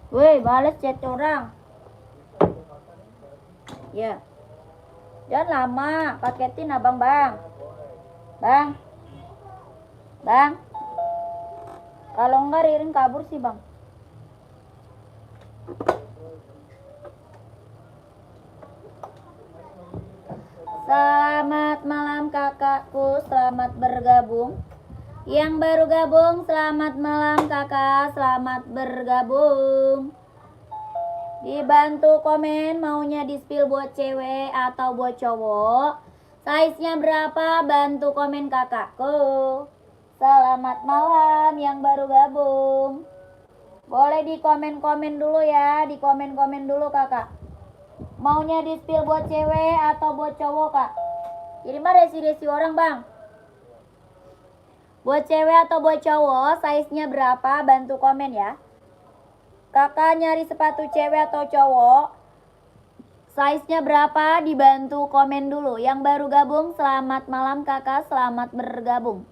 Woi, balas chat orang. Ya. Jangan lama, paketin abang bang. Bang. Bang. Kalau enggak Ririn kabur sih bang. Selamat malam kakakku, selamat bergabung. Yang baru gabung, selamat malam kakak, selamat bergabung. Dibantu komen maunya di-spill buat cewek atau buat cowok. Size-nya berapa, bantu komen kakakku. Selamat malam yang baru gabung. Boleh di komen-komen dulu ya, di komen-komen dulu kakak. Maunya di-spill buat cewek atau buat cowok kak? Jadi mah resi-resi orang bang. Buat cewek atau buat cowok, size-nya berapa? Bantu komen ya. Kakak nyari sepatu cewek atau cowok, size-nya berapa? Dibantu komen dulu. Yang baru gabung, selamat malam kakak, selamat bergabung.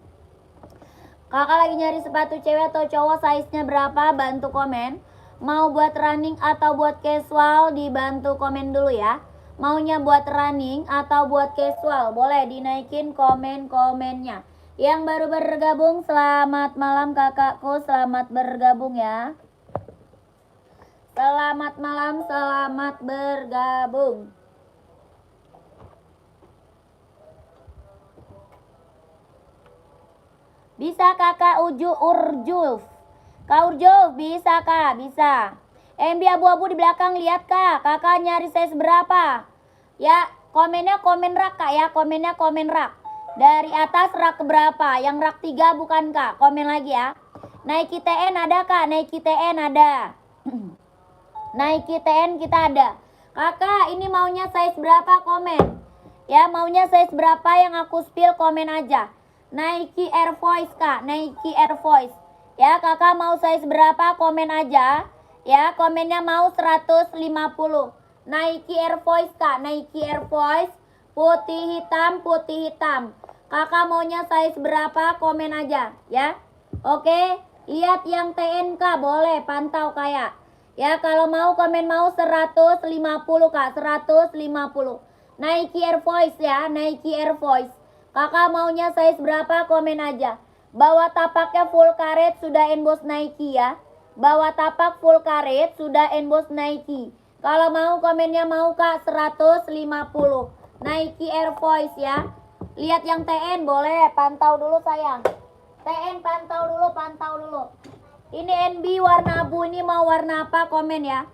Kakak lagi nyari sepatu cewek atau cowok, size-nya berapa? Bantu komen. Mau buat running atau buat casual, dibantu komen dulu ya. Maunya buat running atau buat casual, boleh dinaikin komen-komennya. Yang baru bergabung, selamat malam kakakku, selamat bergabung ya. Selamat malam, selamat bergabung. Bisa kakak Urjuf. Kak Urjuf, bisa kak, bisa. MB abu-abu di belakang, lihat kak. Kakak nyari size berapa? Ya, komennya komen rak kak ya, komennya komen rak. Dari atas rak berapa? Yang rak 3 bukan kak, komen lagi ya. Nike TN ada kak, Nike TN ada. Nike TN kita ada. Kakak, ini maunya size berapa, komen. Ya, maunya size berapa yang aku spill, komen aja. Nike Air Force kak, Nike Air Force. Ya, kakak mau size berapa, komen aja. Ya, komennya mau 150. Nike Air Force kak, Nike Air Force. Putih hitam, putih hitam. Kakak maunya size berapa, komen aja. Ya, oke. Lihat yang TNK, boleh pantau kayak. Ya, kalau mau komen mau 150 kak, 150. Nike Air Force ya, Nike Air Force. Kakak maunya size berapa, komen aja. Bawah tapaknya full karet, sudah emboss Nike ya. Bawah tapak full karet, sudah emboss Nike. Kalau mau komennya mau kak, 150. Nike Air Force ya. Lihat yang TN, boleh pantau dulu sayang. TN pantau dulu, pantau dulu. Ini NB warna abu, ini mau warna apa, komen ya.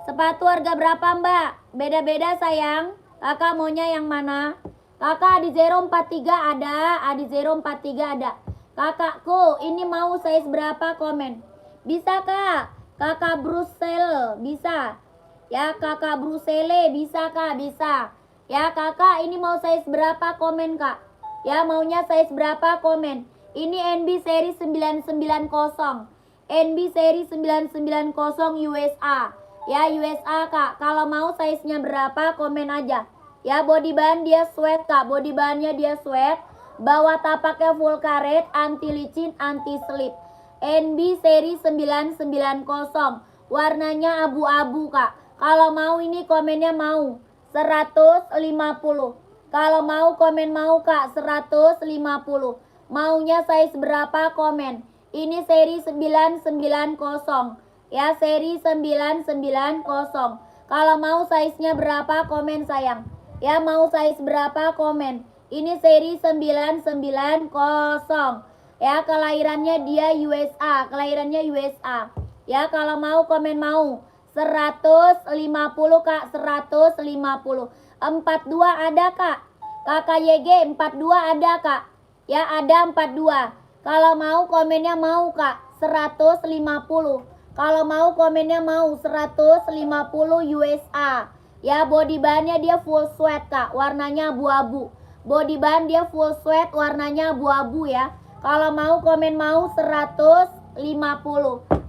Sepatu harga berapa mbak? Beda-beda sayang. Kakak maunya yang mana? Kakak Adi 043 ada, Adi 043 ada. Kakakku, ini mau size berapa, komen. Bisa kak? Kakak Brussels, bisa. Ya kakak Brussels, bisa kak, bisa. Ya kakak, ini mau size berapa, komen kak. Ya maunya size berapa, komen. Ini NB seri 990. NB seri 990 USA. Ya USA kak, kalau mau size-nya berapa, komen aja. Ya body bahan dia sweat kak, body bahannya dia sweat. Bawah tapaknya full karet, anti licin, anti slip. NB seri 990. Warnanya abu-abu kak. Kalau mau ini komennya mau 150. Kalau mau komen mau kak, 150. Maunya size berapa, komen. Ini seri 990. Ya, seri 990. Kalau mau size-nya berapa, komen sayang. Ya, mau size berapa, komen. Ini seri 990. Ya, kelahirannya dia USA, kelahirannya USA. Ya, kalau mau komen mau 150 kak, 150. 42 ada kak. Kakak YG 42 ada kak. Ya, ada 42. Kalau mau komennya mau kak, 150. Kalau mau komennya mau 150 USA. Ya, body bahannya dia full sweat kak, warnanya abu-abu. Body bahan dia full sweat, warnanya abu-abu ya. Kalau mau komen mau 150.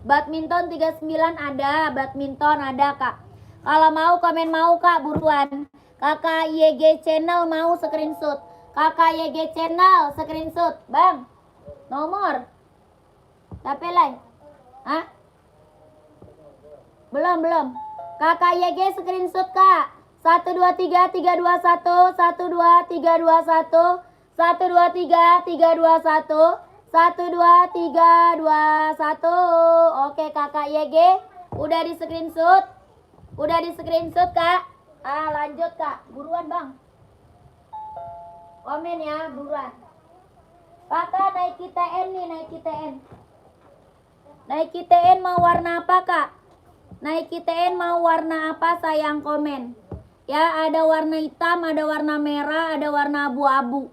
Badminton 39 ada, badminton ada kak. Kalau mau komen mau kak, buruan. Kakak YG channel mau screenshot. Kakak YG channel screenshot. Bang, nomor. Tapi lain. Hah? Belum. Kakak YG screenshot kak. 123 321 123 321 123 321 12321. Oke kakak YG udah di screenshot. Udah di screenshot kak. Lanjut kak. Buruan bang. Komen ya buruan. Kakak Nike TN nih, Nike TN. Nike TN mau warna apa kak? Nike TN mau warna apa sayang komen. Ya ada warna hitam, ada warna merah, ada warna abu-abu.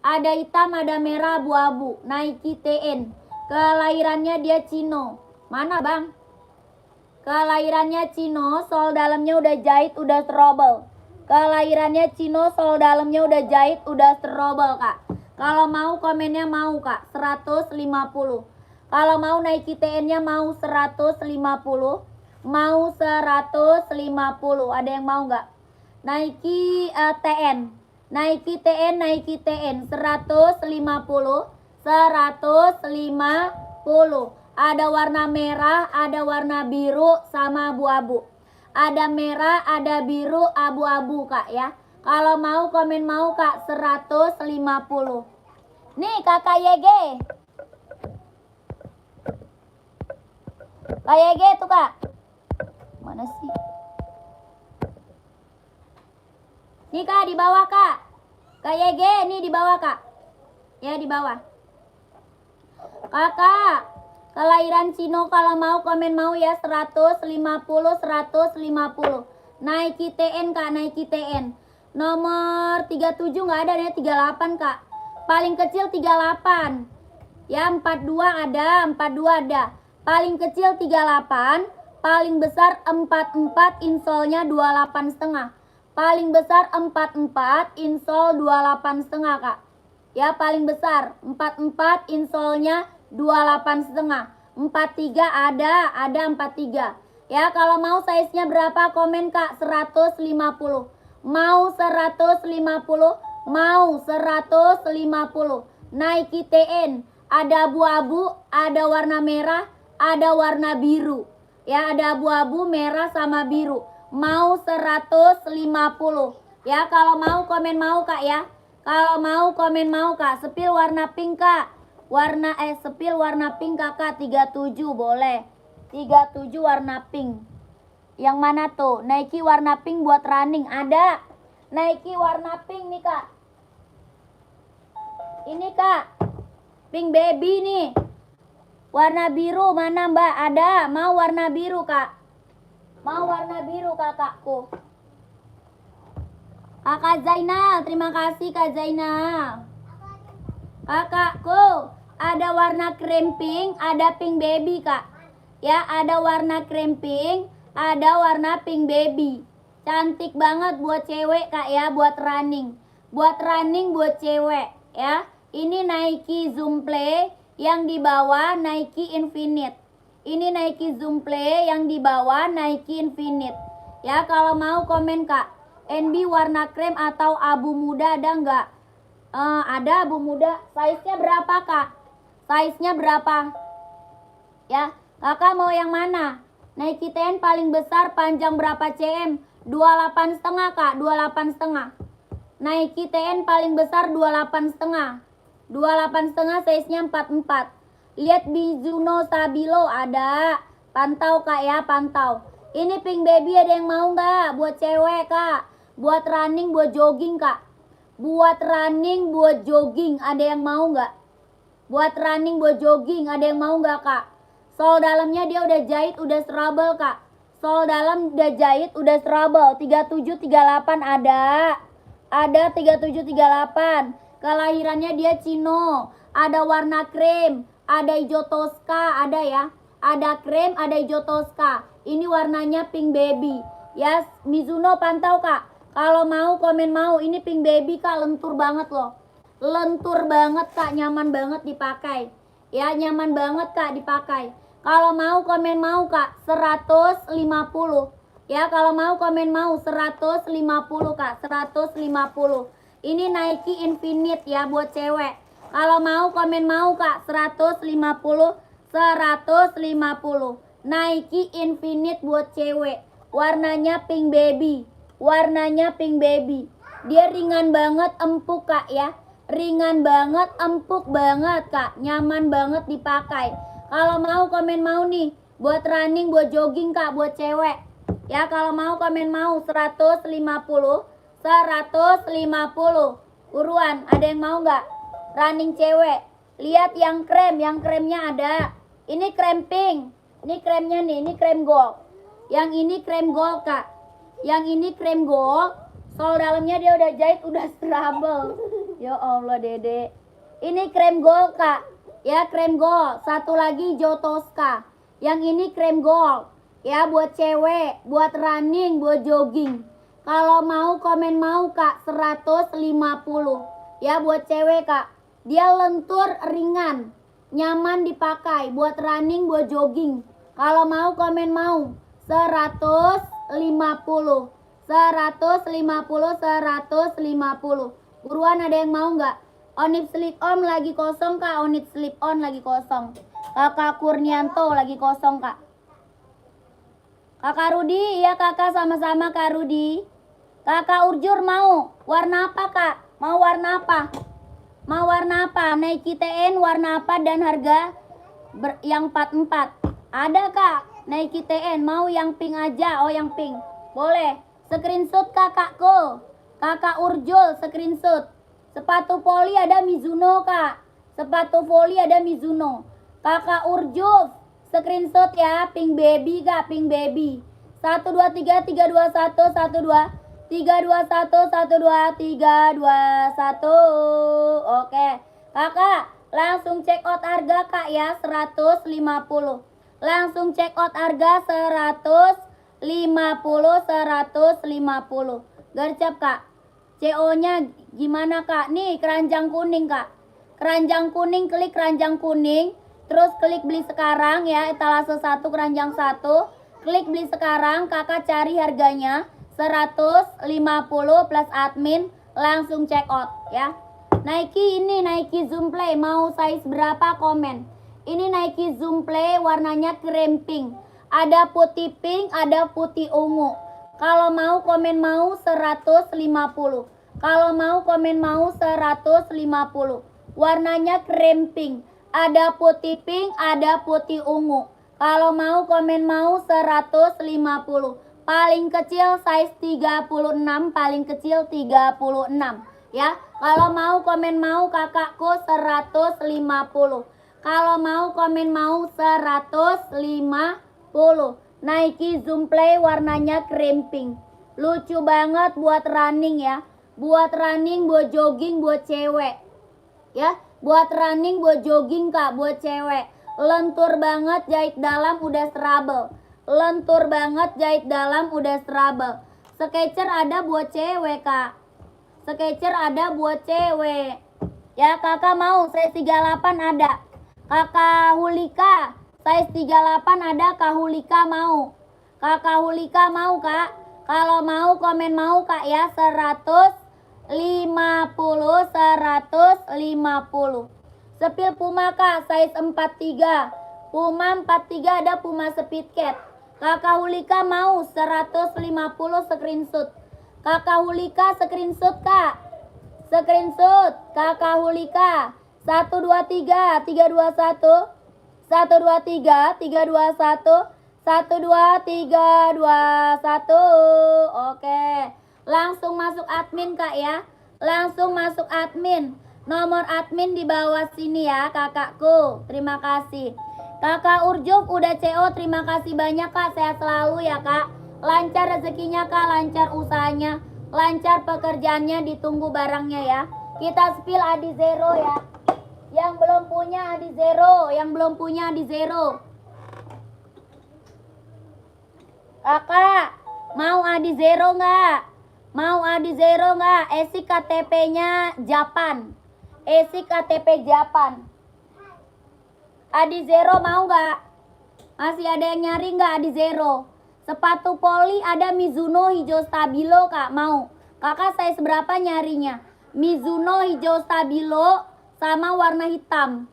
Ada hitam, ada merah, abu-abu. Nike TN. Kelahirannya dia Cino. Mana bang? Kelahirannya Cino, sol dalamnya udah jahit, udah trouble. Kelahirannya Cino, sol dalamnya udah jahit, udah trouble kak. Kalau mau komennya mau kak, 150. Kalau mau Nike TN-nya mau 150. Mau 150. Ada yang mau nggak? Nike TN. Nike TN, Nike TN 150. 150. Ada warna merah, ada warna biru sama abu-abu. Ada merah, ada biru, abu-abu kak ya. Kalau mau komen mau kak 150. Nih kakak YG. Kak YG tuh kak. Mana sih? Nih kak di bawah kak. Kak YG nih di bawah kak. Ya di bawah. Kakak. Kelahiran Cino kalau mau komen mau ya 150. Nike TN kak, Nike TN. Nomor 37 nggak ada nih, 38 kak. Paling kecil 38. Ya 42 ada, 42 ada. Paling kecil 38, paling besar 44, insolnya 28 setengah. Paling besar 44, insol 28 setengah kak. Ya paling besar 44, insolnya 28 setengah. 43 ada 43. Ya kalau mau size-nya berapa komen kak 150. Mau 150, mau 150. Nike TN, ada abu-abu, ada warna merah, ada warna biru. Ya ada abu-abu, merah sama biru. Mau 150. Ya kalau mau komen mau kak ya. Kalau mau komen mau kak. Sepil warna pink kak. Sepil warna pink kakak 37 boleh. 37 warna pink. Yang mana tuh? Nike warna pink buat running. Ada. Nike warna pink nih kak. Ini kak. Pink baby nih. Warna biru mana mbak? Ada. Mau warna biru kak. Mau warna biru kakakku. Kakak Zainal. Terima kasih kak Zainal. Kakakku. Ada warna cream pink. Ada pink baby kak. Ya ada warna cream pink. Ada warna pink baby. Cantik banget buat cewek kak ya. Buat running. Buat running buat cewek ya. Ini Nike Zoom Play. Yang di bawah Nike Infinite. Ini Nike Zoom Play. Yang di bawah Nike Infinite. Ya kalau mau komen kak. NB warna krem atau abu muda ada nggak? Ada abu muda. Size-nya berapa kak? Size-nya berapa? Ya kakak mau yang mana? Nike TN paling besar panjang berapa cm? 28 setengah kak, 28 setengah. Nike TN paling besar 28 setengah. 28 setengah size-nya 44. Lihat Mizuno Stabilo ada. Pantau kak ya, pantau. Ini pink baby ada yang mau nggak? Buat cewek kak. Buat running, buat jogging kak. Buat running, buat jogging ada yang mau nggak? Buat running, buat jogging ada yang mau nggak kak? Sol dalamnya dia udah jahit, udah trouble kak. Sol dalam udah jahit, udah trouble. 37, 38 ada. Ada 37, 38. Kelahirannya dia Cino. Ada warna krem. Ada hijau toska, ada ya. Ada krem, ada hijau toska. Ini warnanya pink baby. Ya, Mizuno pantau kak. Kalau mau komen mau. Ini pink baby kak, lentur banget loh. Lentur banget kak, nyaman banget dipakai. Ya, nyaman banget kak dipakai. Kalau mau komen mau kak 150. Ya kalau mau komen mau 150 kak 150. Ini Nike Infinite ya buat cewek. Kalau mau komen mau kak 150. Nike Infinite buat cewek. Warnanya pink baby. Warnanya pink baby. Dia ringan banget, empuk kak ya. Ringan banget, empuk banget kak. Nyaman banget dipakai. Kalau mau komen mau nih. Buat running, buat jogging kak, buat cewek. Ya kalau mau komen mau 150. 150. Buruan, ada yang mau nggak? Running cewek. Lihat yang krem, yang kremnya ada. Ini krem pink. Ini kremnya nih, ini krem gold. Yang ini krem gold kak. Yang ini krem gold. Sol dalamnya dia udah jahit, udah trouble. Ya Allah dede. Ini krem gold kak. Ya krem gold. Satu lagi Jotoska. Yang ini krem gold. Ya buat cewek, buat running, buat jogging. Kalau mau komen mau kak 150. Ya buat cewek kak. Dia lentur ringan. Nyaman dipakai buat running, buat jogging. Kalau mau komen mau 150. 150. Buruan ada yang mau nggak? Onip slip on lagi kosong kak. Onip slip on lagi kosong. Kakak Kurnianto lagi kosong kak. Kakak Rudi, iya kakak sama-sama kak Rudi. Kakak Urjur mau warna apa kak? Mau warna apa? Mau warna apa? Nike TN warna apa dan harga yang 44? Ada kak, Nike TN mau yang pink aja. Oh yang pink, boleh. Screenshot kakakku. Kakak Urjul screenshot. Sepatu poli ada Mizuno kak. Sepatu poli ada Mizuno. Kakak Urjul screenshot ya. Pink baby kak, pink baby. 1 2 3 3 2 1 1 2 3 2 1 1 2 3 2 1. Oke. Kakak langsung check out harga kak ya 150. Langsung check out harga 150. Gercep kak. CO nya gimana kak? Nih keranjang kuning kak. Keranjang kuning, klik keranjang kuning. Terus klik beli sekarang ya. Etalase 1 keranjang 1. Klik beli sekarang. Kakak cari harganya 150 plus admin. Langsung check out ya. Nike ini Nike Zoom Play. Mau size berapa komen? Ini Nike Zoom Play warnanya krem pink. Ada putih pink, ada putih ungu. Kalau mau komen mau 150. Kalau mau komen mau 150. Warnanya krem pink. Ada putih pink, ada putih ungu. Kalau mau komen mau 150. Paling kecil size 36, paling kecil 36 ya. Kalau mau komen mau kakakku 150. Kalau mau komen mau 150. Nike Zoom Play warnanya krem pink. Lucu banget buat running ya. Buat running, buat jogging, buat cewek. Ya, buat running, buat jogging kak, buat cewek. Lentur banget, jahit dalam udah trouble. Lentur banget, jahit dalam udah trouble. Sketcher ada buat cewek kak. Sketcher ada buat cewek. Ya kakak mau size 38 ada. Kakak Hulika size 38 ada. Kak Hulika mau. Kakak Hulika mau kak. Kalau mau komen mau kak ya 150. Sepil Puma kak size 43. Puma 43 ada Puma Speed Cat. Kakak Hulika mau 150 screenshot. Kakak Hulika screenshot kak. Screenshot Kakak Hulika 1 2 3 3 2 1 1 2 3 3 2 1 1 2 3 2 1. Oke. Langsung masuk admin kak ya. Langsung masuk admin. Nomor admin di bawah sini ya kakakku. Terima kasih. Kakak Urjuk udah CO. Terima kasih banyak kak. Sehat selalu ya kak. Lancar rezekinya kak. Lancar usahanya. Lancar pekerjaannya. Ditunggu barangnya ya. Kita spill Adi Zero ya. Yang belum punya Adi Zero. Yang belum punya Adi Zero. Kakak mau Adi Zero nggak? Mau Adi Zero nggak? Esi KTP-nya Japan. Esi KTP Japan. Adi Zero mau nggak? Masih ada yang nyari nggak Adi Zero? Sepatu poli ada Mizuno hijau stabilo kak. Mau? Kakak size berapa nyarinya? Mizuno hijau stabilo sama warna hitam.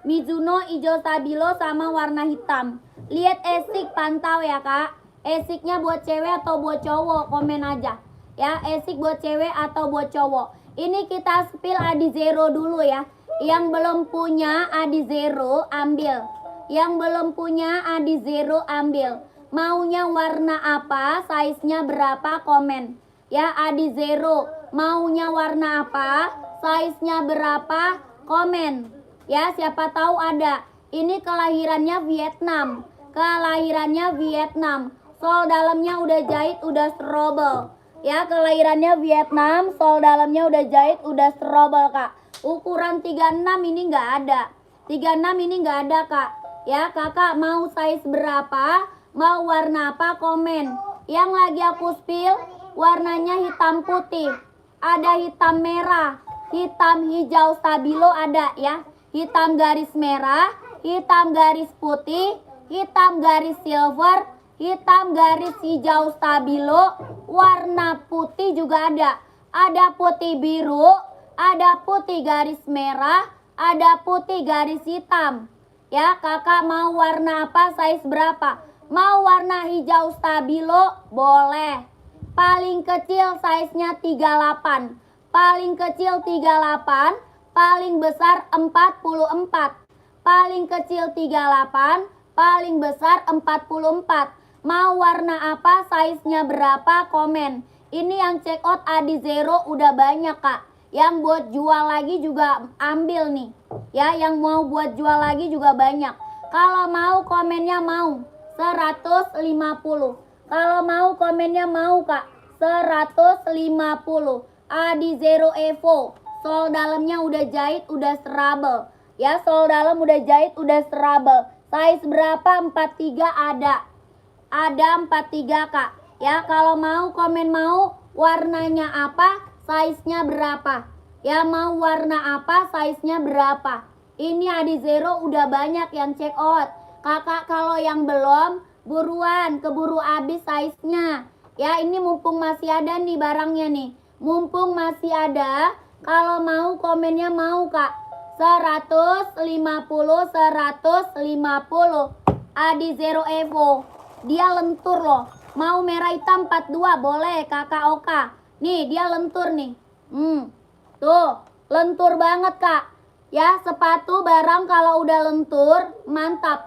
Mizuno hijau stabilo sama warna hitam. Lihat esik, pantau ya kak. Esiknya buat cewek atau buat cowok, komen aja. Ya, esik buat cewek atau buat cowok. Ini kita spill Adizero dulu ya. Yang belum punya Adizero ambil. Yang belum punya Adizero ambil. Maunya warna apa, size-nya berapa, komen. Ya, Adizero, maunya warna apa, size-nya berapa, komen. Ya, siapa tahu ada. Ini kelahirannya Vietnam. Kelahirannya Vietnam. Sol dalamnya udah jahit, udah strobel. Ya, kelahirannya Vietnam, sol dalamnya udah jahit, udah strobel kak. Ukuran 36 ini nggak ada. 36 ini nggak ada kak. Ya, kakak mau size berapa, mau warna apa, komen. Yang lagi aku spill, warnanya hitam putih. Ada hitam merah, hitam hijau stabilo ada ya. Hitam garis merah, hitam garis putih, hitam garis silver, hitam garis hijau stabilo, warna putih juga ada. Ada putih biru, ada putih garis merah, ada putih garis hitam. Ya, kakak mau warna apa, size berapa? Mau warna hijau stabilo, boleh. Paling kecil size-nya 38. Paling kecil 38, paling besar 44. Paling kecil 38, paling besar 44. Mau warna apa, size-nya berapa, komen. Ini yang check out Adizero udah banyak kak. Yang buat jual lagi juga ambil nih. Ya, yang mau buat jual lagi juga banyak. Kalau mau komennya mau 150. Kalau mau komennya mau kak 150. Adizero Evo. Sol dalamnya udah jahit, udah strabel. Ya, sol dalam udah jahit, udah strabel. Size berapa? 43 ada. Ada 43 kak. Ya, kalau mau komen mau warnanya apa, size-nya berapa. Ya, mau warna apa, size-nya berapa. Ini Adizero udah banyak yang check out. Kakak kalau yang belum, buruan, keburu habis size-nya. Ya, ini mumpung masih ada nih barangnya nih. Mumpung masih ada, kalau mau komennya mau kak. 150, 150. Adizero Evo. Dia lentur loh. Mau merah hitam 42 boleh kakak Oka. Nih dia lentur nih. Tuh lentur banget kak. Ya, sepatu barang kalau udah lentur mantap.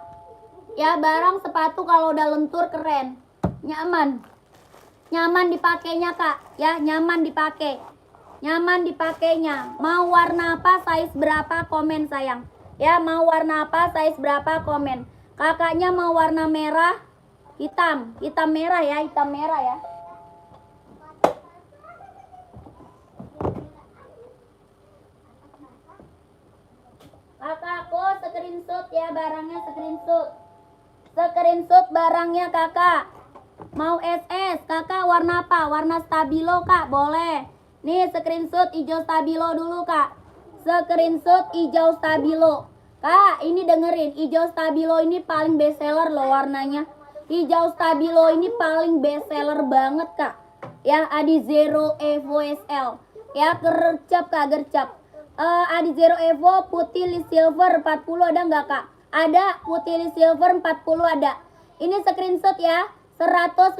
Ya, barang sepatu kalau udah lentur keren. Nyaman. Nyaman dipakainya kak. Ya, nyaman dipakai. Nyaman dipakainya. Mau warna apa, size berapa, komen sayang. Ya, mau warna apa, size berapa, komen. Kakaknya mau warna merah, hitam. Hitam merah ya, hitam merah ya. Kakakku screenshot ya barangnya, screenshot. Screenshot barangnya kakak. Mau SS, kakak warna apa? Warna stabilo kak, boleh. Nih screenshot hijau stabilo dulu kak. Screenshot hijau stabilo. Kak, ini dengerin, hijau stabilo ini paling best seller loh warnanya. Hijau stabilo ini paling best seller banget kak. Ya, Adizero Evo SL. Ya, gercep kak, gercep. Adizero Evo putih list silver 40 ada nggak kak? Ada, putih list silver 40 ada. Ini screenshot ya. 150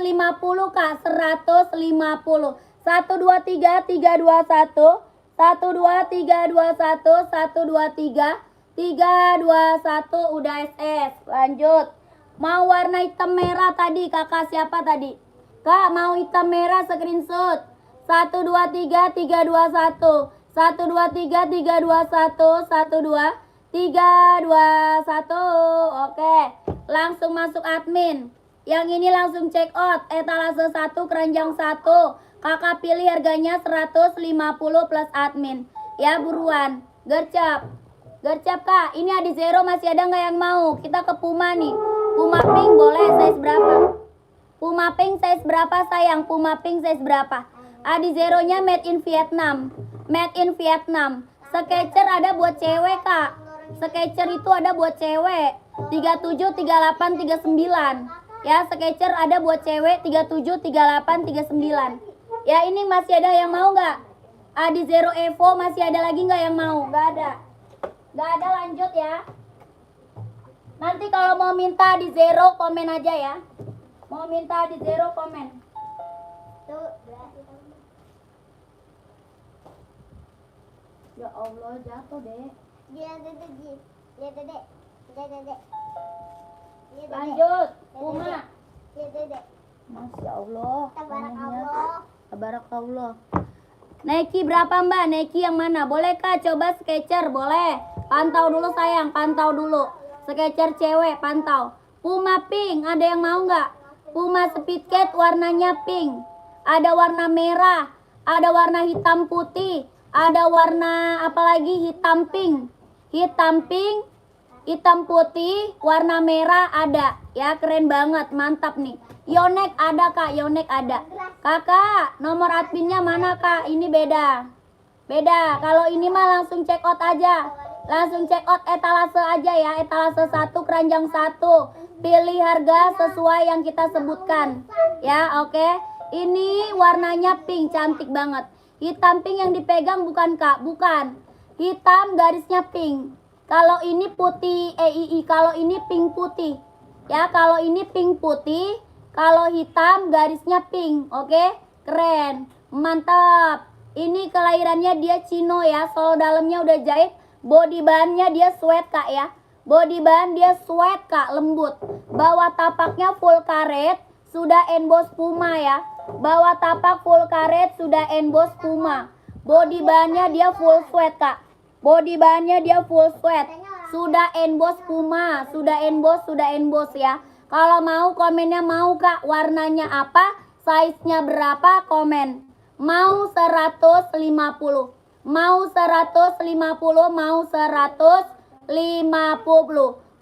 kak, 150. 1 2 3 3 2 1. 1 2 3 2 1. 1 2 3 3 2 1 udah SS. Lanjut. Mau warna hitam merah tadi kakak siapa tadi? Kak mau hitam merah screenshot. 1 2 3 3 2 1. 1 2 3 3 2 1. 1 2 3 2 1. Oke. Langsung masuk admin. Yang ini langsung check out. Etalase 1 keranjang 1. Kakak pilih harganya 150 plus admin. Ya buruan. Gercep. Gercep kak. Ini Adizero masih ada nggak yang mau? Kita ke Puma nih. Puma pink boleh size berapa? Puma pink size berapa sayang? Puma pink size berapa? Adizeronya made in Vietnam. Made in Vietnam. Sketcher ada buat cewek kak. Sketcher itu ada buat cewek. 37, 38, 39. Ya, Sketcher ada buat cewek 37, 38, 39. Ya, ini masih ada yang mau nggak? Adizero Evo masih ada lagi nggak yang mau? Nggak ada. Nggak ada, lanjut ya. Nanti kalau mau minta di zero komen aja ya. Mau minta di zero komen. Ya Allah, jatuh deh. Lanjut, Uma. Masya Allah. Tabarakallah. Nike berapa Mbak? Nike yang mana? Boleh Kak coba Skechers? Boleh. Pantau dulu sayang, pantau dulu. Skechers cewek, pantau. Puma pink, ada yang mau nggak? Puma Speedcat warnanya pink. Ada warna merah, ada warna hitam putih, ada warna apa lagi? Hitam pink. Hitam pink, hitam putih, warna merah ada. Ya keren banget, mantap nih. Yonex ada Kak, Yonex ada. Kakak, nomor adminnya mana Kak? Ini beda. Beda. Kalau ini mah langsung check out aja. Langsung check out etalase aja ya. Etalase 1, keranjang 1. Pilih harga sesuai yang kita sebutkan. Ya, oke. Ini warnanya pink, cantik banget. Hitam pink yang dipegang bukan Kak? Bukan. Hitam garisnya pink. Kalau ini putih, kalau ini pink putih. Ya, kalau ini pink putih. Kalau hitam garisnya pink, oke? Keren, mantap. Ini kelahirannya dia Cino ya, sol dalamnya udah jahit. Body bahannya dia sweat Kak ya. Body bahan dia sweat Kak, lembut. Bawah tapaknya full karet, sudah emboss Puma ya. Bawah tapak full karet, sudah emboss Puma. Body bahannya dia full sweat Kak. Body bahannya dia full sweat. Sudah emboss Puma, sudah emboss ya. Kalau mau komennya mau Kak, warnanya apa, size-nya berapa, komen. Mau 150. Mau 150, mau 150.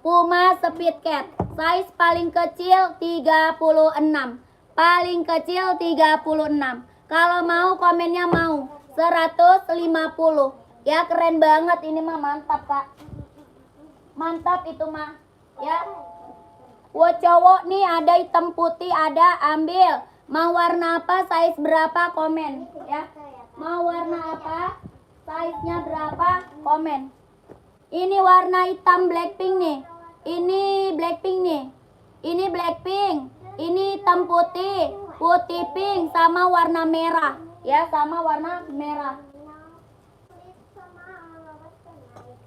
Puma Speedcat, size paling kecil 36. Paling kecil 36. Kalau mau komennya mau 150. Ya keren banget ini mah, mantap Kak. Mantap itu mah. Ya. Wah cowok nih ada hitam putih, ada, ambil. Mau warna apa, size berapa, komen ya. Mau warna apa, size-nya berapa, komen. Ini warna hitam Blackpink nih. Ini Blackpink nih. Ini Blackpink. Ini hitam putih, putih pink sama warna merah. Ya, sama warna merah.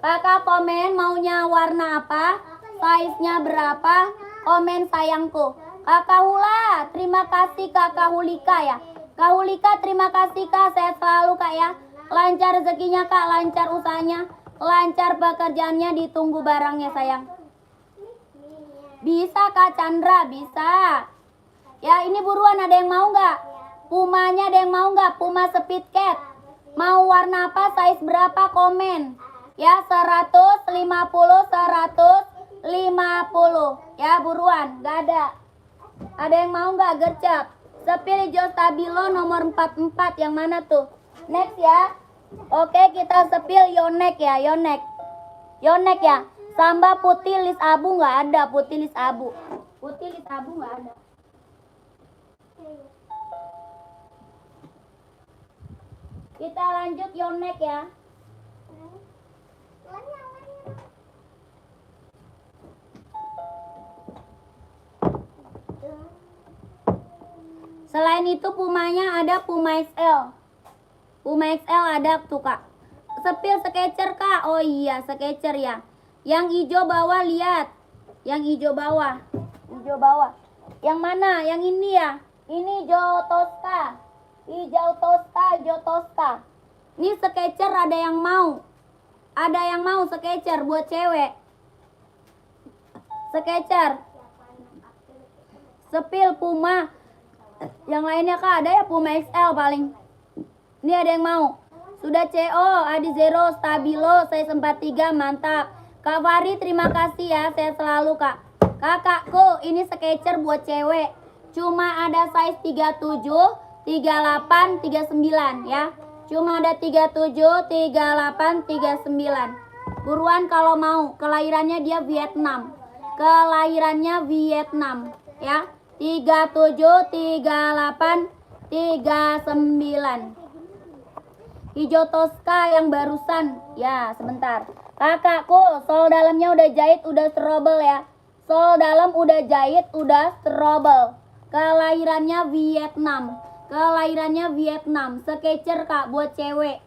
Kakak komen maunya warna apa, size-nya berapa, komen sayangku. Kakak Hula, terima kasih Kakak Hulika ya. Kak Hulika terima kasih Kak, sehat selalu Kak ya. Lancar rezekinya Kak, lancar usahanya, lancar pekerjaannya, ditunggu barangnya sayang. Bisa Kak Chandra, bisa. Ya ini buruan, ada yang mau nggak? Pumanya ada yang mau nggak? Puma Speedcat. Mau warna apa, size berapa, komen. Ya 150, 150. Ya buruan, gak ada. Ada yang mau nggak gercep? Sepil hijau stabilo nomor 44, yang mana tuh? Next ya. Oke, kita sepil Yonex ya, Yonex. Yonex ya. Samba putih list abu nggak ada, putih list abu. Putih list abu nggak ada. Kita lanjut Yonex ya. Selain itu Pumanya ada Puma XL. Puma XL ada tuh Kak. Sepil Skechers Kak. Oh iya Skechers ya. Yang hijau bawah lihat. Yang hijau bawah. Hijau bawah. Yang mana? Yang ini ya. Ini hijau Tosca. Hijau Tosca, hijau Tosca. Ini Skechers ada yang mau. Ada yang mau Skechers buat cewek. Skechers. Sepil Puma. Yang lainnya Kak ada ya, Puma XL paling. Ini ada yang mau. Sudah CO, Adi Zero, Stabilo, saya 43, mantap. Kak Fari terima kasih ya, saya selalu Kak. Kakakku, ini Skechers buat cewek. Cuma ada size 37, 38, 39 ya. Cuma ada 37, 38, 39. Buruan kalau mau. Kelahirannya dia Vietnam. Kelahirannya Vietnam ya. 37, 38, 39. Hijau Tosca yang barusan. Ya, sebentar. Kakakku, sol dalamnya udah jahit, udah strobel ya. Sol dalam udah jahit, udah strobel. Kelahirannya Vietnam. Kelahirannya Vietnam. Sketcher kak, buat cewek.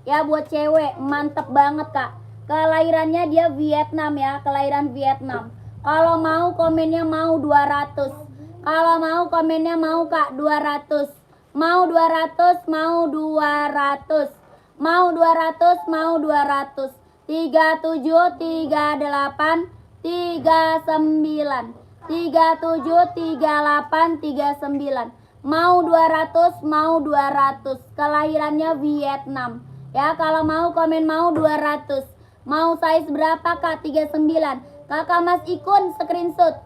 Ya buat cewek, mantep banget kak. Kelahirannya dia Vietnam ya, kelahiran Vietnam. Kalau mau komennya mau 200. Kalau mau komennya mau kak 200. Mau 200, mau 200. Mau 200, mau 200. 37, 38, 39. 37, 38, 39. Mau 200, mau 200. Kelahirannya Vietnam. Ya, kalau mau komen mau 200. Mau size berapa kak? 39. Kakak Mas Ikun screenshot.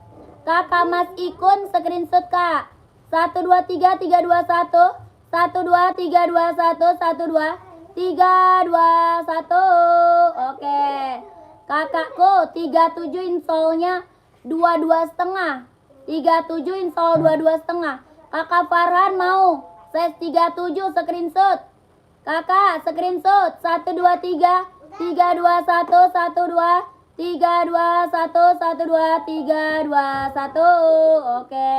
Kakak Mas Ikun screenshot kak. 123 321 123 221 12321. Oke. Kakakku 37 insolnya 22,5. 37 insol 22,5. Kakak Farhan mau size 37 screenshot. Kakak screenshot 123 321 12 321 12 321. Oke.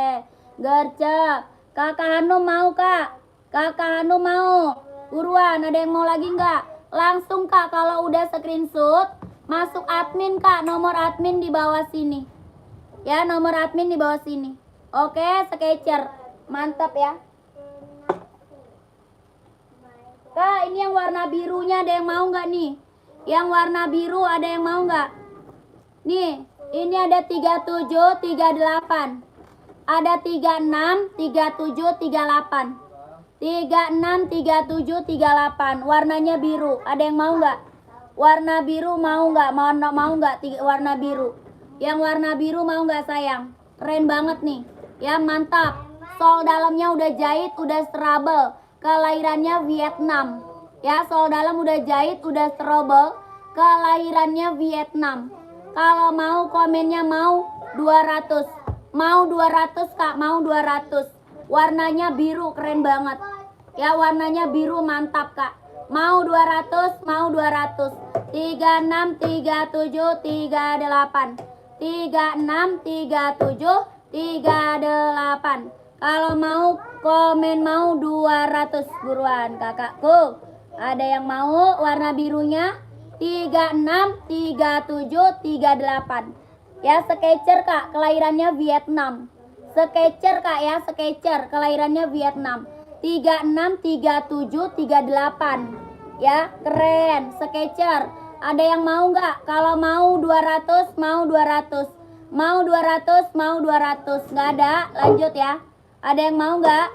Gercep. Kakak Hanum mau kak? Kakak Hanum mau? Buruan, ada yang mau lagi nggak? Langsung kak, kalau udah screenshot masuk admin kak, nomor admin di bawah sini. Ya, nomor admin di bawah sini. Oke, Sketcher. Mantap ya. Kak, ini yang warna birunya ada yang mau nggak nih? Yang warna biru ada yang mau nggak? Nih, ini ada 37, 38. Ada 36, 37, 38. 36, 37, 38. Warnanya biru. Ada yang mau nggak? Warna biru mau nggak? Mau nggak warna biru? Yang warna biru mau nggak sayang? Keren banget nih. Ya mantap. Sol dalamnya udah jahit, udah strobel. Kelahirannya Vietnam. Ya, sol dalam udah jahit, udah strobel. Kelahirannya Vietnam. Kalau mau komennya mau 200. Mau 200 kak, mau 200. Warnanya biru, keren banget. Ya, warnanya biru, mantap kak. Mau 200, mau 200. 36, 37, 38. 36, 37, 38. Kalau mau komen mau 200 buruan kakakku. Ada yang mau warna birunya? 36, 37, 38. Ya, Sketcher kak, kelahirannya Vietnam. Sketcher kak ya, Sketcher, kelahirannya Vietnam. 36, 37, 38. Ya, keren, Sketcher. Ada yang mau nggak? Kalau mau 200, mau 200. Mau 200, mau 200. Nggak ada, lanjut ya. Ada yang mau nggak?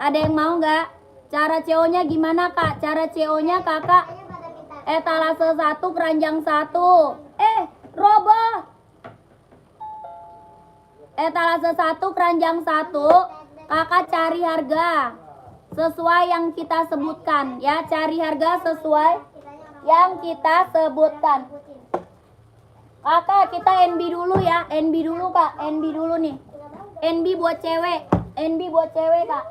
Ada yang mau nggak? Cara CO-nya gimana kak? Cara CO-nya kakak etalase 1, keranjang 1. Roboh. Etalase 1, keranjang 1. Kakak cari harga sesuai yang kita sebutkan. Ya, cari harga sesuai yang kita sebutkan. Kakak, kita NB dulu ya. NB dulu kak, NB dulu nih. NB buat cewek. NB buat cewek kak.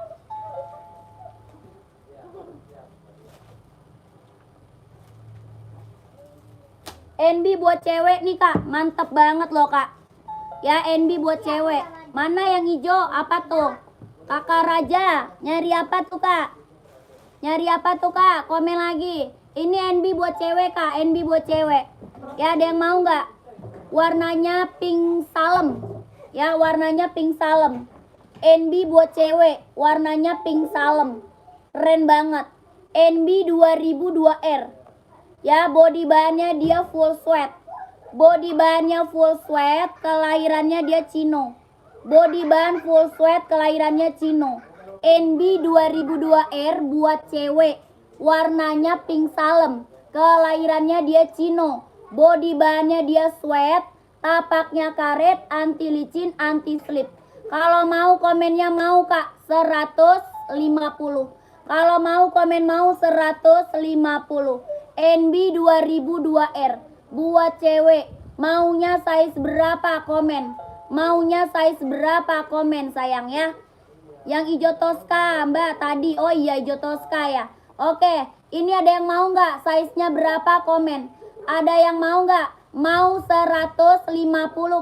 NB buat cewek nih kak. Mantep banget loh kak. Ya, NB buat cewek. Mana yang hijau? Apa tuh? Kakak Raja, nyari apa tuh kak? Nyari apa tuh kak? Komen lagi. Ini NB buat cewek kak. NB buat cewek. Ya, ada yang mau nggak? Warnanya pink salem. Ya, warnanya pink salem. NB buat cewek, warnanya pink salem. Keren banget. NB 2002R. Ya, body bahannya dia full sweat. Body bahannya full sweat, kelahirannya dia Cino. Body bahan full sweat, kelahirannya Cino. NB 2002R buat cewek. Warnanya pink salem. Kelahirannya dia Cino. Body bahannya dia sweat, tapaknya karet, anti licin, anti slip. Kalau mau komennya mau kak 150. Kalau mau komen mau 150. NB 2002R buat cewek. Maunya size berapa komen? Maunya size berapa komen sayang ya? Yang hijau Tosca mbak tadi. Oh iya, hijau Tosca ya. Oke, ini ada yang mau nggak? Size-nya berapa komen? Ada yang mau nggak? Mau 150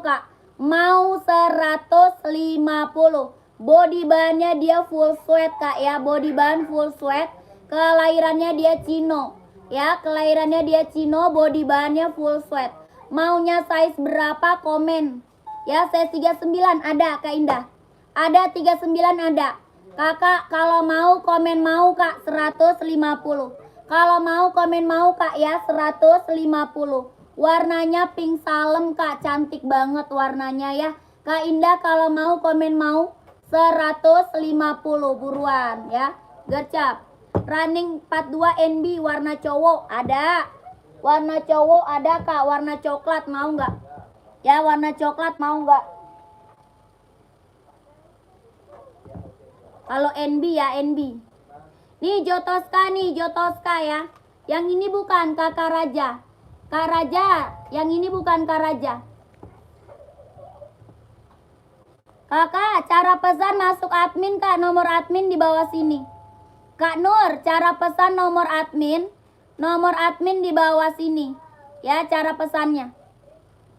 kak. Mau 150. Body bahannya dia full sweat kak ya. Body bahan full sweat. Kelahirannya dia Cino. Ya, kelahirannya dia Cino. Body bahannya full sweat. Maunya size berapa? Komen. Ya, size 39 ada Kak Indah. Ada 39 ada. Kakak kalau mau komen mau kak 150. Kalau mau komen mau kak ya 150. Warnanya pink salem kak, cantik banget warnanya ya. Kak Indah kalau mau komen mau 150 buruan ya. Gercap. Running 42 NB warna cowok ada. Warna cowok ada kak, warna coklat mau nggak? Ya warna coklat mau nggak? Kalau NB ya NB. Nih Jotoska nih Jotoska ya. Yang ini bukan kakak Raja. Kak Raja, yang ini bukan Kak Raja. Kakak, cara pesan masuk admin kak, nomor admin di bawah sini. Kak Nur, cara pesan nomor admin di bawah sini. Ya, cara pesannya.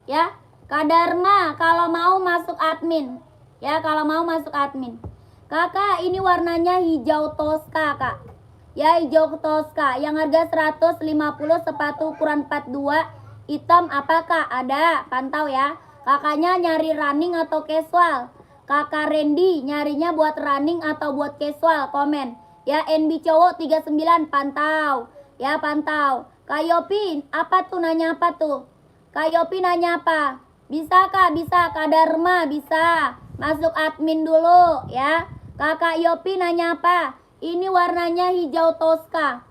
Ya, Kak Dharma, kalau mau masuk admin. Ya, kalau mau masuk admin. Kakak, ini warnanya hijau toska, Kak. Ya, hijau toska. Yang harga 150, sepatu ukuran 42. Hitam apa, Kak? Ada, pantau ya. Kakaknya nyari running atau casual? Kakak Randy nyarinya buat running atau buat casual? Komen. Ya, NB cowok 39, pantau. Ya, pantau. Kak Yopi, apa tuh? Nanya apa tuh? Kak Yopi nanya apa? Bisa, Kak? Bisa. Kak Dharma, bisa. Masuk admin dulu, ya. Kakak Yopi nanya apa? Ini warnanya hijau toska.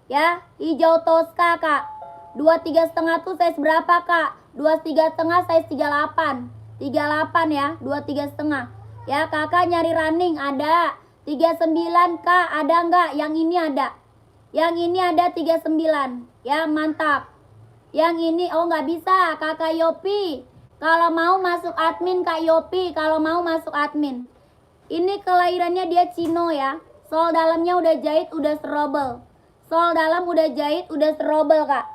Ya, hijau toska, Kak. 23,5 tuh size berapa, Kak? 23,5 size 38. 38 ya, 23,5. Ya, Kakak nyari running ada. 39, Kak, ada enggak? Yang ini ada. Yang ini ada 39. Ya, mantap. Yang ini oh nggak bisa, Kakak Yopi. Kalau mau masuk admin, Kak Yopi, kalau mau masuk admin. Ini kelahirannya dia Cino ya. Sol dalamnya udah jahit, udah serobel. Sol dalam udah jahit, udah serobel, Kak.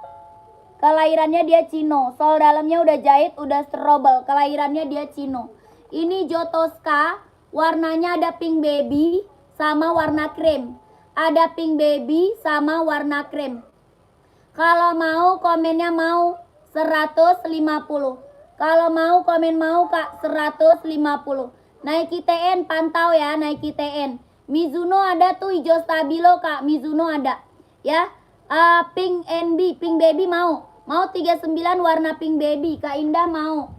Kelahirannya dia Cino. Sol dalamnya udah jahit, udah serobel. Kelahirannya dia Cino. Ini Jotoska. Warnanya ada pink baby sama warna krem. Ada pink baby sama warna krem. Kalau mau komennya mau 150. Kalau mau komen mau Kak 150. Nike TN pantau ya, Nike TN. Mizuno ada tuh hijau stabilo Kak, Mizuno ada. Ya. Pink NB, pink baby mau. Mau 39 warna pink baby, Kak Indah mau.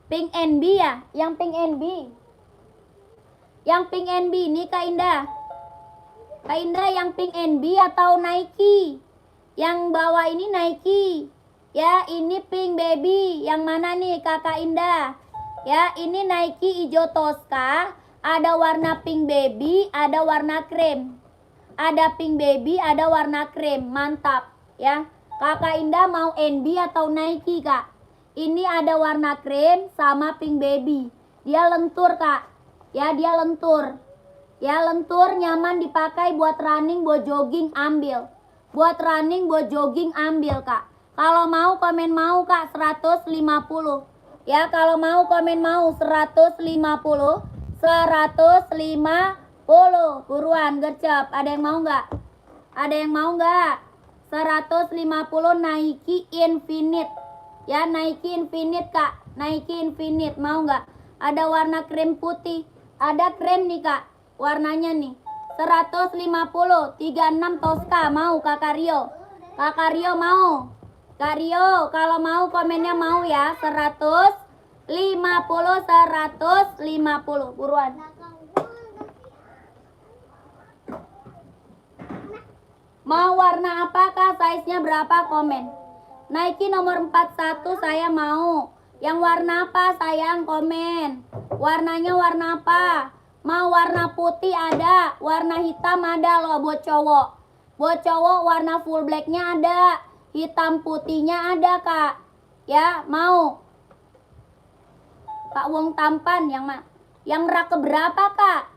Pink NB ya, yang pink NB. Yang pink NB ini Kak Indah. Kak Indah yang pink NB atau Nike? Yang bawah ini Nike. Ya, ini pink baby. Yang mana nih Kakak Indah? Ya, ini Nike hijau toska, ada warna pink baby, ada warna krem. Ada pink baby, ada warna krem. Mantap, ya. Kakak Indah mau NB atau Nike, Kak? Ini ada warna krem sama pink baby. Dia lentur, Kak. Ya, dia lentur. Ya, lentur nyaman dipakai buat running, buat jogging, ambil. Buat running, buat jogging, ambil, Kak. Kalau mau komen mau, Kak, 150. Ya, kalau mau komen mau 150. 150. Buruan, gercep. Ada yang mau nggak? Ada yang mau nggak? 150 Nike Infinite. Ya, Nike Infinite, Kak. Nike Infinite, mau nggak? Ada warna krem putih. Ada krem nih, Kak. Warnanya nih. 150. 36 Tosca, mau Kakak Rio. Kakak Rio mau. Kak Rio, kalau mau komennya mau ya. 150, 150. Buruan. Mau warna apakah? Size-nya berapa? Komen. Nike nomor 41 saya mau. Yang warna apa sayang? Komen. Warnanya warna apa? Mau warna putih ada. Warna hitam ada loh buat cowok. Buat cowok warna full blacknya ada. Hitam putihnya ada, Kak. Ya, mau. Kak Wong tampan yang rak keberapa, Kak?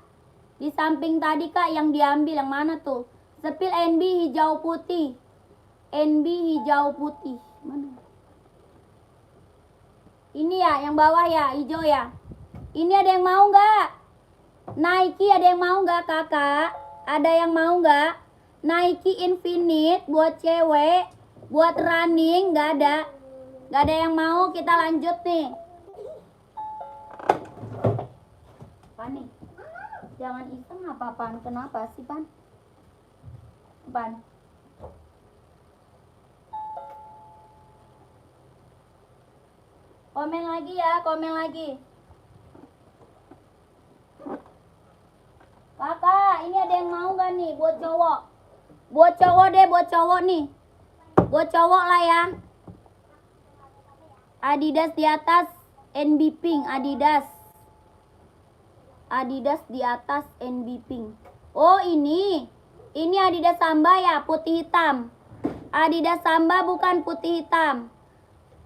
Di samping tadi, Kak, yang diambil yang mana tuh? Sepil NB hijau putih. NB hijau putih. Mana? Ini ya, yang bawah ya, hijau ya. Ini ada yang mau nggak? Nike ada yang mau nggak kakak? Ada yang mau nggak? Nike Infinite buat cewek, buat running, nggak ada. Nggak ada yang mau, kita lanjut nih. Apa nih? Jangan iseng apa, Pan? Kenapa sih, Pan? Pan? Komen lagi ya, komen lagi. Kakak, ini ada yang mau gak nih buat cowok? Buat cowok deh, buat cowok nih. Buat cowok lah ya. Adidas di atas, NB Pink, Adidas. Adidas di atas, NB Pink. Oh ini Adidas Samba ya, putih hitam. Adidas Samba bukan putih hitam.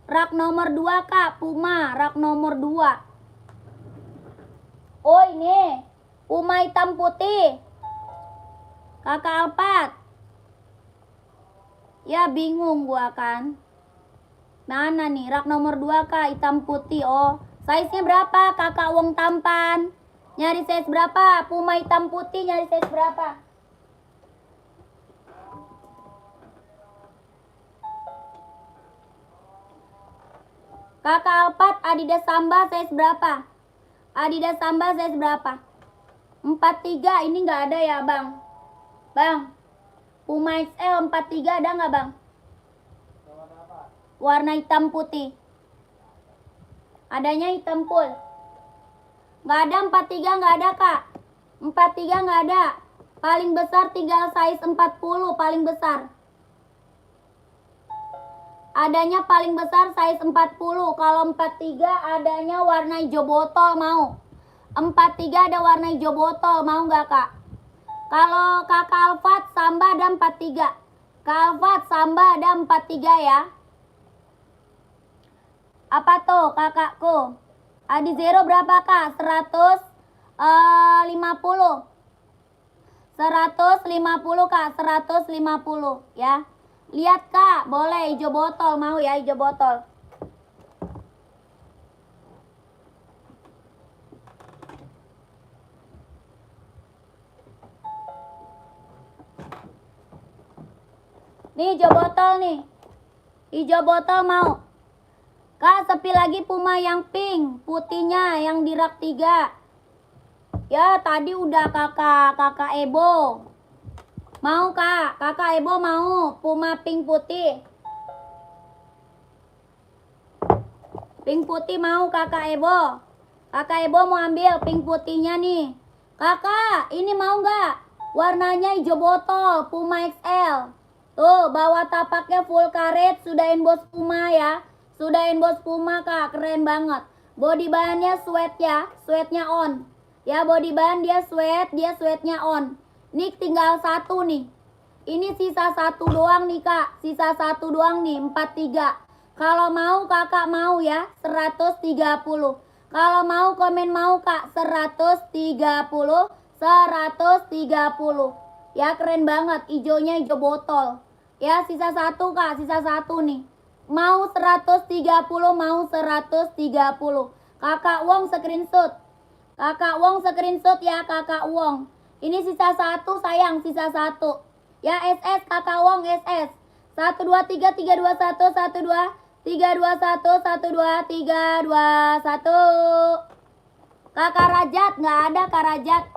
Rak nomor 2 kak, Puma, rak nomor 2. Oh ini Puma hitam putih. Kakak Alpat. Ya bingung gua kan. Mana nih rak nomor 2 kak, hitam putih. Oh size-nya berapa kakak Wong tampan? Nyari size berapa? Puma hitam putih nyari size berapa? Kakak Alpat, Adidas Samba size berapa? Adidas Samba size berapa? 43, ini nggak ada ya bang? Bang, Puma XL 43 ada nggak bang? Warna hitam putih. Adanya hitam full. Nggak ada 43, nggak ada kak. 43 nggak ada. Paling besar tinggal size 40, paling besar. Adanya paling besar size 40. Kalau 43 adanya warna hijau botol mau. 43 ada warna hijau botol mau nggak kak? Kalau kakak Alfat Samba ada 43. Kak Alfat Samba ada 43 ya. Apa tuh kakakku? Adi Zero berapa kak? 150. 150 kak, 150 ya. Lihat kak, boleh hijau botol mau ya, hijau botol. Nih hijau botol nih. Hijau botol mau. Kak, sepi lagi Puma yang pink, putihnya yang di rak 3. Ya, tadi udah kakak Ebo. Mau kak, kakak Ebo mau Puma pink putih. Pink putih mau kakak Ebo. Kakak Ebo mau ambil pink putihnya nih. Kakak, ini mau nggak? Warnanya hijau botol, Puma XL. Tuh, bawah tapaknya full karet, sudah emboss Puma ya. Sudah emboss Puma kak, keren banget. Body bahannya sweat ya, sweatnya on. Ya, body bahan dia sweatnya on. Ini tinggal satu nih. Ini sisa satu doang nih kak. Sisa satu doang nih, 43. Kalau mau kakak mau ya, 130. Kalau mau komen mau kak, 130. 130. Ya keren banget, hijaunya hijau botol. Ya sisa satu kak, sisa satu nih. Mau 130, mau 130. Kakak Wong screenshot. Kakak Wong screenshot ya kakak Wong. Ini sisa satu sayang, sisa satu. Ya SS kakak Wong SS. 1 2 3 3 2 1 1 2 3 2 1 1 2 3 2 1. Kakak Rajat nggak ada Kak Rajat.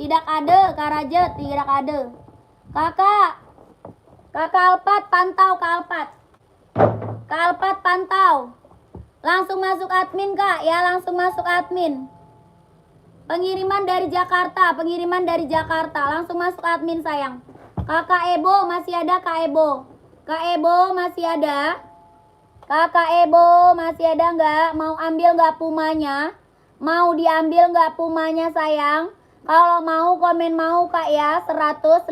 Tidak ada Kak Rajat, tidak ada. Kakak Alpat pantau Kak Alpat. Kak Alpat pantau. Langsung masuk admin kak ya, langsung masuk admin. Pengiriman dari Jakarta, langsung masuk admin sayang. Kakak Ebo masih ada Kak Ebo. Kak Ebo masih ada. Kakak Ebo masih ada nggak? Mau ambil nggak Pumanya? Mau diambil nggak Pumanya sayang? Kalau mau komen mau kak ya, 150.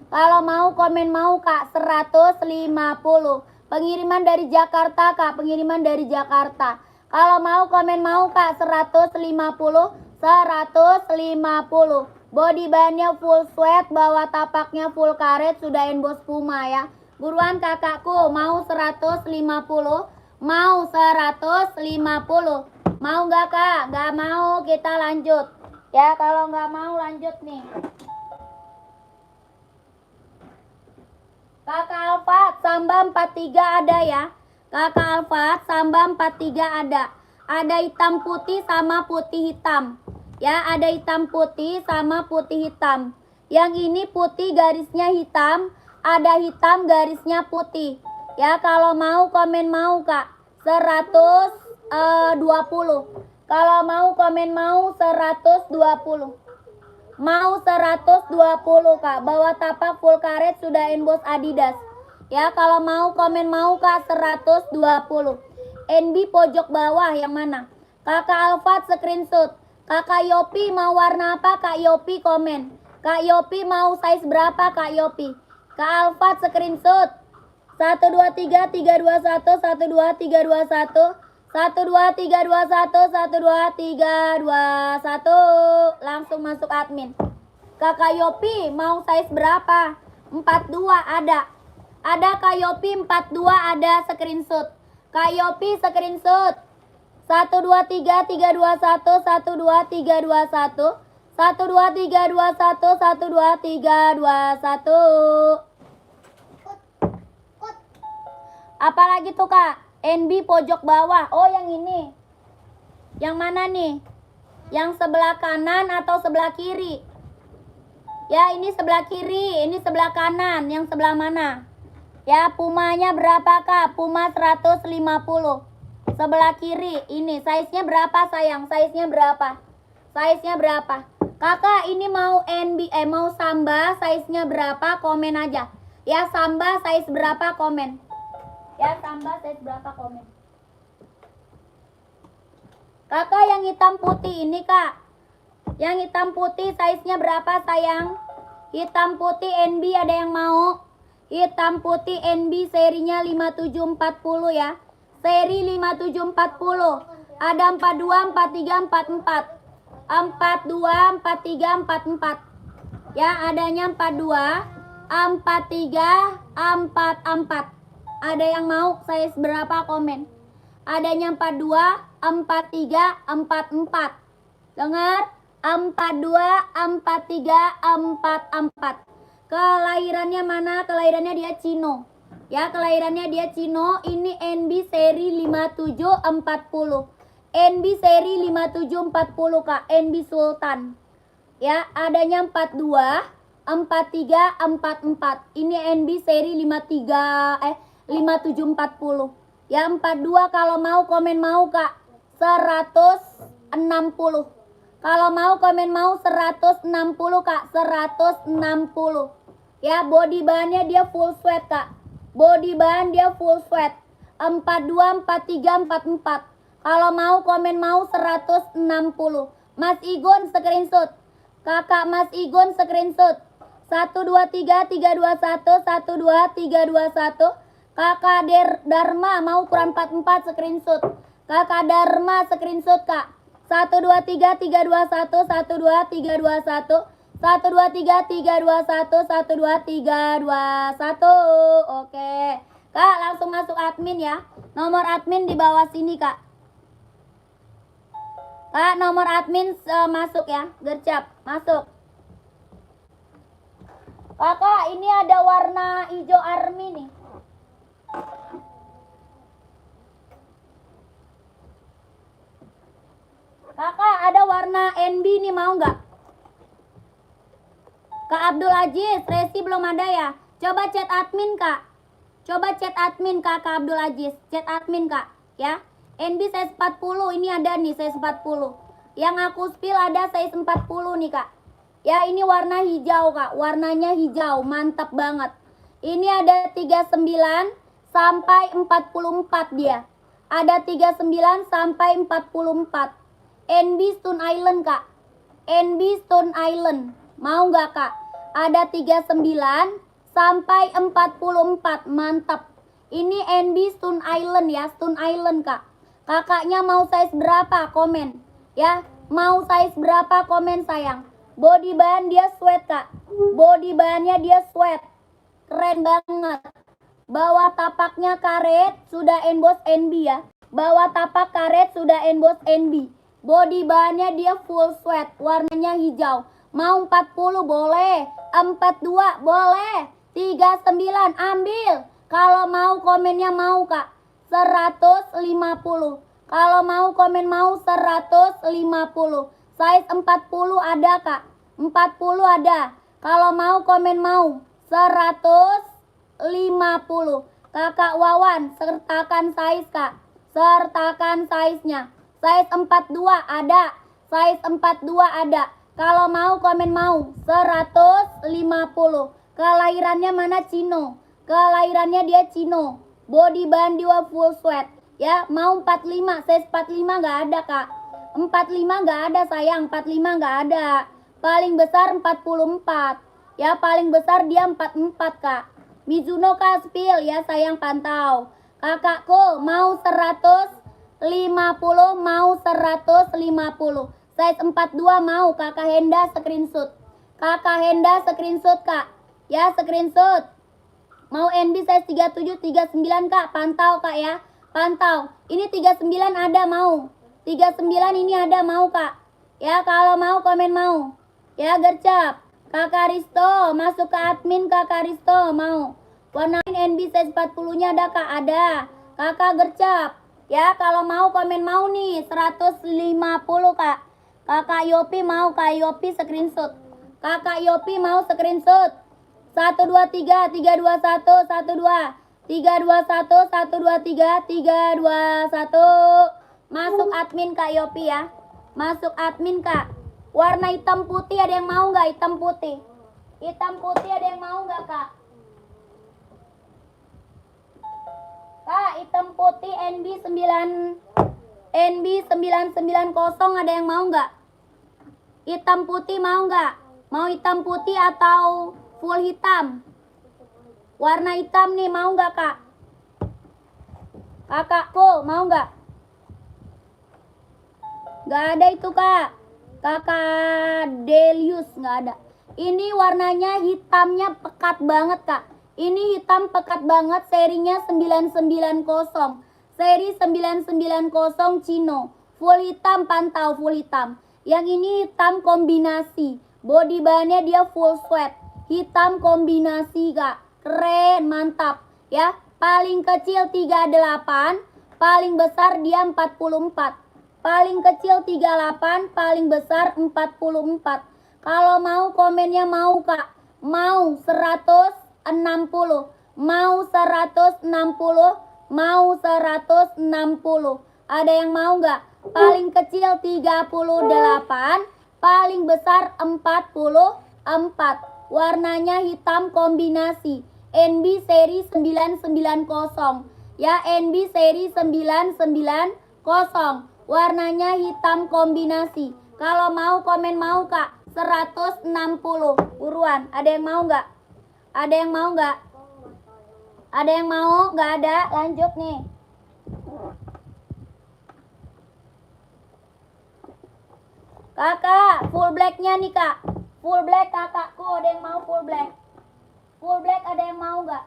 Kalau mau komen mau kak, 150. Pengiriman dari Jakarta kak, pengiriman dari Jakarta. Kalau mau komen mau kak, 150. 150. Body bahannya full sweat, bawah tapaknya full karet, sudah emboss Puma ya. Buruan kakakku, mau 150? Mau 150? Mau nggak kak? Nggak mau, kita lanjut. Ya kalau nggak mau lanjut nih. Kakak Alfat, Samba 43 ada ya. Kakak Alfat, Samba 43 ada. Ada hitam putih sama putih hitam. Ya, ada hitam putih sama putih hitam. Yang ini putih garisnya hitam, ada hitam garisnya putih. Ya, kalau mau komen mau kak. 120. Kalau mau komen mau 120. Mau 120 kak. Bawa tapak full karet sudah emboss Adidas. Ya, kalau mau komen mau kak 120. NB pojok bawah yang mana? Kakak Alfat screenshot. Kakak Yopi mau warna apa? Kak Yopi komen. Kak Yopi mau size berapa? Kak Yopi. Kak Alfat screenshot. 1 2 3 3 2 1 1 2 3 2 1 1 2 3 2 1 1 2 3 2 1. Langsung masuk admin. Kakak Yopi mau size berapa? 42 ada. Ada Kak Yopi 42 ada screenshot. Kak Yopi screenshot. 1 2 3 3 2 1 1 2 3 2 1 1 2 3 2 1 1 2 3 2 1. Apalagi tuh kak? NB pojok bawah. Oh yang ini. Yang mana nih? Yang sebelah kanan atau sebelah kiri? Ya ini sebelah kiri, ini sebelah kanan. Yang sebelah mana? Ya pumanya berapa kak? Puma 150. Sebelah kiri. Ini size-nya berapa sayang? Size-nya berapa? Size-nya berapa? Kakak ini mau NB mau Samba size-nya berapa? Komen aja. Ya Samba size berapa? Komen. Ya Samba size berapa? Komen. Kakak yang hitam putih ini kak. Yang hitam putih size-nya berapa sayang? Hitam putih NB ada yang mau? Hitam putih NB serinya 5740 ya. Seri 5740. Ada 42, 43, 44. 42, 43, 44. Ya, adanya 42, 43, 44. Ada yang mau size berapa? Komen. Adanya 42, 43, 44. Dengar? 42, 43, 44. Kelahirannya mana? Kelahirannya dia Cino. Ya, kelahirannya dia Cino. Ini NB seri 5740. NB seri 5740 kak. NB Sultan. Ya, adanya 42, 43, 44. Ini NB seri 5740. Ya, 42 kalau mau komen mau kak. 160. Kalau mau komen mau 160 kak. 160. Ya, body bahannya dia full sweat kak. Body bahan dia full sweat. 42, 43, 44. Kalau mau komen mau 160. Mas Igon screenshot. Kakak Mas Igon screenshot. 1 2 3 3 2 1 1 2 3 2 1. Kakak Dharma mau ukuran 44 screenshot. Kakak Dharma screenshot kak. 1 2 3 3 2 1 1 2 3 2 1 1 2 3 3 2 1 1 2 3 2 1. Oke. Kak langsung masuk admin ya. Nomor admin di bawah sini kak. Kak nomor admin masuk ya. Gercap masuk. Kakak ini ada warna hijau army nih. Kakak ada warna NB nih mau nggak? Kak Abdul Aziz, Resi belum ada ya? Coba chat admin kak. Coba chat admin kak Abdul Aziz. Chat admin kak ya. NB size 40 ini ada nih size 40. Yang aku spill ada size 40 nih kak. Ya ini warna hijau kak. Warnanya hijau mantap banget. Ini ada 39 sampai 44 dia. Ada 39 sampai 44. NB Stone Island kak. NB Stone Island. Mau nggak kak? Ada 39 sampai 44. Mantap. Ini NB Stone Island ya. Stone Island kak. Kakaknya mau size berapa? Komen. Ya. Mau size berapa? Komen sayang. Body bahan dia sweat kak. Body bahannya dia sweat. Keren banget. Bawah tapaknya karet sudah emboss NB ya. Bawah tapak karet sudah emboss NB. Body bahannya dia full sweat, warnanya hijau. Mau 40 boleh, 42 boleh, 39 ambil. Kalau mau komennya mau Kak, 150. Kalau mau komen mau 150. Size 40 ada Kak, 40 ada. Kalau mau komen mau 150. Kakak Wawan, sertakan size Kak. Sertakan size-nya. Size 42 ada. Size 42 ada. Kalau mau komen mau 150. Kelahirannya mana Cino? Kelahirannya dia Cino. Body bahan dia full sweat. Ya, mau 45. Size 45 nggak ada Kak. 45 nggak ada sayang. 45 nggak ada. Paling besar 44. Ya, paling besar dia 44 Kak. Mizuno Kak spill ya sayang, pantau. Kakakku mau 150, mau 150. Size 42 mau Kakak Henda screenshot. Kakak Henda screenshot Kak. Ya, screenshot. Mau NB size 37, 39 Kak. Pantau Kak ya. Pantau. Ini 39 ada mau. 39 ini ada mau Kak. Ya, kalau mau komen mau. Ya, gercep. Kakak Risto, masuk ke admin Kakak Risto mau. Warna NB size 40-nya ada Kak? Ada. Kakak gercep. Ya, kalau mau komen mau nih 150 Kak. Kakak Yopi mau, Kak Yopi screenshot. Kakak Yopi mau screenshot. 123 321 12 321 123 321. Masuk admin Kak Yopi ya. Masuk admin Kak. Warna hitam putih ada yang mau nggak? Hitam putih. Hitam putih ada yang mau nggak Kak? Kak, hitam putih NB990 ada yang mau nggak? Hitam putih mau nggak? Mau hitam putih atau full hitam? Warna hitam nih mau nggak Kak? Kakakku mau nggak? Nggak ada itu Kak. Kakak Delius nggak ada. Ini warnanya hitamnya pekat banget Kak. Ini hitam pekat banget, serinya 990. Seri 990 Cino. Full hitam, pantau full hitam. Yang ini hitam kombinasi. Body bahannya dia full sweat. Hitam kombinasi Kak. Keren, mantap. Ya, paling kecil 38, paling besar dia 44. Paling kecil 38, paling besar 44. Kalau mau komennya mau Kak. Mau 160. Mau 160. Mau 160. Ada yang mau nggak? Paling kecil 38, paling besar 44. Warnanya hitam kombinasi. NB seri 990. Ya, NB seri 990. Warnanya hitam kombinasi. Kalau mau komen mau Kak. 160. Buruan. Ada yang mau nggak? Ada yang mau nggak? Ada yang mau? Nggak ada. Lanjut nih. Kakak, full blacknya nih Kak. Full black kakakku. Ada yang mau full black? Full black ada yang mau nggak?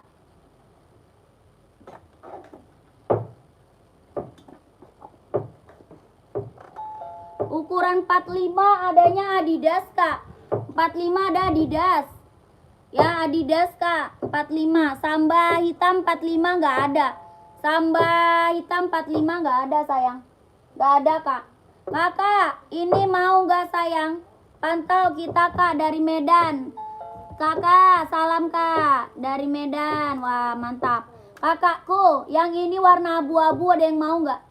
Ukuran 45 adanya Adidas Kak. 45 ada Adidas. Ya, Adidas Kak. 45. Samba hitam 45 nggak ada. Samba hitam 45 nggak ada sayang. Nggak ada Kak. Kakak, ini mau nggak sayang? Pantau kita Kak dari Medan. Kakak, salam Kak dari Medan. Wah, mantap. Kakakku, yang ini warna abu-abu ada yang mau nggak?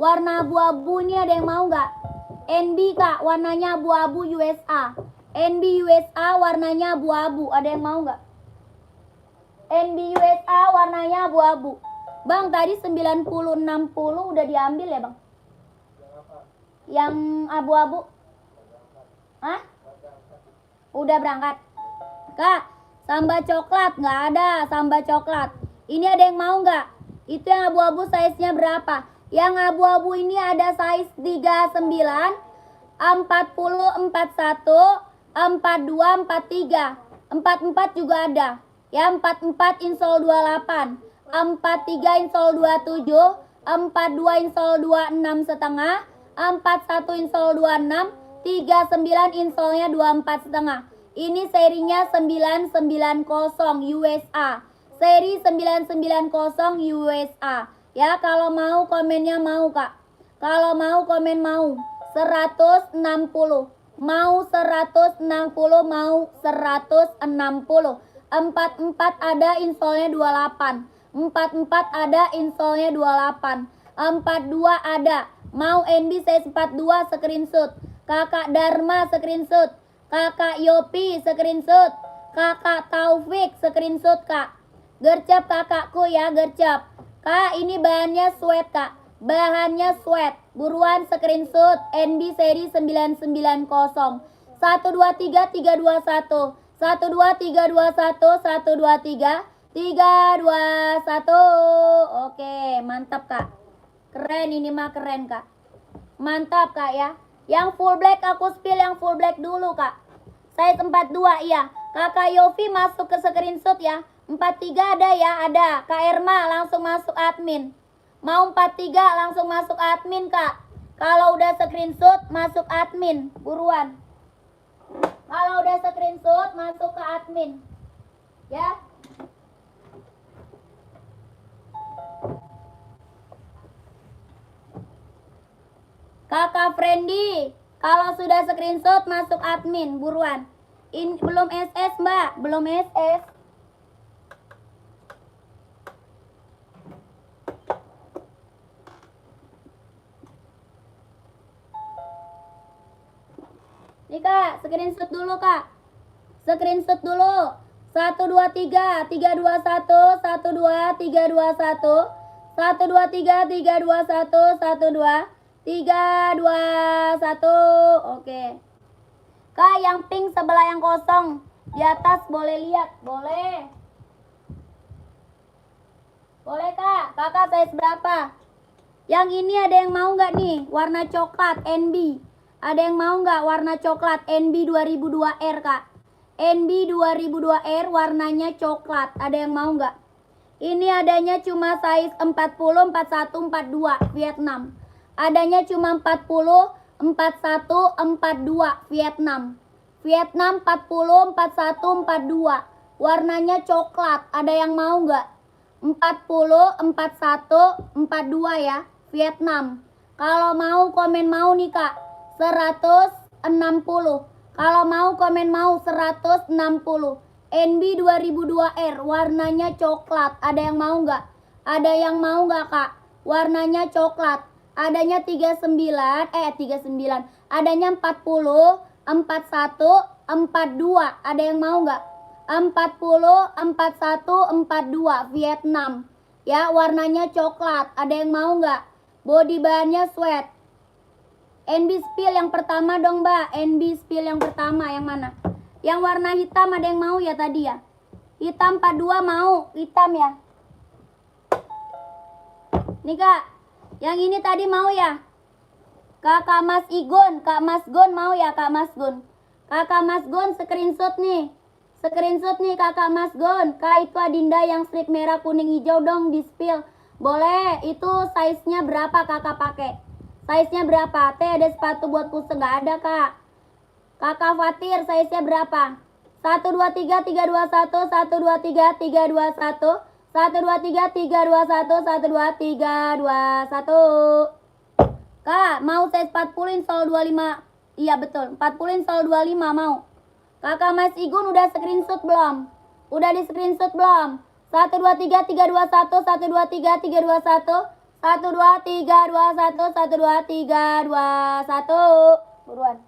Warna abu-abu ini ada yang mau nggak? NB Kak, warnanya abu-abu USA. NB USA warnanya abu-abu. Ada yang mau nggak? NB USA warnanya abu-abu. Bang, tadi 90-60 udah diambil ya Bang? Yang abu-abu? Hah? Udah berangkat? Kak, samba coklat nggak ada. Samba coklat. Ini ada yang mau nggak? Itu yang abu-abu size-nya berapa? Yang abu-abu ini ada size 39, 40, 41, 42, 43. 44 juga ada. Ya, 44 insole 28. 43 insol 27, 42 insol 26 setengah, 41 insol 26, 39 insolnya 24 setengah. Ini serinya 990 USA. Seri 990 USA. Ya, kalau mau komennya mau, Kak. Kalau mau komen mau. 160. Mau 160, mau 160. 44 ada insolnya 28. 44 ada insolnya 28. 42 ada. Mau NB size 42 screenshot. Kakak Dharma screenshot. Kakak Yopi screenshot. Kakak Taufik screenshot, Kak. Gercep kakakku ya, gercep. Kak, ini bahannya sweat, Kak. Bahannya sweat. Buruan screenshot NB seri 990. 123 321. 123 321. 321. Oke, mantap, Kak. Keren, ini mah keren, Kak. Mantap, Kak ya. Yang full black aku spill yang full black dulu, Kak. Saya 42, iya. Kakak Yofi masuk ke screenshot ya. 43 ada ya, ada. Kak Erma langsung masuk admin. Mau 43 langsung masuk admin, Kak. Kalau udah screenshot masuk admin, buruan. Kalau udah screenshot masuk ke admin. Ya. Kakak Friendly, kalau sudah screenshot masuk admin, buruan. Ini belum SS, Mbak, belum SS. Nih, Kak, screenshot dulu, Kak. Screenshot dulu. 123 321 12 321. 123 321 12 321. Oke. Kak, yang pink sebelah yang kosong di atas boleh lihat? Boleh. Boleh, Kak. Kakak size berapa? Yang ini ada yang mau nggak nih? Warna coklat NB. Ada yang mau nggak warna coklat NB 2002R, Kak? NB 2002R warnanya coklat. Ada yang mau nggak? Ini adanya cuma size 40, 41, 42 Vietnam. Adanya cuma 40, 41, 42 Vietnam. Vietnam 40, 41, 42. Warnanya coklat. Ada yang mau nggak? 40, 41, 42 ya. Vietnam. Kalau mau komen mau nih, Kak. 160. Kalau mau komen mau 160. NB 2002R warnanya coklat. Ada yang mau nggak? Ada yang mau nggak, Kak? Warnanya coklat. Adanya 39, 39. Adanya 40, 41, 42. Ada yang mau nggak? 40, 41, 42 Vietnam. Ya, warnanya coklat. Ada yang mau nggak? Body bahannya sweat. NB spill yang pertama dong, Mbak. NB spill yang pertama yang mana? Yang warna hitam ada yang mau ya tadi ya? Hitam 42 mau, hitam ya. Nih, Kak. Yang ini tadi mau ya? Kakak Mas Igun, Kak Mas Gun mau ya, Kak Mas Gun? Kakak Mas Gun screenshot nih. Screenshot nih Kakak Mas Gun. Kak, itu Adinda yang strip merah kuning hijau dong di spill. Boleh, itu size-nya berapa Kakak pakai? Size-nya berapa? Teh ada sepatu buat puse nggak ada, Kak? Kakak Fatir, size-nya berapa? 123 321 123 321 123 321 123 321. Kak, mau size 40 insol 25. Iya betul, 40 insol 25 mau. Kakak Mas Igun udah screenshot belum? Udah di screenshot belum? 123 321 123 321 123 21 123 21. Buruan.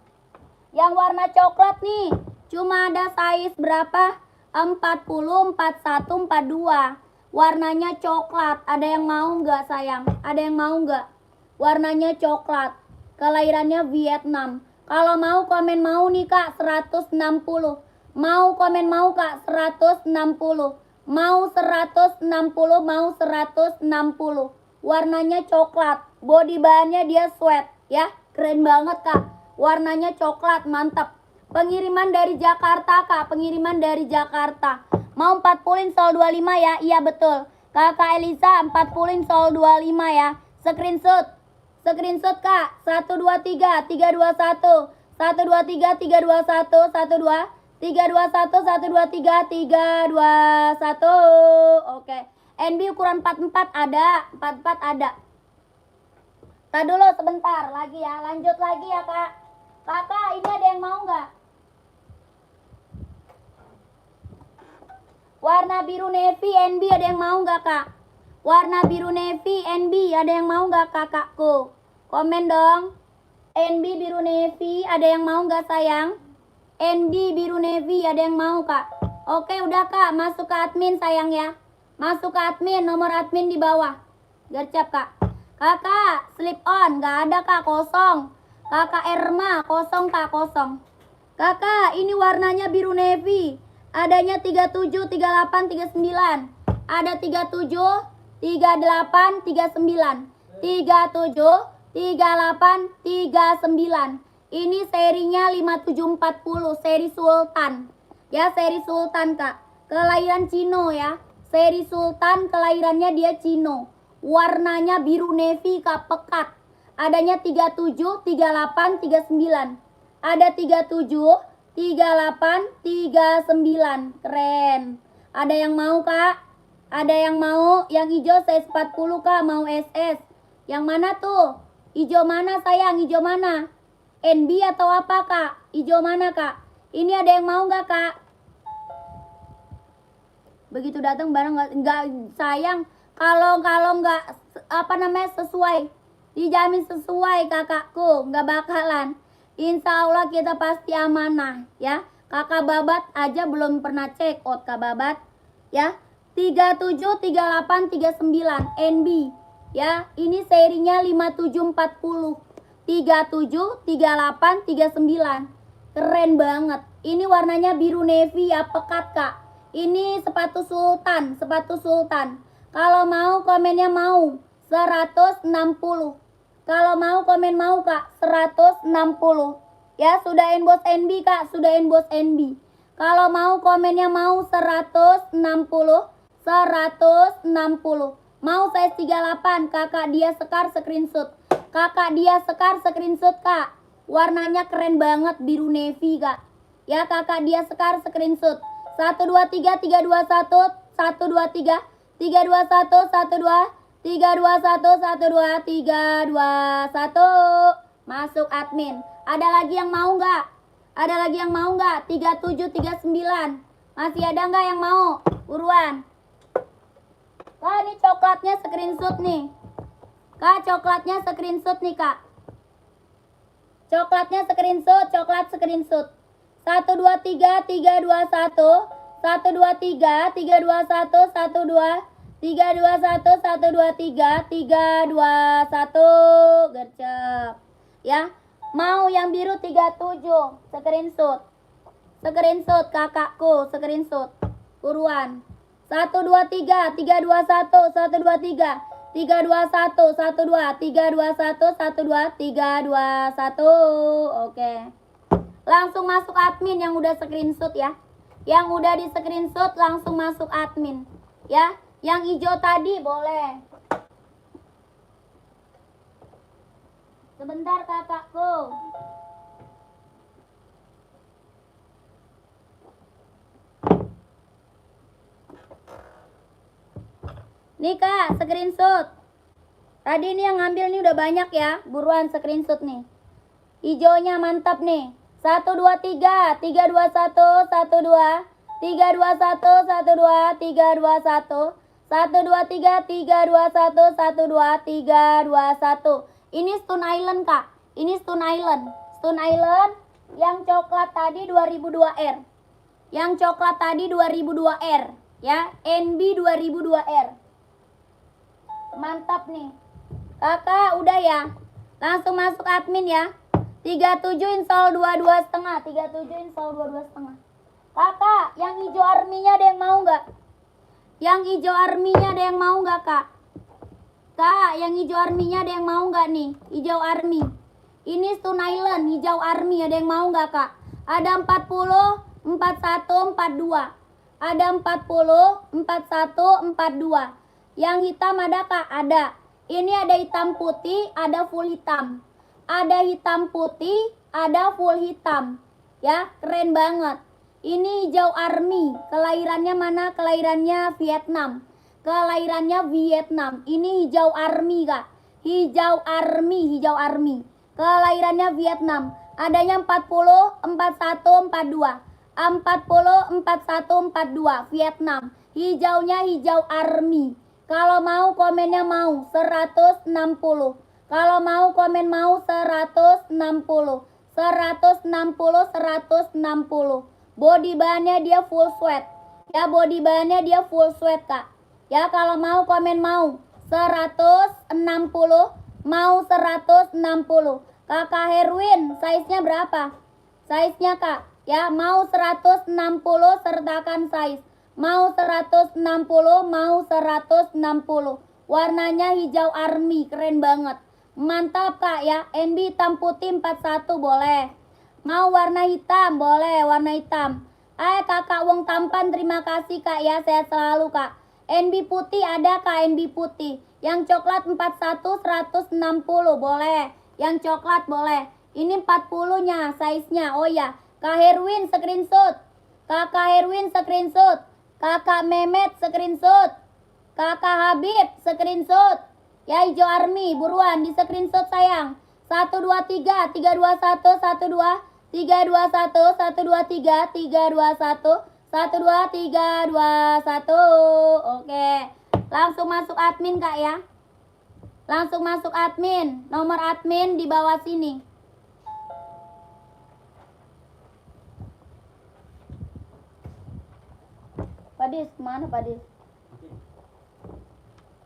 Yang warna coklat nih, cuma ada size berapa? 40, 41, 42. Warnanya coklat. Ada yang mau nggak, sayang? Ada yang mau nggak? Warnanya coklat. Kelahirannya Vietnam. Kalau mau komen mau nih, Kak, 160. Mau komen mau, Kak, 160. Mau 160, mau 160. Warnanya coklat. Body bahannya dia sweat, ya. Keren banget, Kak. Warnanya coklat, mantap. Pengiriman dari Jakarta, Kak. Pengiriman dari Jakarta. Mau 40 insol 25 ya? Iya betul. Kakak Elisa 40 install 25 ya. Screenshot. Screenshot Kak. 123 321 123 321 12 321 123 321. Oke. NB ukuran 44 ada, 44 ada. Tadi dulu sebentar lagi ya. Lanjut lagi ya Kak. Kakak ini ada yang mau nggak? Warna biru navy NB ada yang mau nggak Kak? Warna biru navy NB ada yang mau nggak kakakku? Komen dong. NB biru navy ada yang mau nggak sayang? NB biru navy ada yang mau Kak? Oke udah Kak, masuk ke admin sayang ya. Masuk ke admin, nomor admin di bawah. Gercep Kak. Kakak slip on nggak ada Kak, kosong. Kakak Erma kosong Kak, kosong. Kakak ini warnanya biru navy. Adanya 37, 38, 39. Ada 37, 38, 39. 37, 38, 39. Ini serinya 5740, seri Sultan. Ya, seri Sultan Kak. Kelahiran Cino ya. Seri Sultan, kelahirannya dia Cino. Warnanya biru navy Kak, pekat. Adanya 37, 38, 39. Ada 37, 38, 39. Keren. Ada yang mau Kak? Ada yang mau? Yang hijau size 40 Kak, mau SS. Yang mana tuh? Hijau mana sayang? Hijau mana? NB atau apa Kak? Hijau mana Kak? Ini ada yang mau nggak Kak? Begitu datang barang nggak sayang. Kalau nggak apa namanya sesuai, dijamin sesuai kakakku, nggak bakalan. Insya Allah kita pasti amanah ya. Kakak Babat aja belum pernah check out Kak Babat ya. 37, 38, 39 NB ya. Ini serinya 5740. 37, 38, 39. Keren banget. Ini warnanya biru navy ya, pekat Kak. Ini sepatu Sultan, sepatu Sultan. Kalau mau komennya mau 160. Kalau mau komen mau Kak 160. Ya sudah inbox NB Kak, sudah inbox NB. Kalau mau komennya mau 160. 160. Mau size 38 kakak dia sekar screenshot. Kakak dia sekar screenshot Kak. Warnanya keren banget biru navy Kak. Ya kakak dia sekar screenshot. 123 321 123 321 12 321 12 321. Masuk admin. Ada lagi yang mau nggak? Ada lagi yang mau nggak? 37 39. Masih ada nggak yang mau? Buruan. Kak ini coklatnya screenshot nih. Kak coklatnya screenshot nih Kak. Coklatnya screenshot, coklat screenshot. 123 321 123 321 12 321 123 321. Gercep ya. Mau yang biru 37 screenshot. Screenshot kakakku, screenshot. Buruan. 123 321 123 321 12 321 12 321. Oke. Langsung masuk admin yang udah screenshot ya. Yang udah di screenshot langsung masuk admin ya. Yang hijau tadi boleh. Sebentar kakakku. Nih Kak, screenshot. Tadi nih yang ngambil nih udah banyak ya. Buruan screenshot nih. Hijaunya mantap nih. 123 321 12 321 12 321 123 321 12 321. Ini Stone Island Kak. Ini Stone Island. Stone Island yang coklat tadi 2002R. Yang coklat tadi 2002R ya. NB 2002R. Mantap nih. Kakak udah ya. Langsung masuk admin ya. 37 install 22 setengah. 37 install 22 setengah. Kakak, yang hijau arminya ada yang mau nggak? Yang hijau arminya ada yang mau nggak Kak? Kak, yang hijau arminya ada yang mau nggak nih? Hijau army. Ini Stone Island, hijau army ada yang mau nggak Kak? Ada 40, 41, 42. Ada 40, 41, 42. Yang hitam ada kak? Ada. Ini ada hitam putih, ada full hitam. Ada hitam putih, ada full hitam. Ya, keren banget. Ini hijau army. Kelahirannya mana? Kelahirannya Vietnam. Kelahirannya Vietnam. Ini hijau army kak. Hijau army, hijau army. Kelahirannya Vietnam. Adanya 40, 41, 42. 40, 41, 42. Vietnam. Hijaunya hijau army. Kalau mau komennya mau 160. Kalau mau komen mau 160. 160, 160. Body bahannya dia full sweat. Ya, body bahannya dia full sweat kak. Ya, kalau mau komen mau 160. Mau 160. Kakak Herwin, size-nya berapa? Size-nya kak. Ya, mau 160 sertakan size. Mau 160, mau 160. Warnanya hijau army, keren banget. Mantap kak ya. NB hitam putih 41 boleh. Mau warna hitam, boleh warna hitam. Kakak Wong Tampan, terima kasih kak ya. Sehat selalu kak. NB putih ada kak, NB putih. Yang coklat 41 160 boleh. Yang coklat boleh. Ini 40-nya size-nya. Oh ya, Kak Herwin screenshot. Kakak Herwin screenshot. Kakak Mehmet screenshot. Kakak Habib screenshot. Ya, hijau army buruan di screenshot sayang. 1 2 3 3 2 1 1 2 3 2 1 1 2 3 3 2 1 1 2 3 2 1. Oke. Langsung masuk admin kak ya. Langsung masuk admin. Nomor admin di bawah sini. Padis, mana Padis?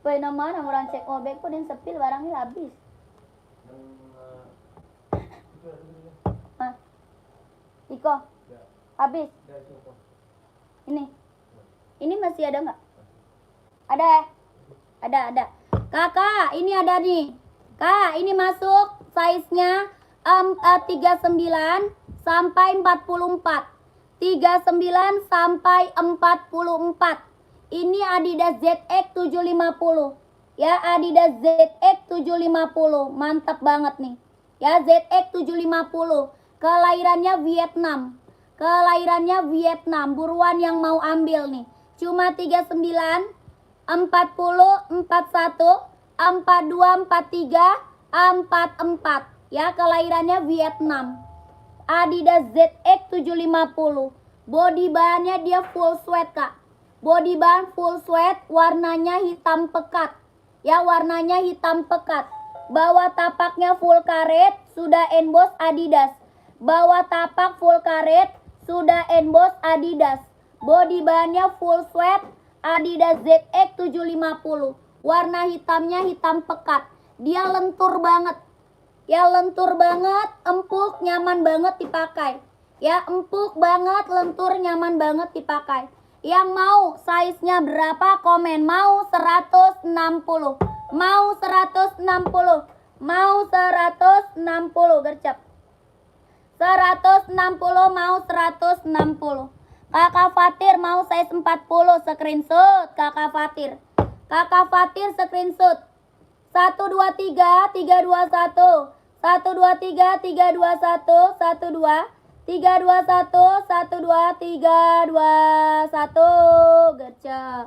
Pwede naman ang orang cek obek ko din sa pil, barangnya habis. Iko? Habis? Ini masih ada nggak? Ada ya? Ada. Kakak, ini ada nih. Kak, ini masuk size-nya 39 sampai 44. 39 sampai 44. Ini Adidas ZX 750. Ya, Adidas ZX 750. Mantap banget nih. Ya, ZX 750. Kelahirannya Vietnam. Kelahirannya Vietnam. Buruan yang mau ambil nih. Cuma 39, 40, 41, 42, 43, 44. Ya, kelahirannya Vietnam. Adidas ZX 750. Body bahannya dia full sweat kak. Body bahan full sweat, warnanya hitam pekat. Ya, warnanya hitam pekat. Bawah tapaknya full karet, sudah emboss Adidas. Bawah tapak full karet, sudah emboss Adidas. Body bahannya full sweat, Adidas ZX 750. Warna hitamnya hitam pekat. Dia lentur banget. Ya, lentur banget, empuk, nyaman banget dipakai. Ya, empuk banget, lentur, nyaman banget dipakai. Yang mau size-nya berapa komen. Mau 160. Mau 160. Mau 160 gercep. 160 mau 160. Kakak Fatir mau size 40 screenshot. Kakak Fatir. Kakak Fatir screenshot. 1 2 3 3 2 1. 1 2 3 3 2 1 1 2 3 2 1 1 2 3 2 1. Gercep.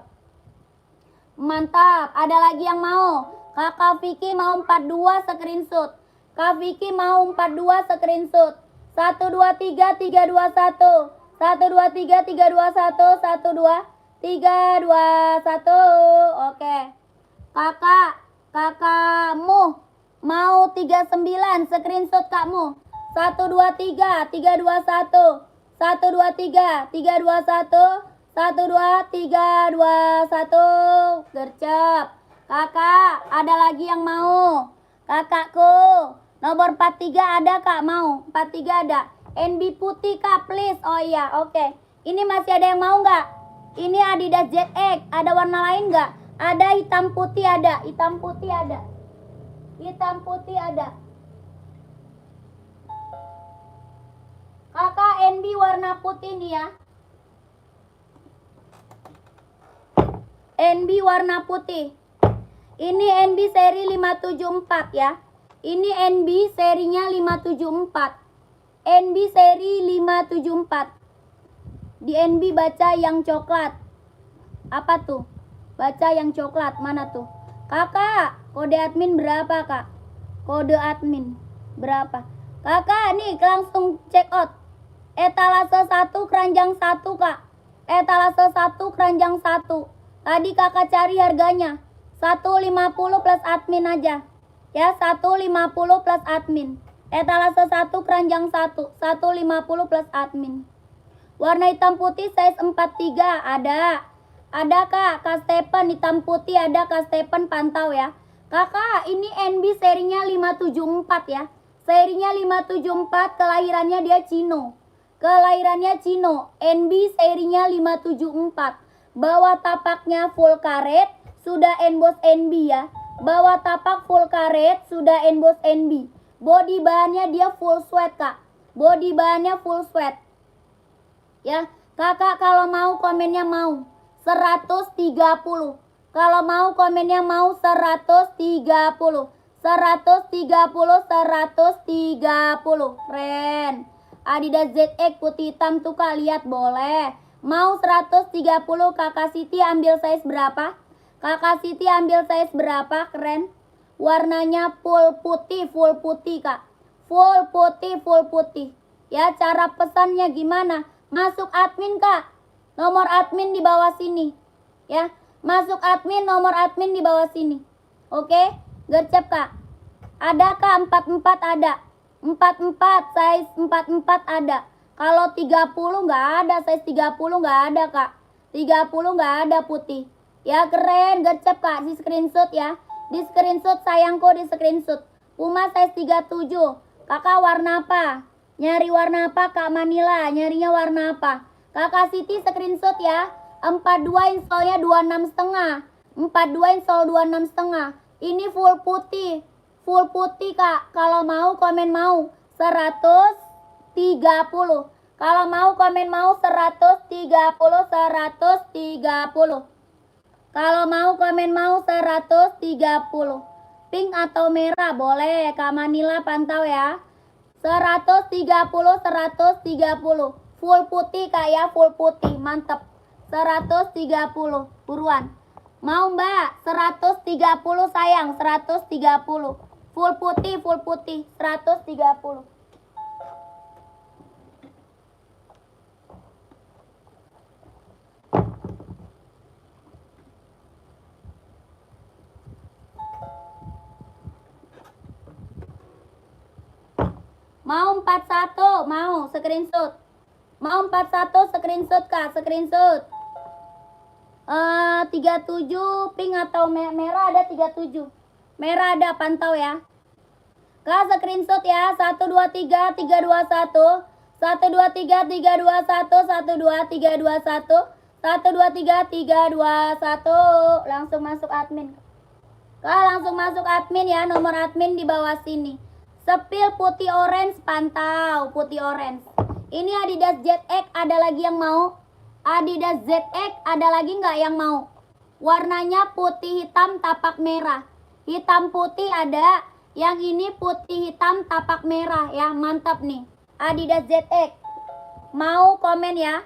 Mantap. Ada lagi yang mau? Kakak Vicky mau 42 screenshot. Kak Vicky mau 42 screenshot. 1 2 3 3 2 1. 1 2 3 3 2 1 1 2 3 2 1. Oke. Kakakmu mau 39 screenshot kakmu. 1 2 3 3 2 1. 1 2 3 3 2 1. 1 2 3 2 1. Gercep. Kakak, ada lagi yang mau? Kakakku, nomor 43 ada kak mau? 43 ada. NB putih kak please. Oh iya, oke. Ini masih ada yang mau nggak? Ini Adidas ZX. Ada warna lain nggak? Ada hitam putih ada. Hitam putih ada. Hitam putih ada. Kakak NB warna putih nih ya. NB warna putih. Ini NB seri 574 ya. Ini NB serinya 574. NB seri 574. Di NB baca yang coklat. Apa tuh? Baca yang coklat. Mana tuh? Kakak, kode admin berapa, Kak? Kode admin berapa? Kakak, nih langsung check out. Etalase 1 keranjang 1, Kak. Etalase 1 keranjang 1. Tadi Kakak cari harganya 150 plus admin aja. Ya, 150 plus admin. Etalase 1 keranjang 1. 150 plus admin. Warna hitam putih size 43 ada. Ada, Kak. Kak Stephen hitam putih ada, Kak Stephen pantau ya. Kakak, ini NB serinya 574 ya. Serinya 574, kelahirannya dia Cino. Kelahirannya Cino. NB serinya 574. Bawah tapaknya full karet, sudah emboss NB ya. Bawah tapak full karet, sudah emboss NB. Body bahannya dia full sweat, Kak. Body bahannya full sweat. Ya, Kakak kalau mau komennya mau 130. Kalau mau komennya mau 130. 130. Keren. Adidas ZX putih hitam tuh, Kak, lihat boleh. Mau 130, Kakak Siti ambil size berapa? Kakak Siti ambil size berapa? Keren. Warnanya full putih, Kak. Full putih. Ya, cara pesannya gimana? Masuk admin, Kak. Nomor admin di bawah sini. Ya, masuk admin, nomor admin di bawah sini. Oke, gercep, Kak. Ada, Kak, 44 ada. 44, size 44 ada. Kalau 30 nggak ada, size 30 nggak ada, Kak. 30 nggak ada putih. Ya, keren, gercep, Kak. Di screenshot ya. Di screenshot, sayangku, di screenshot. Puma size 37. Kakak warna apa? Nyari warna apa, Kak Manila? Nyarinya warna apa? Kakak Siti screenshot ya. 42 installnya 26,5. 42 install 26,5. Ini full putih. Full putih, Kak. Kalau mau komen mau 130. Kalau mau komen mau 130. 130. Kalau mau komen mau 130. Pink atau merah boleh. Kak Manila pantau ya. 130. Full putih, Kak ya, full putih. Mantap. 130. Buruan. Mau, Mbak? 130 sayang, 130. Full putih, 130. Mau 41, mau screenshot. Mau 41 screenshot, Kak, screenshot. 37 pink atau merah ada 37. Merah ada, pantau ya. Kak, screenshot ya. 123 321. 123 321. 123 321. 123 321. Langsung masuk admin. Kak, langsung masuk admin ya. Nomor admin di bawah sini. Sepil putih orange, pantau putih orange. Ini Adidas ZX, ada lagi yang mau? Adidas ZX, ada lagi nggak yang mau? Warnanya putih hitam tapak merah. Hitam putih ada. Yang ini putih hitam tapak merah ya, mantap nih. Adidas ZX. Mau komen ya?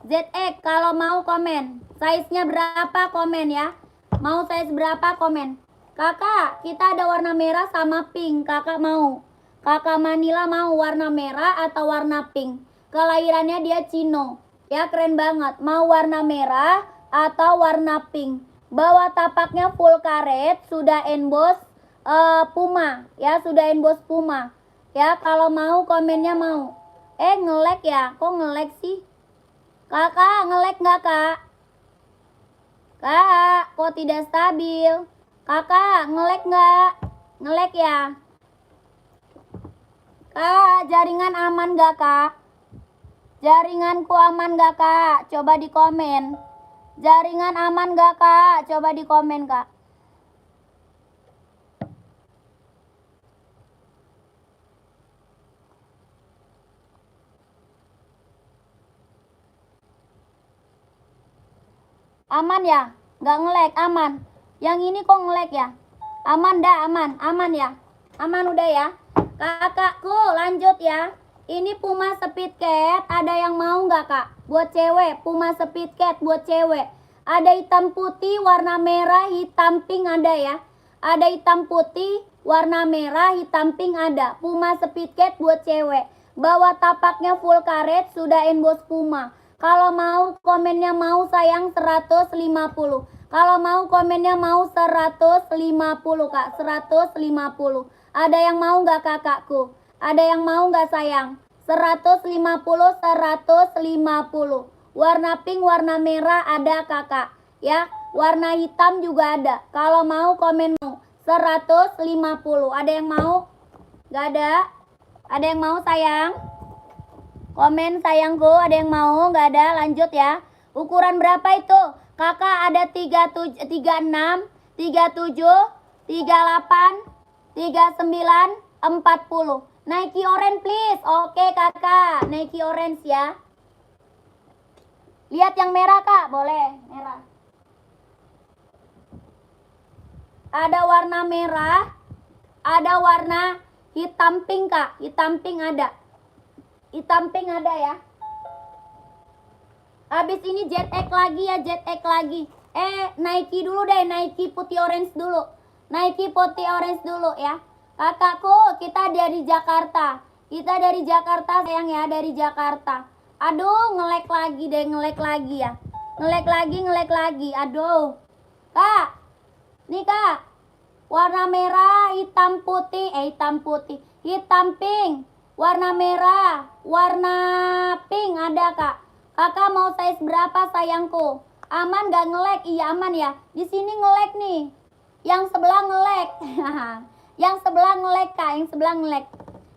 ZX kalau mau komen. Size-nya berapa komen ya? Mau size berapa komen? Kakak, kita ada warna merah sama pink. Kakak mau? Kakak Manila mau warna merah atau warna pink? Kelahirannya dia Cino. Ya, keren banget. Mau warna merah atau warna pink? Bawah tapaknya full karet, sudah emboss Puma. Ya, sudah emboss Puma. Ya, kalau mau komennya mau. Nge-lag ya? Kok nge-lag sih? Kakak, nge-lag nggak, Kak? Kak, kok tidak stabil? Kakak, nge-lag nggak? Nge-lag ya? Kak, jaringan aman nggak, Kak? Jaringanku aman nggak, Kak? Coba di komen. Jaringan aman nggak, Kak? Coba di komen, Kak. Aman ya? Nggak nge-lag, aman. Yang ini kok nge-lag ya? Aman dah, aman ya. Aman udah ya. Kakakku lanjut ya. Ini Puma Speed Cat, ada yang mau nggak kak? Buat cewek, Puma Speed Cat buat cewek. Ada hitam putih, warna merah, hitam pink ada ya. Ada hitam putih, warna merah, hitam pink ada. Puma Speed Cat buat cewek. Bawa tapaknya full karet, sudah emboss Puma. Kalau mau komennya mau sayang 150. Kalau mau komennya mau 150 kak, 150. Ada yang mau nggak kakakku? Ada yang mau nggak sayang? 150, 150. Warna pink, warna merah ada kakak. Ya, warna hitam juga ada. Kalau mau komen mau. 150. Ada yang mau? Nggak ada? Ada yang mau sayang? Komen sayangku, ada yang mau? Nggak ada? Lanjut ya. Ukuran berapa itu? Kakak ada 36, 37, 38, 39, 40. Nike orange please. Oke kakak, Nike orange ya. Lihat yang merah kak, boleh merah. Ada warna merah, ada warna hitam pink kak. Hitam pink ada. Hitam pink ada ya. Habis ini Jet X lagi ya, Jet X lagi. Nike dulu deh, Nike putih orange dulu. Nike putih orange dulu ya. Kakakku, kita dari Jakarta. Kita dari Jakarta sayang ya, dari Jakarta. Aduh, ngelek lagi deh, ngelek lagi ya. Ngelek lagi. Aduh. Kak, nih kak. Warna merah, hitam putih, hitam pink. Warna merah, warna pink ada kak. Kakak mau size berapa sayangku? Aman gak ngelek? Iya aman ya. Di sini ngelek nih. Yang sebelah ngelek. Yang sebelah ngelek kak, yang sebelah ngelek.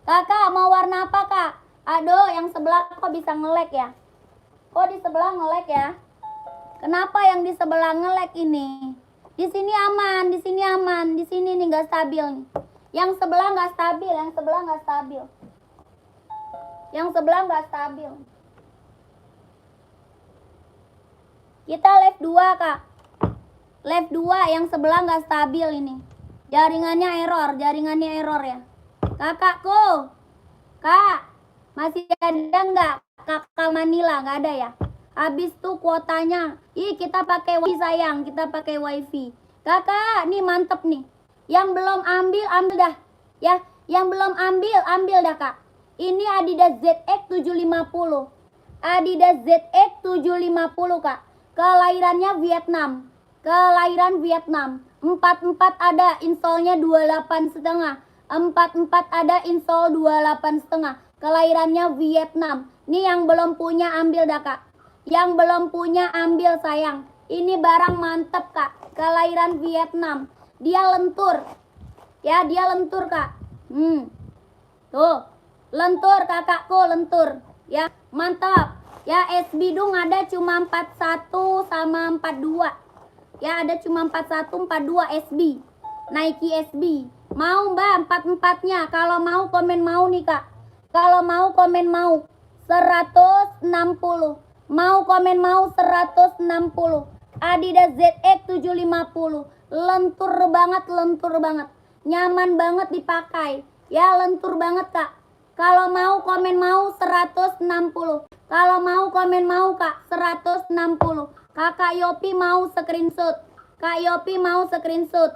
Kakak mau warna apa kak? Aduh, yang sebelah kok bisa ngelek ya? Kok di sebelah ngelek ya? Kenapa yang di sebelah ngelek ini? Di sini aman, di sini aman, di sini nih nggak stabil nih. Yang sebelah nggak stabil, yang sebelah nggak stabil. Yang sebelah nggak stabil. Kita live 2 kak. Live 2 yang sebelah nggak stabil ini. Jaringannya error ya. Kakakku, kak, masih ada nggak kakak Manila? Nggak ada ya. Habis tuh kuotanya. Ih, kita pakai wifi sayang, kita pakai wifi. Kakak, nih mantep nih. Yang belum ambil dah. Ya, yang belum ambil dah kak. Ini Adidas ZX 750. Adidas ZX 750 kak. Kelahirannya Vietnam. Kelahiran Vietnam. 44 ada, insole-nya 28,5. 44 ada, insole 28,5. Kelahirannya Vietnam. Ini yang belum punya ambil dah kak. Yang belum punya ambil sayang. Ini barang mantep kak. Kelahiran Vietnam. Dia lentur. Ya, dia lentur kak. Tuh. Lentur kakakku, lentur. Ya, mantap. Ya, SB Dung ada cuma 41 sama 42. Ya, ada cuma 41, 42 SB. Nike SB. Mau mbak 44-nya. Kalau mau komen mau nih kak. Kalau mau komen mau. 160. Mau komen mau 160. Adidas ZX 750. Lentur banget. Nyaman banget dipakai. Ya, lentur banget kak. Kalau mau komen mau 160. Kalau mau komen mau kak 160. Kakak Yopi mau screenshot. Kak Yopi mau screenshot.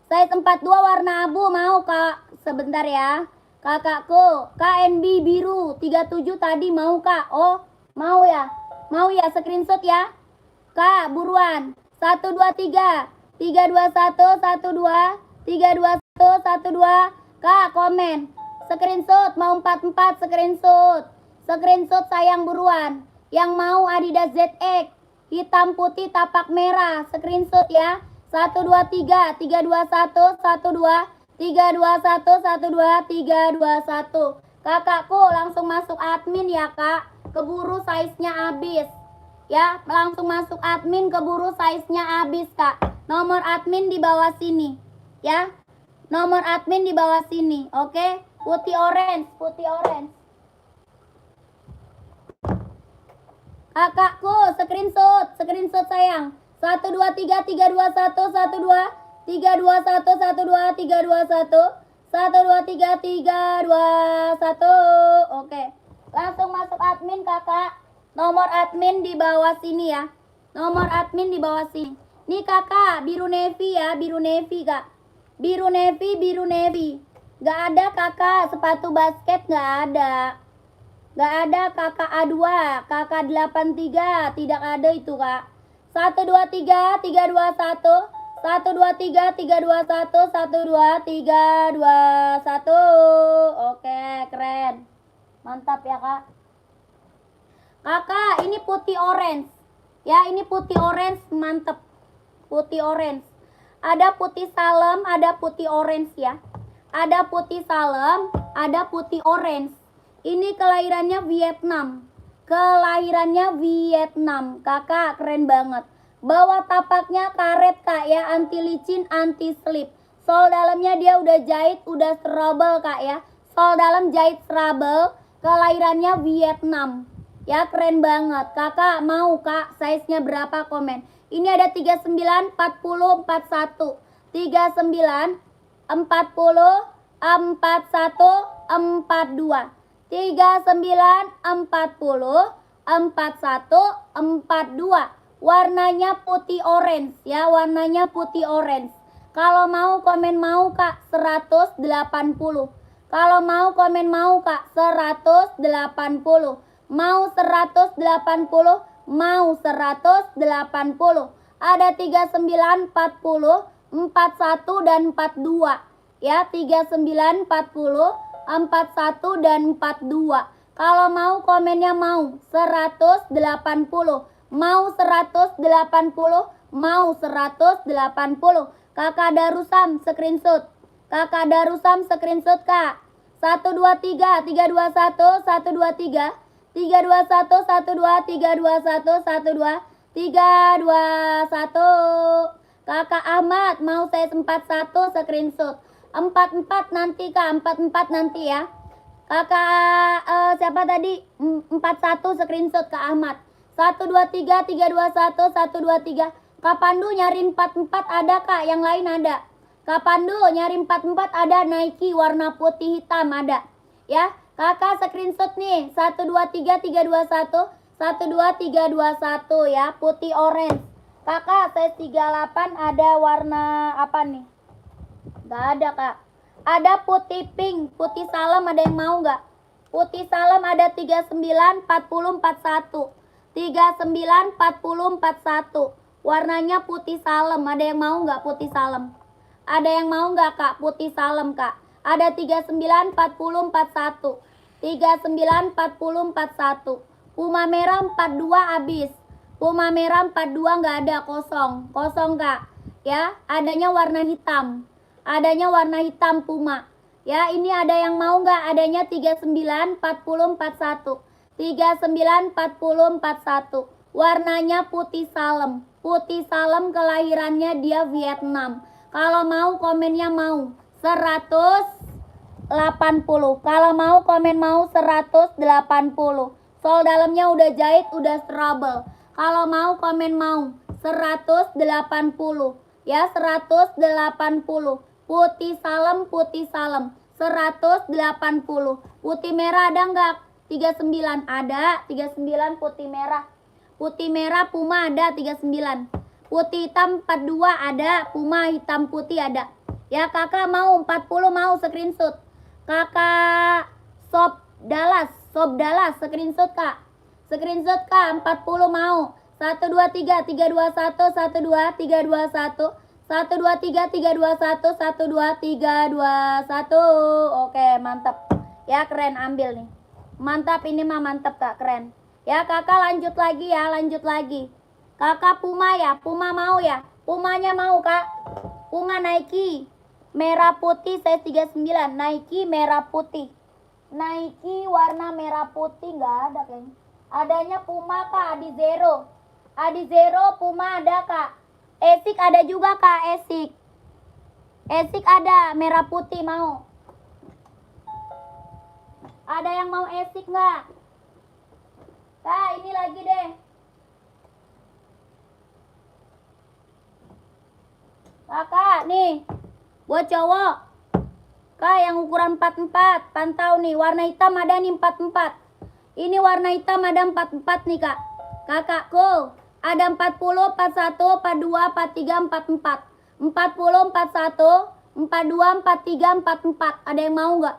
Size 42 warna abu mau kak. Sebentar ya. Kakakku, KNB biru 37 tadi mau kak. Oh, mau ya. Mau ya screenshot ya. Kak, buruan. 1 2 3. 3 2 1 1 2. 3 2 1 1 2. Kak, komen. Screenshot mau 44 screenshot. Screenshot sayang buruan. Yang mau Adidas ZX hitam putih tapak merah, screenshot ya. 1 2 3 3 2 1 1 2 3 2 1 1 2 3 2 1. Kakakku langsung masuk admin ya kak. Keburu size-nya habis. Ya, langsung masuk admin, keburu size-nya habis kak. Nomor admin di bawah sini. Ya. Nomor admin di bawah sini. Oke. Putih orange. Kakakku, screenshot sayang. 1 2 3 3 2 1 1 2 321 12 321 123 321. Oke. Langsung masuk admin Kakak. Nomor admin di bawah sini ya. Nomor admin di bawah sini. Nih Kakak, biru navy ya, biru navy Kak. Biru navy, biru navy. Gak ada Kakak sepatu basket, gak ada. Gak ada Kakak A2, Kakak 83, tidak ada itu Kak. 123 321 123 321 123 321. Oke, keren. Mantap ya Kak. Kakak, ini putih orange. Ya, ini putih orange, mantep. Putih orange. Ada putih salem, ada putih orange ya. Ada putih salem, ada putih orange. Ini kelahirannya Vietnam. Kelahirannya Vietnam. Kakak, keren banget. Bawah tapaknya karet Kak ya, anti licin, anti slip. Sol dalamnya dia udah jahit, udah serabel Kak ya. Sol dalam jahit serabel, kelahirannya Vietnam. Ya keren banget. Kakak mau Kak, size-nya berapa komen? Ini ada 39, 40, 41. 39, 40, 41, 42. 39, 40, 41, 42. Warnanya putih orange ya, warnanya putih orange. Kalau mau komen mau Kak 180. Kalau mau komen mau Kak 180. Mau 180, mau 180. Ada 39, 40, 41 dan 42. Ya, 39, 40, 41 dan 42. Kalau mau komennya mau 180. Mau 180, mau 180. Kakak Darusam screenshot. Kakak Darusam screenshot Kak. 123 321 123 321 12 321 12 321. Kakak Ahmad mau saya 41 screenshot. 44 nanti Kak, 44 nanti ya. Kakak siapa tadi? 41 screenshot Kak Ahmad. 123 321 123. Kak Pandu nyari 44 ada Kak, yang lain ada. Kak Pandu nyari 44 ada, Nike warna putih hitam ada. Ya, Kakak screenshot nih 123 321 12321 ya, putih orange. Kakak size 38 ada warna apa nih? Gak ada Kak. Ada putih pink, putih salem, ada yang mau gak? Putih salem ada 39 40 41. 39 40 41. Warnanya putih salem, ada yang mau nggak putih salem? Ada yang mau nggak Kak putih salem Kak? Ada 39 40 41. 39 40 41. Puma merah 42 habis. Puma merah 42 nggak ada, kosong. Kosong Kak. Ya, adanya warna hitam. Adanya warna hitam Puma. Ya, ini ada yang mau nggak? Adanya 39 40 41. 39 40 41. Warnanya putih salem. Putih salem, kelahirannya dia Vietnam. Kalau mau komennya mau 180. Kalau mau komen mau 180. Sol dalamnya udah jahit, udah strabel. Kalau mau komen mau 180. Ya 180. Putih salem, putih salem. 180. Putih merah ada enggak? 39 ada, 39 putih merah. Putih merah Puma ada 39. Putih hitam 42 ada, Puma hitam putih ada. Ya Kakak mau 40 mau screenshot. Kakak Sob Dallas screenshot Kak. Screenshot Kak 40 mau. 123 321 12 321 123 321 12 321. Oke, mantap. Ya keren, ambil nih. Mantap, ini mah mantap Kak, keren. Ya Kakak lanjut lagi ya, lanjut lagi. Kakak Puma ya, Puma mau ya. Pumanya mau Kak. Puma Nike merah putih size 39. Nike merah putih. Nike warna merah putih nggak ada kayaknya. Adanya Puma Kak, Adi Zero. Adi Zero Puma ada Kak. Esik ada juga Kak, Esik. Esik ada merah putih mau. Ada yang mau esik nggak? Kak, ini lagi deh. Kakak nih, buat cowok. Kak yang ukuran 44, pantau nih, warna hitam ada nih 44. Ini warna hitam ada 44 nih kak. Kakakku, ada 40, 41, 42, 43, 44. 40, 41, 42, 43, 44. Ada yang mau nggak?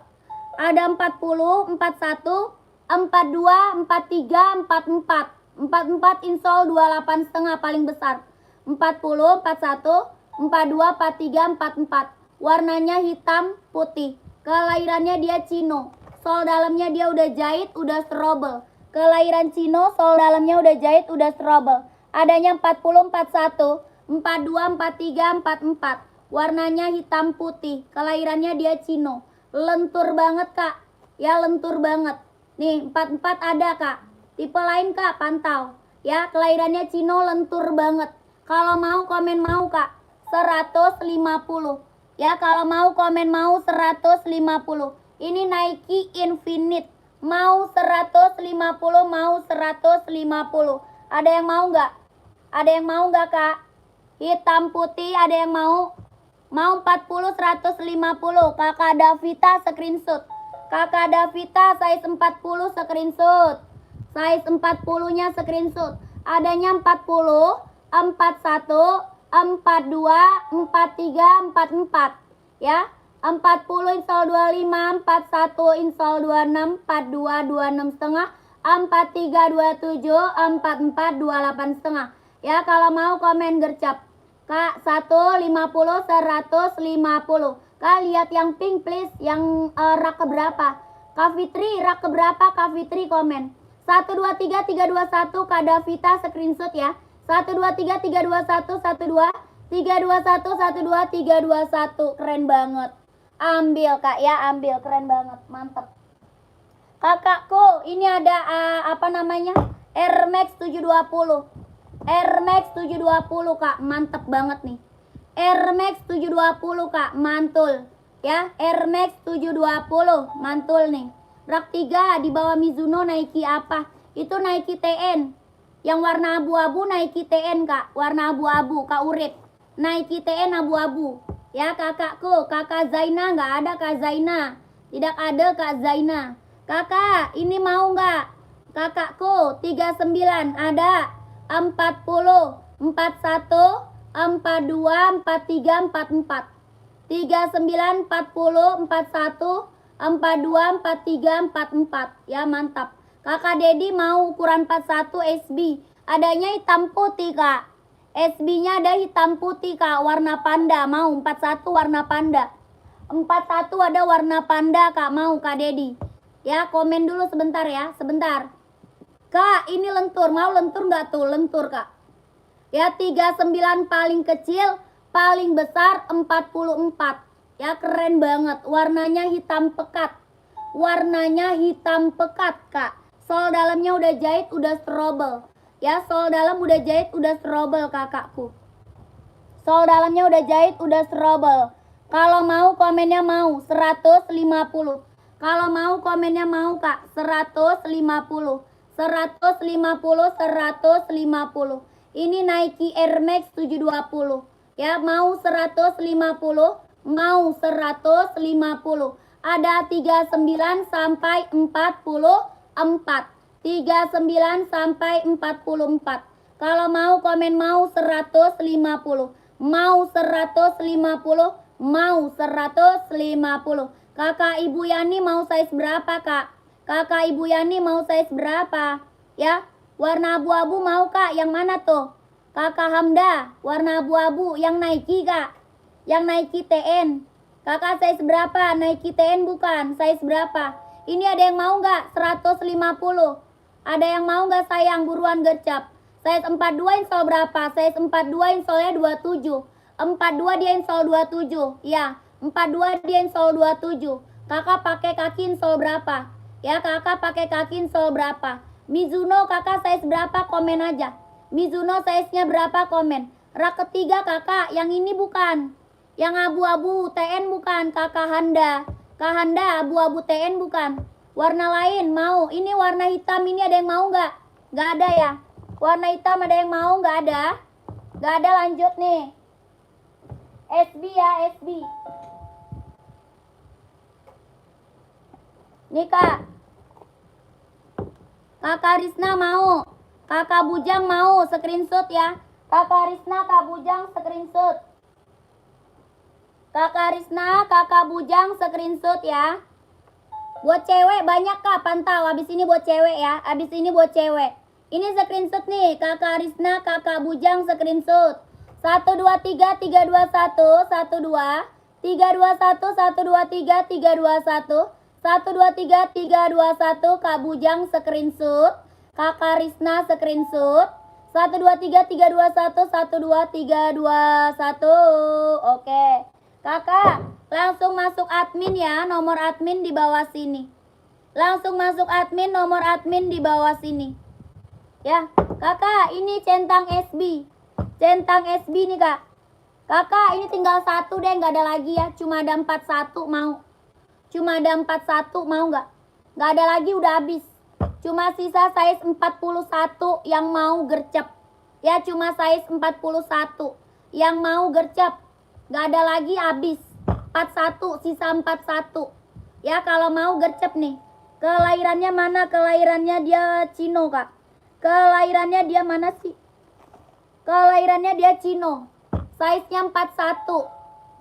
Ada 40, 41, 42, 43, 44. 44 insol 28 setengah paling besar. 40, 41, 42, 43, 44. Warnanya hitam putih. Kelahirannya dia Cino. Sol dalamnya dia udah jahit, udah strobel. Kelahiran Cino, sol dalamnya udah jahit, udah strobel. Adanya 40, 41, 42, 43, 44. Warnanya hitam putih. Kelahirannya dia Cino. Lentur banget kak. Ya lentur banget. Nih 44 ada kak. Tipe lain kak, pantau. Ya kelahirannya Cino, lentur banget. Kalau mau komen mau kak. 150. Ya kalau mau komen mau 150. Ini Nike Infinite. Mau 150, mau 150. Ada yang mau nggak? Ada yang mau nggak kak? Hitam putih ada yang mau? Mau 40, 150. Kakak Davita screenshot. Kakak Davita size 40 screenshot. Size 40-nya screenshot. Adanya 40, 41, 42, 43, 44. Ya. 40 insol 25, 41 insol 26, 42, 26 setengah, 43, 27, 44, 28 setengah. Ya kalau mau komen gercap. Kak 150, 150. Kak lihat yang pink please. Yang rak keberapa? Kak Fitri rak keberapa? Kak Fitri komen. 1, 2, 3, 3, 2, 1. Kak Davita screenshot ya. 1, 2, 3, 3, 2, 1. 1, 2, 3, 2, 1. 1, 2, 3, 2, 1. Keren banget. Ambil kak ya, ambil. Keren banget. Mantep. Kakakku ini ada apa namanya? Air Max 720. Air Max 720 kak. Mantep banget nih. Air Max 720 kak. Mantul. Ya Air Max 720. Mantul nih. Rak 3 di bawah Mizuno Nike apa? Itu Nike TN. Yang warna abu-abu Nike TN kak. Warna abu-abu kak Urip. Nike TN abu-abu. Ya kakakku. Kakak Zaina nggak ada kak Zaina. Tidak ada kak Zaina. Kakak ini mau nggak? Kakakku 39 ada. 40, 41, 42, 43, 44. 39, 40, 41, 42, 43, 44. Ya mantap. Kakak Dedi mau ukuran 41 SB. Adanya hitam putih kak. SB-nya ada hitam putih kak. Warna panda. Mau 41 warna panda. 41 ada warna panda kak. Mau kak Dedi. Ya komen dulu sebentar ya. Sebentar. Kak ini lentur. Mau lentur nggak tuh? Lentur kak. Ya 39 paling kecil. Paling besar 44. Ya keren banget. Warnanya hitam pekat. Warnanya hitam pekat kak. Sol dalamnya udah jahit, udah strobel. Ya sol dalam udah jahit, udah strobel kakakku. Sol dalamnya udah jahit, udah strobel. Kalau mau komennya mau 150. Kalau mau komennya mau kak 150. 150, 150. Ini Nike Air Max 720. Ya mau 150, mau 150. Ada 39 sampai 44. 39 sampai 44. Kalau mau komen mau 150. Mau 150, mau 150. Kakak Ibu Yani mau size berapa kak? Kakak Ibu Yani mau size berapa? Ya, warna abu-abu mau kak? Yang mana tuh? Kakak Hamda, warna abu-abu yang Nike kak? Yang Nike TN. Kakak size berapa? Nike TN bukan? Size berapa? Ini ada yang mau nggak? 150. Ada yang mau nggak sayang? Buruan gercap. Size 42 insol berapa? Size 42 insolnya 27. 42 dia insol 27. Ya, 42 dia insol 27. Kakak pakai kaki insol berapa? Ya, kakak pakai kaki insol berapa? Mizuno kakak size berapa? Komen aja. Mizuno size-nya berapa? Komen. Rak ketiga kakak, yang ini bukan. Yang abu-abu TN bukan. Kakak Handa. Kak Handa abu-abu TN bukan. Warna lain mau. Ini warna hitam, ini ada yang mau nggak? Nggak ada ya? Warna hitam ada yang mau? Nggak ada? Nggak ada, lanjut nih. SB ya, SB. Nih Kak. Kakak Risna mau. Kakak Bujang mau screenshot ya. Kakak Risna, Kak Bujang screenshot. Kakak Risna, Kakak Bujang screenshot ya. Buat cewek banyak Kak, pantau. Abis ini buat cewek ya. Abis ini buat cewek. Ini screenshot nih. Kakak Risna, Kakak Bujang screenshot. 1 2 3 3 2 1 1 2 3 2 1 1 2 3 3 2 1 1 2 3 3 2 1. Kak Bujang screenshot. Kakak Risna screenshot. 1 2 3 3 2 1 1 2 3 2 1. Oke. Kakak, langsung masuk admin ya. Nomor admin di bawah sini. Langsung masuk admin, nomor admin di bawah sini. Ya, Kakak, ini centang SB. Centang SB nih, Kak. Kakak, ini tinggal 1 deh, nggak ada lagi ya. Cuma ada 41 mau. Cuma ada 41 mau nggak? Nggak ada lagi, udah habis. Cuma sisa size 41 yang mau gercep. Ya, cuma size 41 yang mau gercep. Nggak ada lagi, habis. 41, sisa 41. Ya, kalau mau gercep nih. Kelahirannya mana? Kelahirannya dia Cino, Kak. Kelahirannya dia mana sih? Kelahirannya dia Cino. Size-nya 41.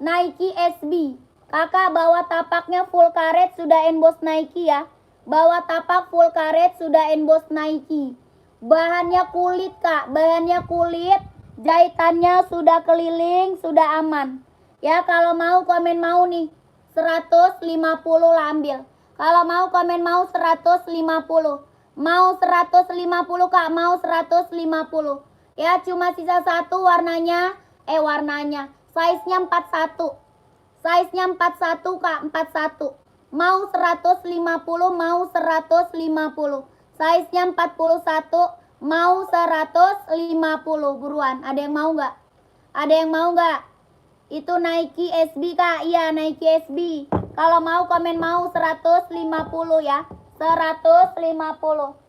Nike SB. Kakak bawa tapaknya full karet, sudah emboss Nike ya. Bawa tapak full karet, sudah emboss Nike. Bahannya kulit Kak, bahannya kulit. Jahitannya sudah keliling, sudah aman. Ya, kalau mau komen mau nih. 150 lah ambil. Kalau mau komen mau 150. Mau 150 Kak, mau 150. Ya, cuma sisa 1 warnanya. Warnanya. Size-nya 41. Size-nya 41 Kak, 41. Mau 150, mau 150. Size-nya 41, mau 150. Buruan, ada yang mau nggak? Ada yang mau nggak? Itu Nike SB Kak, iya Nike SB. Kalau mau komen mau 150 ya. 150.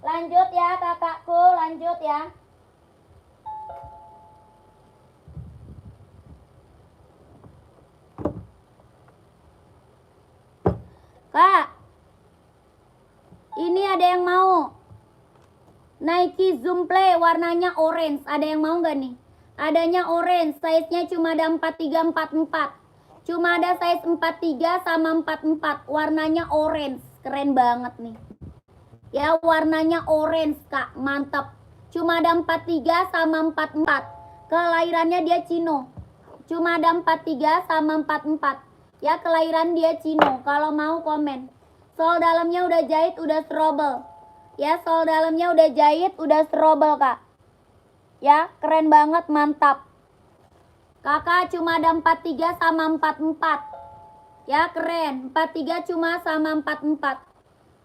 Lanjut ya kakakku, lanjut ya. Kak, ini ada yang mau Nike Zoom Play warnanya orange. Ada yang mau nggak nih? Adanya orange, size-nya cuma ada 43, 44. Cuma ada size 43 sama 44. Warnanya orange, keren banget nih. Ya, warnanya orange Kak, mantap. Cuma ada 43 sama 44. Kelahirannya dia Cino. Cuma ada 43 sama 44. Ya, kelahiran dia Cino. Kalau mau komen. Sol dalamnya udah jahit, udah strobel. Ya, sol dalamnya udah jahit, udah strobel Kak. Ya, keren banget, mantap. Kakak cuma ada 43 sama 44. Ya, keren. 43 cuma sama 44.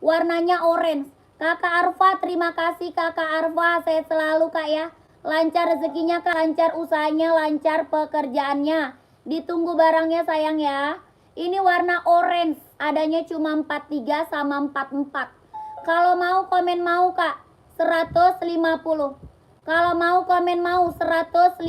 Warnanya orange. Kakak Arfa, terima kasih Kakak Arfa. Sehat selalu Kak ya. Lancar rezekinya Kak, lancar usahanya, lancar pekerjaannya. Ditunggu barangnya sayang ya. Ini warna orange. Adanya cuma 43 sama 44. Kalau mau komen mau Kak, 150. Kalau mau komen mau 150.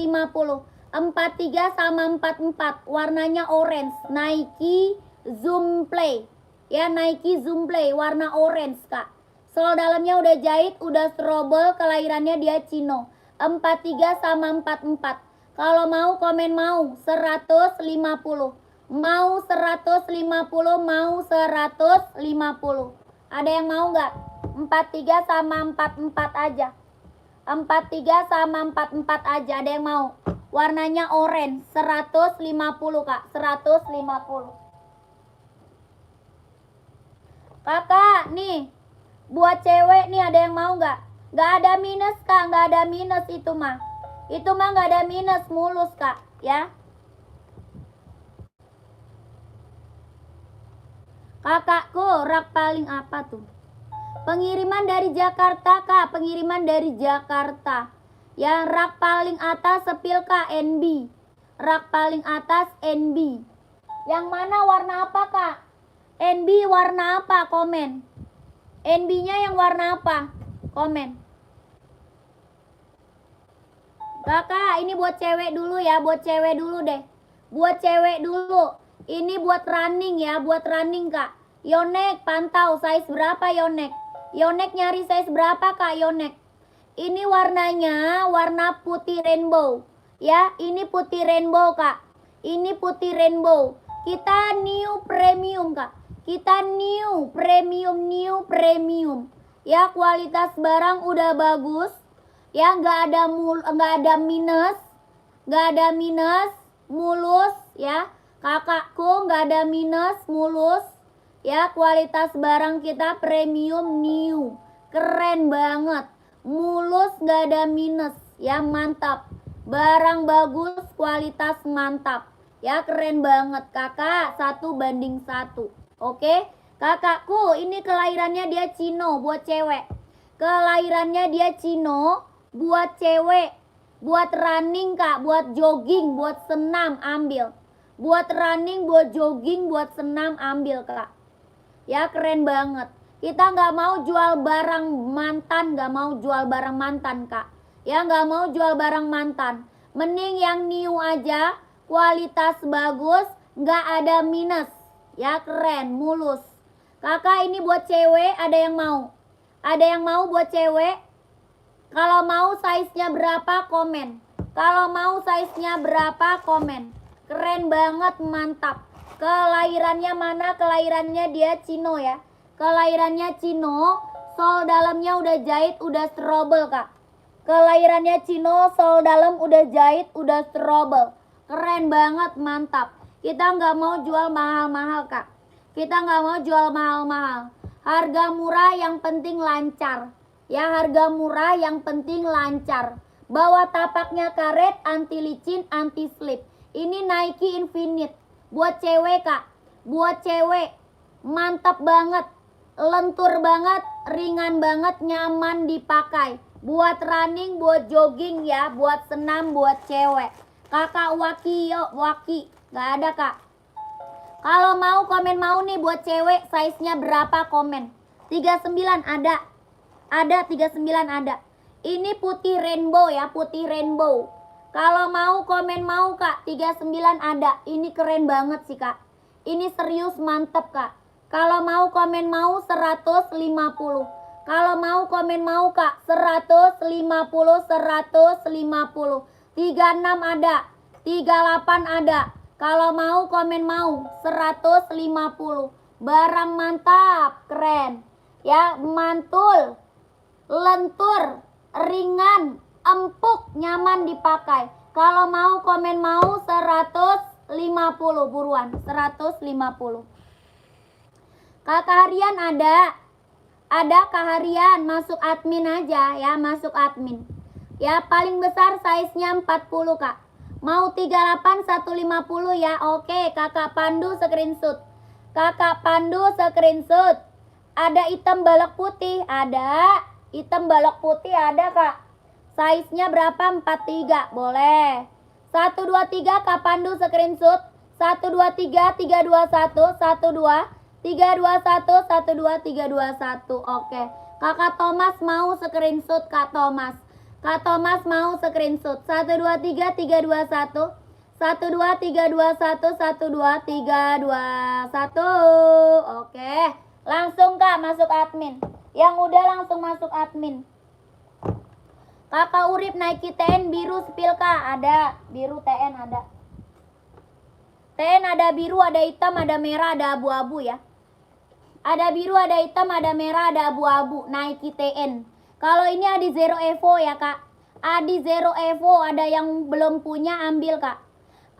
43 sama 44. Warnanya orange. Nike Zoom Play. Ya, Nike Zoom Play warna orange Kak. Sol dalamnya udah jahit, udah strobel, kelahirannya dia Cino. 43 sama 44. Kalau mau komen mau 150. Mau 150, mau 150. Ada yang mau nggak? 43 sama 44 aja. 43 sama 44 aja. Ada yang mau? Warnanya orange. 150 Kak. 150. Kakak, nih. Buat cewek nih ada yang mau nggak? Nggak ada minus Kak. Nggak ada minus itu mah. Itu mah nggak ada minus, mulus Kak. Ya. Kakakku, rak paling apa tuh? Pengiriman dari Jakarta Kak, pengiriman dari Jakarta. Yang rak paling atas sepil Kak, NB. Rak paling atas NB. Yang mana warna apa Kak? NB warna apa? Komen. NB-nya yang warna apa? Komen. Kakak, ini buat cewek dulu ya, buat cewek dulu deh. Buat cewek dulu. Ini buat running ya, buat running Kak. Yonek, pantau size berapa Yonek? Yonek nyari size berapa Kak Yonek? Ini warnanya warna putih rainbow. Ya, ini putih rainbow Kak. Ini putih rainbow. Kita new premium Kak. Kita new premium. Ya, kualitas barang udah bagus. Ya, nggak ada minus, mulus ya. Kakakku nggak ada minus, mulus. Ya, kualitas barang kita premium new. Keren banget. Mulus nggak ada minus. Ya, mantap. Barang bagus, kualitas mantap. Ya, keren banget kakak. 1:1. Oke. Kakakku, ini kelahirannya dia Cino buat cewek. Kelahirannya dia Cino buat cewek. Buat running Kak, buat jogging, buat senam ambil. Buat running, buat jogging, buat senam ambil Kak. Ya, keren banget. Kita nggak mau jual barang mantan, nggak mau jual barang mantan Kak. Ya, nggak mau jual barang mantan. Mending yang new aja, kualitas bagus, nggak ada minus. Ya, keren, mulus. Kakak, ini buat cewek, ada yang mau? Ada yang mau buat cewek? Kalau mau size-nya berapa, komen. Kalau mau size-nya berapa, komen. Keren banget, mantap. Kelahirannya mana? Kelahirannya dia Cino ya. Kelahirannya Cino, sol dalamnya udah jahit, udah strobel Kak. Kelahirannya Cino, sol dalam udah jahit, udah strobel. Keren banget, mantap. Kita nggak mau jual mahal-mahal Kak. Kita nggak mau jual mahal-mahal. Harga murah yang penting lancar. Ya, harga murah yang penting lancar. Bawa tapaknya karet, anti licin, anti slip. Ini Nike Infinite. Buat cewek Kak. Buat cewek. Mantap banget. Lentur banget. Ringan banget. Nyaman dipakai. Buat running, buat jogging ya. Buat senam, buat cewek. Kakak Waki yuk. Waki. Gak ada Kak. Kalau mau komen mau nih buat cewek. Size-nya berapa komen. 39 ada. Ada 39 ada. Ini putih rainbow ya, putih rainbow. Kalau mau komen mau Kak, 39 ada. Ini keren banget sih Kak. Ini serius mantep Kak. Kalau mau komen mau 150. Kalau mau komen mau Kak, 150, 150. 36 ada. 38 ada. Kalau mau komen mau 150. Barang mantap, keren. Ya, mantul. Lentur, ringan, empuk, nyaman dipakai. Kalau mau komen mau 150 buruan, 150. Kakak harian ada Kak harian, masuk admin aja ya, masuk admin. Ya, paling besar size-nya 40 Kak. Mau 38 150 ya. Oke, Kakak Pandu screenshot. Kakak Pandu screenshot. Ada hitam balok putih, ada. Hitam balok putih ada Kak. Size-nya berapa? 43. Boleh. 123 Kak Pandu screenshot. 123 321 12 321 12 321. Oke. Kakak Thomas mau screenshot Kak Thomas. Kak Thomas mau screenshot. 123 321 12 321 12 321. Oke. Langsung Kak masuk admin. Yang udah langsung masuk admin. Kakak Urip Nike TN biru spill Kak. Ada. Biru TN ada. TN ada biru, ada hitam, ada merah, ada abu-abu ya. Ada biru, ada hitam, ada merah, ada abu-abu. Nike TN. Kalau ini Adi Zero Evo ya Kak. Adi Zero Evo. Ada yang belum punya ambil Kak.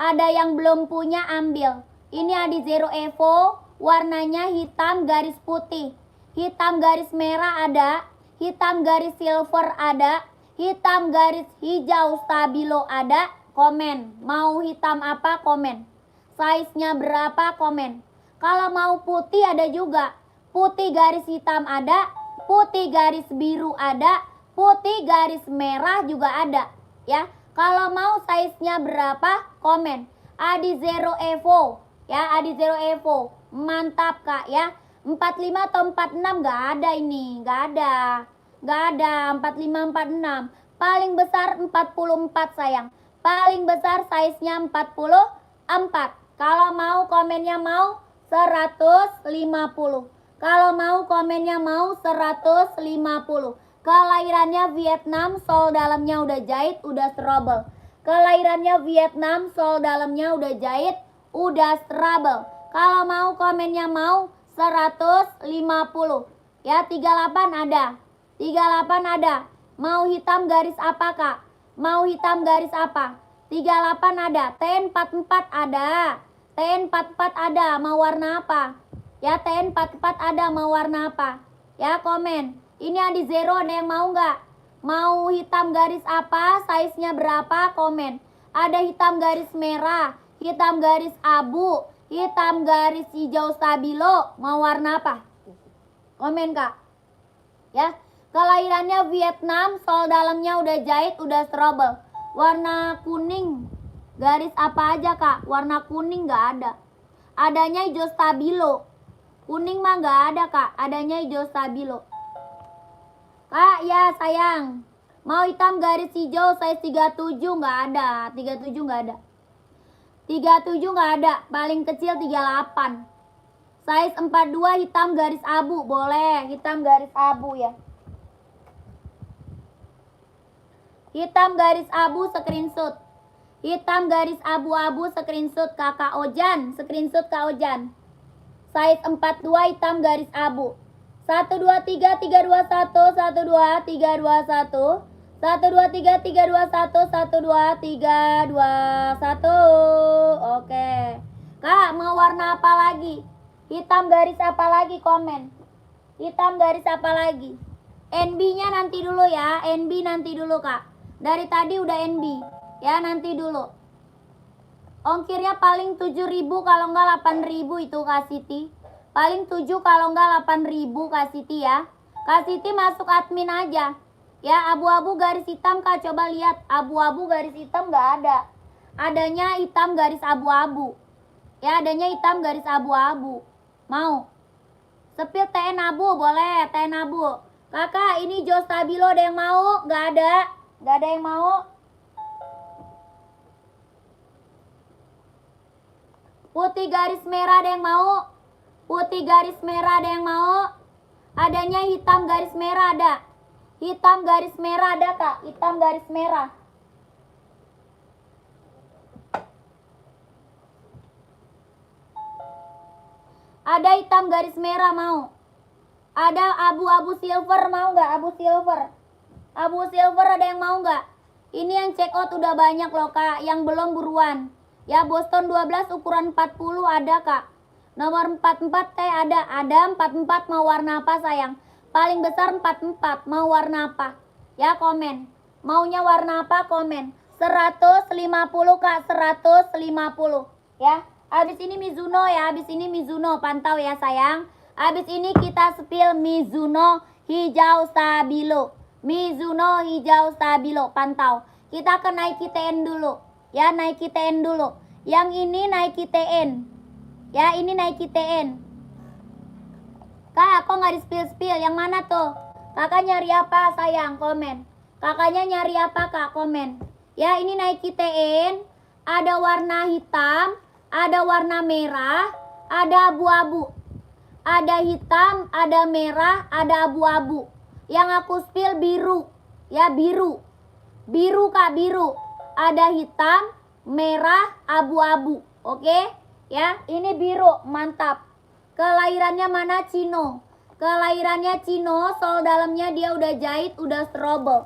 Ada yang belum punya ambil. Ini Adi Zero Evo. Warnanya hitam garis putih. Hitam garis merah ada, hitam garis silver ada, hitam garis hijau stabilo ada. Komen, mau hitam apa komen. Size-nya berapa komen. Kalau mau putih ada juga. Putih garis hitam ada, putih garis biru ada, putih garis merah juga ada. Ya, kalau mau size-nya berapa komen. Adi Zero Evo, ya Adi Zero Evo, mantap Kak ya. 45 atau 46 gak ada ini, gak ada 45 46. Paling besar 44 sayang. Paling besar size-nya 44. Kalau mau komennya mau 150. Kalau mau komennya mau 150. Kelahirannya Vietnam, sol dalamnya udah jahit, udah strobel. Kelahirannya Vietnam, sol dalamnya udah jahit, udah strobel. Kalau mau komennya mau 150. Ya 38 ada. 38 ada. Mau hitam garis apa kak? Mau hitam garis apa? 38 ada. T44 ada. T44 ada. Mau warna apa? Ya T44 ada. Mau warna apa? Ya komen. Ini Adi Zero, ada yang mau nggak? Mau hitam garis apa? Size-nya berapa? Komen. Ada hitam garis merah, hitam garis abu, hitam garis hijau stabilo. Mau warna apa? Komen kak. Ya. Kelahirannya Vietnam, sol dalamnya udah jahit, udah strobel. Warna kuning. Garis apa aja kak? Warna kuning nggak ada. Adanya hijau stabilo. Kuning mah nggak ada kak. Adanya hijau stabilo. Kak, ya sayang. Mau hitam garis hijau size 37 nggak ada. 37 nggak ada. 37 nggak ada. Paling kecil 38. Size 42 hitam garis abu. Boleh. Hitam garis abu ya. Hitam garis abu screenshot. Hitam garis abu-abu screenshot kakak Ojan. Screenshot kak Ojan. Size 42 hitam garis abu. 1, 2, 3, 3, 2, 1, 1, 2, 3, 2, 1, 1, 2, 3, 3, 2, 1, 1, 2, 3, 2, 1. Oke. Kak, mau warna apa lagi? Hitam garis apa lagi? Komen. Hitam garis apa lagi? NB-nya nanti dulu ya. NB nanti dulu kak. Dari tadi udah NB. Ya nanti dulu. Ongkirnya paling 7.000 kalau enggak 8.000 itu Kak Siti. Paling 7 kalau enggak 8.000 Kak Siti ya. Kak Siti masuk admin aja. Ya abu-abu garis hitam Kak, coba lihat. Abu-abu garis hitam enggak ada. Adanya hitam garis abu-abu. Ya adanya hitam garis abu-abu. Mau? Sepil TN abu boleh, TN abu. Kakak ini hijau stabilo ada yang mau? Enggak ada. Enggak ada yang mau. Putih garis merah ada yang mau? Putih garis merah ada yang mau? Adanya hitam garis merah ada. Hitam garis merah ada kak? Hitam garis merah. Ada hitam garis merah mau? Ada abu-abu silver mau nggak? Abu silver. Abu silver ada yang mau nggak? Ini yang check out udah banyak loh kak. Yang belum buruan. Ya Boston 12 ukuran 40 ada kak. Nomor 44 teh ada. Ada 44 mau warna apa sayang? Paling besar 44 mau warna apa? Ya komen. Maunya warna apa? Komen. 150 kak. 150 ya. Habis ini Mizuno ya. Habis ini Mizuno. Pantau ya sayang. Habis ini kita spill Mizuno hijau stabilo. Mizuno hijau stabilo. Pantau. Kita ke Nike TN dulu. Ya Nike TN dulu. Yang ini Nike TN. Ya ini Nike TN. Kak kok nggak di spill-spill? Yang mana tuh? Kakak nyari apa sayang? Komen. Kakaknya nyari apa kak? Komen. Ya ini Nike TN. Ada warna hitam. Ada warna merah. Ada abu-abu. Ada hitam. Ada merah. Ada abu-abu. Yang aku spill biru. Ya biru. Biru kak biru. Ada hitam, merah, abu-abu. Oke? Ya, ini biru, mantap. Kelahirannya mana? Cino. Kelahirannya Cino, sol dalamnya dia udah jahit, udah strobel.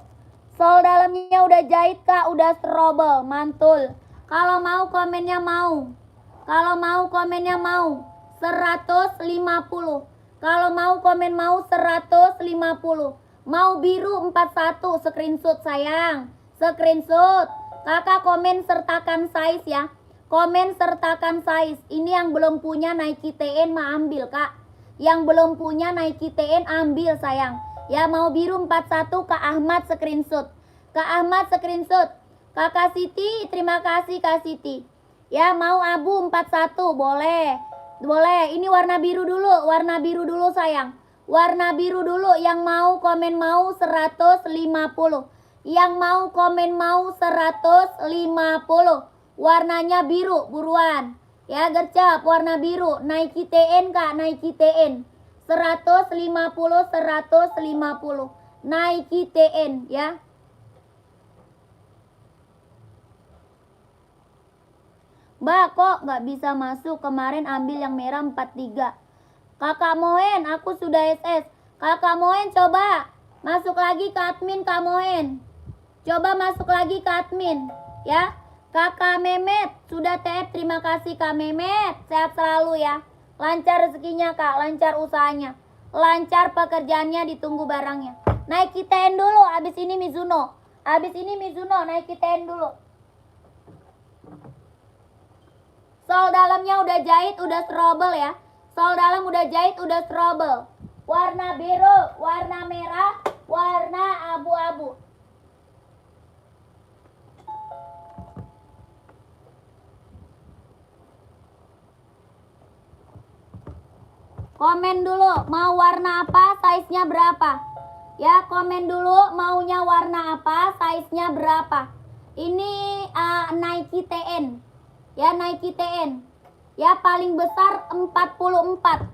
Sol dalamnya udah jahit kak, udah strobel, mantul. Kalau mau komennya mau. Kalau mau komennya mau. 150. Kalau mau komen mau 150. Mau biru 41, screenshot sayang. Screenshot. Kakak komen sertakan size ya. Komen sertakan size. Ini yang belum punya Nike TN mah ambil kak. Yang belum punya Nike TN ambil sayang. Ya mau biru 41 Kak Ahmad screenshot. Kak Ahmad screenshot. Kakak Siti terima kasih Kak Siti. Ya mau abu 41 boleh. Boleh. Ini warna biru dulu. Warna biru dulu sayang. Warna biru dulu. Yang mau komen mau 150. Yang mau komen mau 150. Warnanya biru, buruan. Ya, gercep, warna biru. Nike TN, Kak, Nike TN. 150, 150. Nike TN, ya. Mbak, kok nggak bisa masuk? Kemarin ambil yang merah 43. Kakak Moen, aku sudah SS. Kakak Moen, coba masuk lagi ke admin, Kak Moen. Coba masuk lagi ke admin, ya. Kakak Memet, sudah TF, terima kasih Kak Memet. Sehat selalu ya. Lancar rezekinya Kak, lancar usahanya. Lancar pekerjaannya, ditunggu barangnya. Naik TN dulu, abis ini Mizuno. Abis ini Mizuno, naik TN dulu. Sol dalamnya udah jahit, udah strobel ya. Sol dalam udah jahit, udah strobel. Warna biru, warna merah, warna abu-abu. Komen dulu, mau warna apa, size-nya berapa? Ya, komen dulu maunya warna apa, size-nya berapa. Ini Nike TN. Ya, Nike TN. Ya, paling besar 44.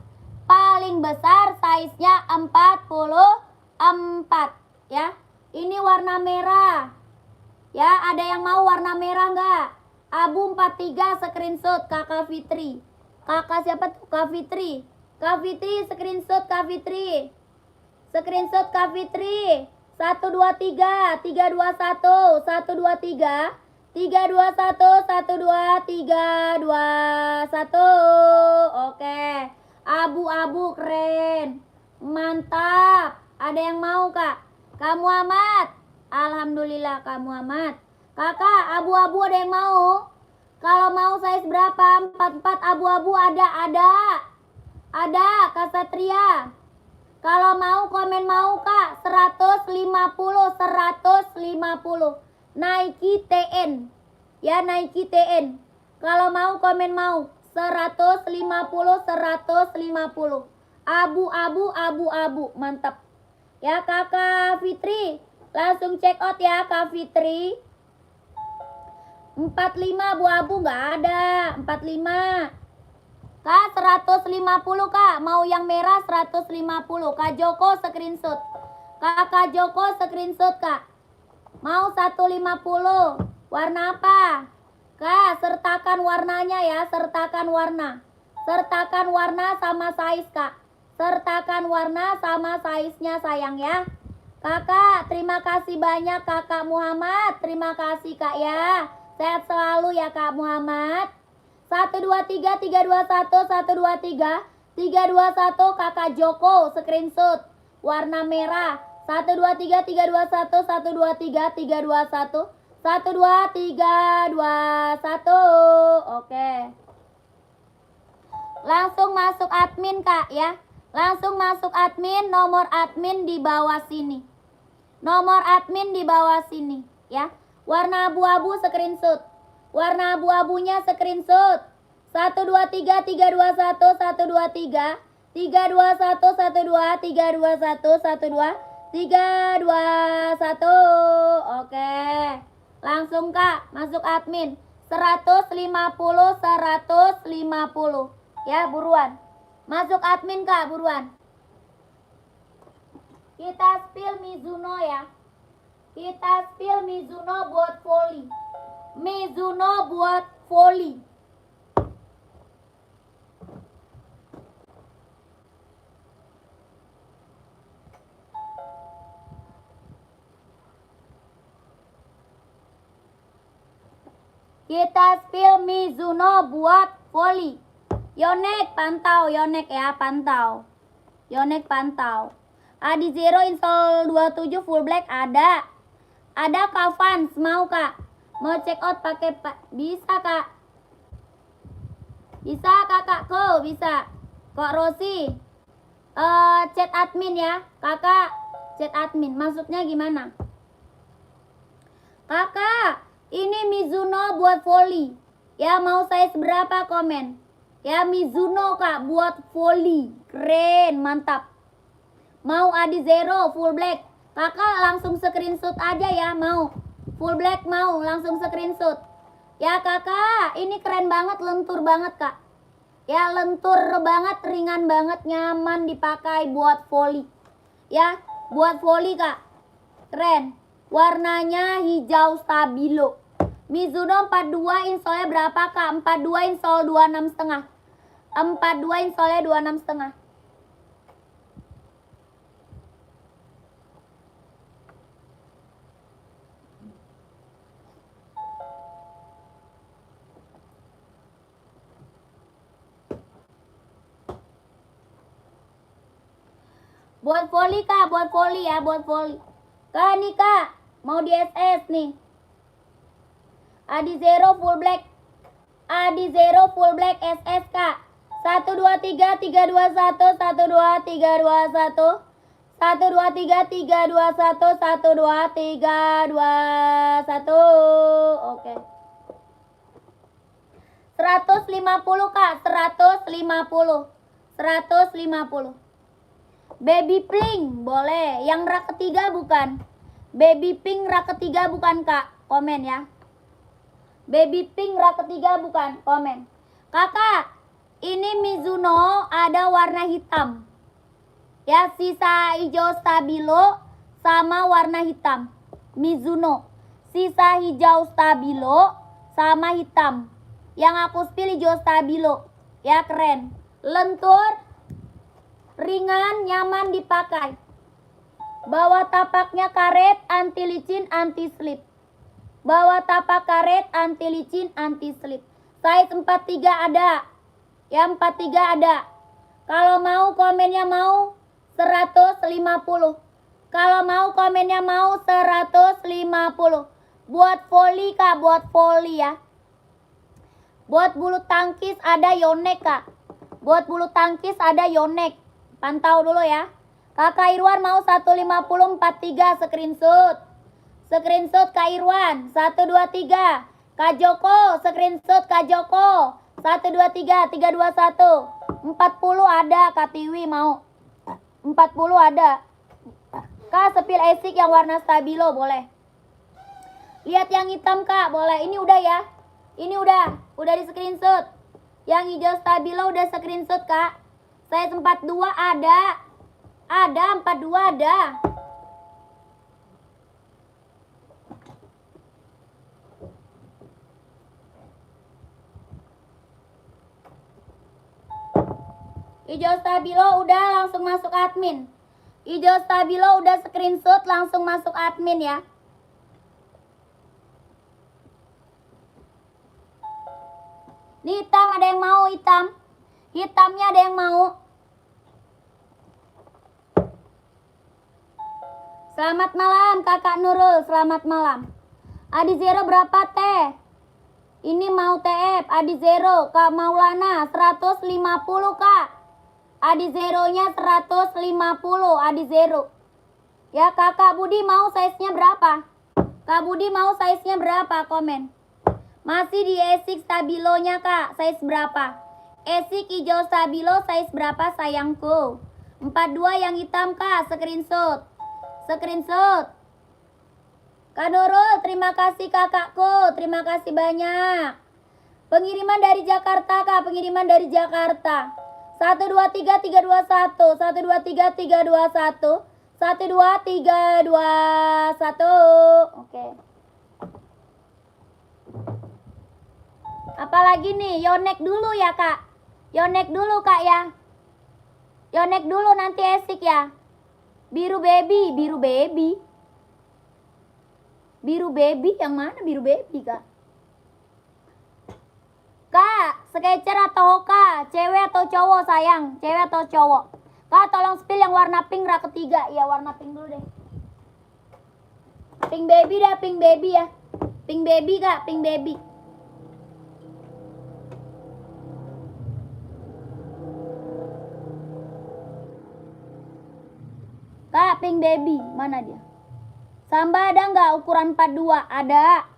Paling besar size-nya 44. Ya, ini warna merah. Ya, ada yang mau warna merah nggak? Abu 43 screenshot Kakak Fitri. Kakak siapa tuh? Kak Fitri. Kak Fitri screenshot Kak Fitri. Screenshot Kak Fitri. 123 321 123 321 123 321. Oke. Abu-abu keren. Mantap. Ada yang mau, Kak? Kak Muhammad. Alhamdulillah Kak Muhammad. Kakak, abu-abu ada yang mau? Kalau mau size berapa? 44 abu-abu ada. Ada, Kak Satria. Kalau mau komen mau, Kak. 150, 150. Nike TN. Ya, Nike TN. Kalau mau komen mau. 150, 150. Abu-abu, abu-abu. Mantap. Ya, Kakak Fitri. Langsung check out ya, Kak Fitri. 45 abu-abu nggak ada. 45. Kak, 150 Kak. Mau yang merah 150. Kak Joko screenshot. Kakak Joko screenshot Kak. Mau 150. Warna apa? Kak, sertakan warnanya ya. Sertakan warna. Sertakan warna sama size Kak. Sertakan warna sama size-nya sayang ya. Kakak, terima kasih banyak Kakak Muhammad. Terima kasih Kak ya. Sehat selalu ya Kak Muhammad. 123 321 123 321 Kakak Joko screenshot warna merah. 123 321 123 321 12321. Oke. Langsung masuk admin Kak ya. Langsung masuk admin, nomor admin di bawah sini. Nomor admin di bawah sini ya. Warna abu-abu screenshot. Warna abu-abunya screenshot. 123 321 123 321 12 321 12 321. Oke. Langsung Kak masuk admin. 150 150. Ya, buruan. Masuk admin Kak, buruan. Kita spill Mizuno ya. Kita spill Mizuno buat volley. Mizuno buat volley. Kita spill Mizuno buat volley. Yonek pantau, Yonek ya, pantau. Yonek pantau. Adi Zero install 27 full black ada. Ada Kak Fans, mau Kak? Mau check out pakai bisa Kak. Bisa Kakakku, bisa. Kok Rosi? Chat admin ya. Kakak, chat admin. Maksudnya gimana? Kakak, ini Mizuno buat volley. Ya, mau size berapa komen? Ya, Mizuno Kak buat volley. Keren, mantap. Mau Adi Zero full black. Kakak langsung screenshot aja ya, mau. Full black mau, langsung screenshot. Ya kakak, ini keren banget, lentur banget kak. Ya lentur banget, ringan banget, nyaman dipakai buat volley. Ya, buat volley kak. Keren. Warnanya hijau stabilo. Mizuno 42 insolnya berapa kak? 42 insol 26,5. 42 insolnya 26,5. Buat volley kak, buat volley ya, buat volley. Kak nih kak, mau di SS nih. Adi Zero full black. Adi Zero full black SS kak. 1 2 3 3 2 1 1 2 3 2 1 1 2 3 3 2 1 1 2 3 2 1. Oke. 150 kak, 150. 150. Baby pink boleh. Yang rak ketiga bukan. Baby pink rak ketiga bukan kak. Komen ya. Baby pink rak ketiga bukan. Komen. Kakak, ini Mizuno ada warna hitam. Ya, sisa hijau stabilo sama warna hitam. Mizuno. Sisa hijau stabilo sama hitam. Yang aku spill hijau stabilo. Ya, keren. Lentur, ringan, nyaman dipakai. Bawah tapaknya karet, anti licin, anti slip. Bawah tapak karet, anti licin, anti slip. Size 43 ada. Ya 43 ada. Kalau mau komennya mau 150. Kalau mau komennya mau 150. Buat volley kak, buat volley ya. Buat bulu tangkis ada Yonex kak. Buat bulu tangkis ada Yonex. Pantau dulu ya. Kakak Irwan mau 15043 screenshot. Screenshot Kak Irwan 123. Kak Joko screenshot Kak Joko 123 321. 40 ada Kak Tiwi mau. 40 ada. Kak sepil esik yang warna stabilo boleh. Lihat yang hitam kak boleh. Ini udah ya. Ini udah di screenshot. Yang hijau stabilo udah screenshot kak. Size 42 ada. Ada 42 ada. Hijau stabilo udah langsung masuk admin. Hijau stabilo udah screenshot langsung masuk admin ya. Ini hitam ada yang mau hitam. Hitamnya ada yang mau. Selamat malam Kakak Nurul, selamat malam. Adi Zero berapa teh? Ini mau TF, Adi Zero, Kak Maulana 150 kak. Adi Zero-nya 150, Adi Zero. Ya Kakak Budi mau size-nya berapa? Kak Budi mau size-nya berapa? Komen. Masih di esik stabilonya kak, size berapa? Esik hijau stabilo size berapa sayangku? 42 yang hitam kak, screenshot. Screenshot. Kak Nurul, terima kasih kakakku, terima kasih banyak. Pengiriman dari Jakarta kak, pengiriman dari Jakarta. 123 321, 123 321, 123 321. Oke. Apalagi nih, Yonex dulu ya kak. Yonex dulu kak ya. Yonex dulu nanti esik ya. Biru baby, biru baby. Biru baby yang mana biru baby kak? Kak, Skechers atau Hoka? Cewek atau cowok sayang? Cewek atau cowok? Kak tolong spill yang warna pink rak ketiga. Ya warna pink dulu deh. Pink baby dah, pink baby ya. Pink baby kak, pink baby. Kak, pink baby, mana dia? Samba ada nggak ukuran 42? Ada.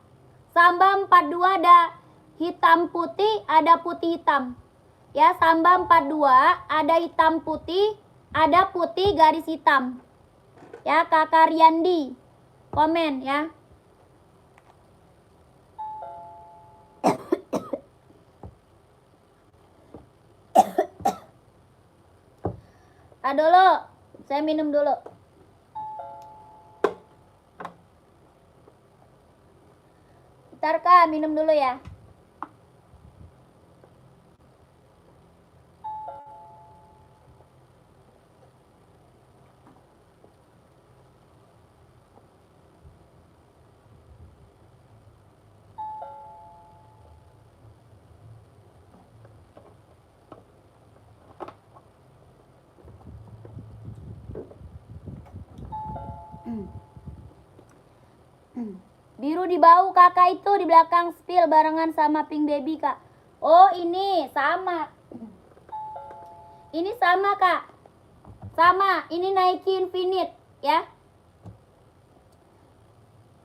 Samba 42 ada hitam putih, ada putih hitam. Ya, Samba 42 ada hitam putih, ada putih garis hitam. Ya, Kakak Riyandi. Komen ya. Dulu, saya minum dulu. Bentar Kak, minum dulu ya. Biru di bau kakak itu di belakang spill barengan sama Pink Baby kak. Oh ini sama. Ini sama kak. Sama. Ini Nike Infinite ya.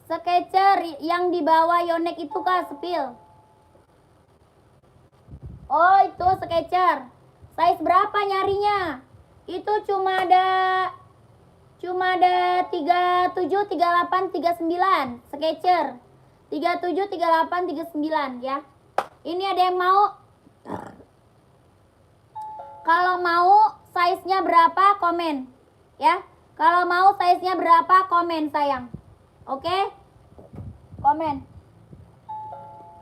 Skechers yang di bawah Yonex itu kak spill. Oh itu Skechers. Size berapa nyarinya? Itu cuma ada 37, 38, 39 Skechers 37, 38, 39 ya. Ini ada yang mau? Kalau mau size-nya berapa komen ya. Kalau mau size-nya berapa komen sayang. Oke? Komen.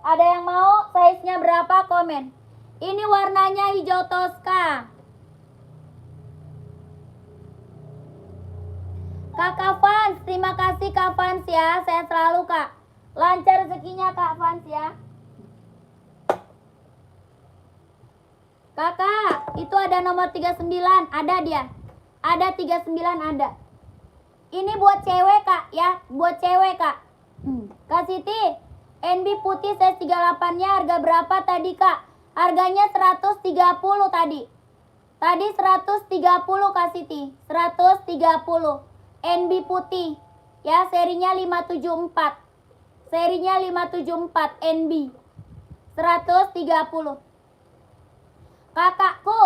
Ada yang mau size-nya berapa komen. Ini warnanya hijau Tosca. Kakak Fans, terima kasih Kak Fans ya. Sehat selalu Kak. Lancar rezekinya Kak Fans ya. Kakak, itu ada nomor 39. Ada dia. Ada 39 ada. Ini buat cewek Kak ya. Buat cewek Kak. Kak Siti, NB putih size 38-nya harga berapa tadi Kak? Harganya 130 tadi. Tadi 130 Kak Siti. 130. NB putih ya, serinya 574. Serinya 574 NB 130. Kakakku,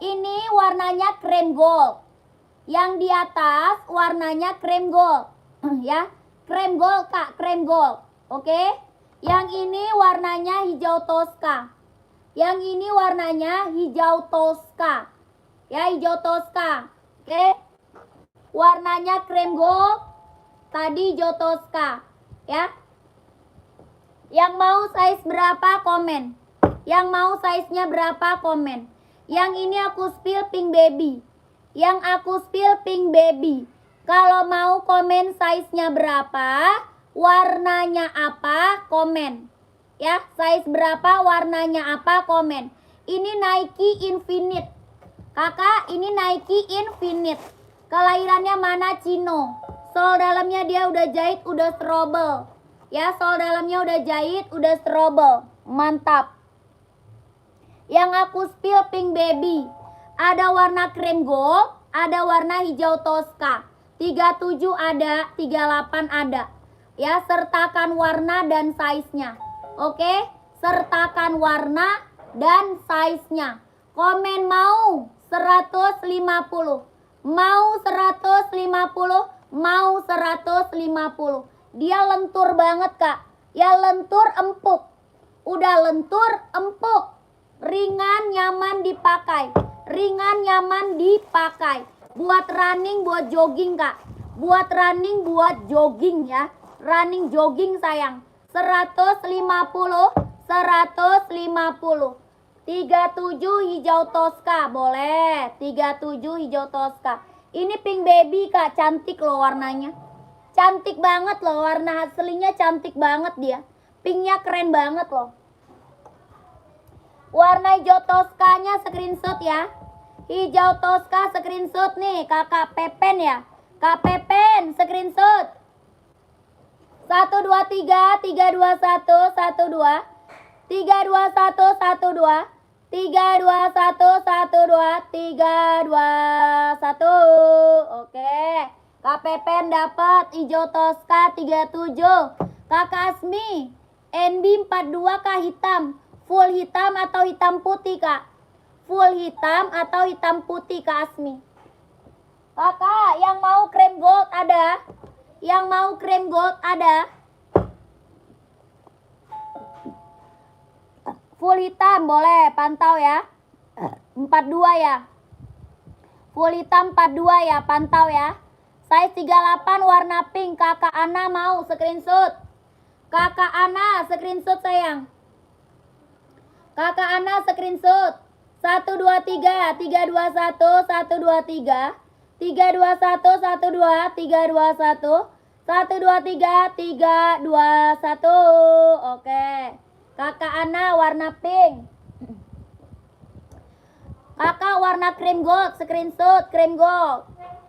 ini warnanya krem gold. Yang di atas warnanya krem gold. Ya, krem gold Kak, krem gold. Oke? Yang ini warnanya hijau Tosca. Yang ini warnanya hijau Tosca. Ya, hijau Tosca. Oke? Warnanya krem gold, tadi hijau Tosca, ya. Yang mau size berapa komen. Yang mau size-nya berapa komen. Yang ini aku spill Pink Baby. Yang aku spill Pink Baby. Kalau mau komen size-nya berapa, warnanya apa, komen. Ya, size berapa, warnanya apa, komen. Ini Nike Infinite. Kakak, ini Nike Infinite. Kelahirannya mana Cino. Sol dalamnya dia udah jahit, udah strobel. Ya, sol dalamnya udah jahit, udah strobel. Mantap. Yang aku spill Pink Baby. Ada warna krem gold, ada warna hijau Tosca. 37 ada, 38 ada. Ya, sertakan warna dan size-nya. Oke? Sertakan warna dan size-nya. Komen mau 150. Mau 150, mau 150. Dia lentur banget kak. Ya lentur empuk. Udah lentur empuk. Ringan nyaman dipakai. Ringan nyaman dipakai. Buat running, buat jogging kak. Buat running, buat jogging ya. Running jogging sayang. 150, 150. 37 hijau Tosca, boleh. 37 hijau Tosca. Ini Pink Baby kak, cantik loh warnanya. Cantik banget loh, warna aslinya cantik banget dia. Pinknya keren banget loh. Warna hijau Toscanya screenshot ya. Hijau Tosca screenshot nih, kakak Pepen ya. Kak Pepen screenshot. 1, 2, 3, 3, 2, 1, 1, 2. 3, 2, 1, 1, 2. 3, 2, 1, 1, 2. 3, 2, 1. Oke. Kak Pepen dapat hijau Tosca 37. Kakak Asmi, NB 42 kah hitam? Full hitam atau hitam putih kak? Full hitam atau hitam putih Kak Asmi? Kakak, yang mau krem gold ada? Yang mau krem gold ada? Full hitam boleh, pantau ya. 42 ya. Full hitam 42 ya, pantau ya. Size 38 warna pink. Kakak Ana mau screenshot. Kakak Ana screenshot sayang. Kakak Ana screenshot. 1 2 3 3 2 1 1 2 3 3 2 1 1 2 3 2 1 1 2 3 3 2 1. Oke. Kakak Ana warna pink. Kakak warna cream gold screenshot, cream gold.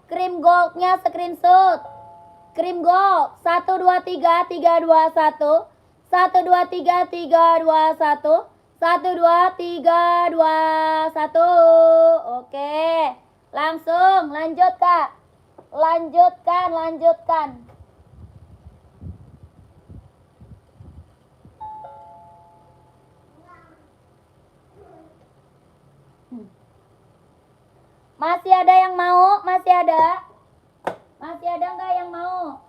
Cream goldnya screenshot. Cream gold 1 2 3 3 2 1 1 2 3 3 2 1 1 2 3 2 1. Oke. Langsung lanjut Kak. Lanjutkan. Masih ada yang mau? Masih ada? Masih ada nggak yang mau?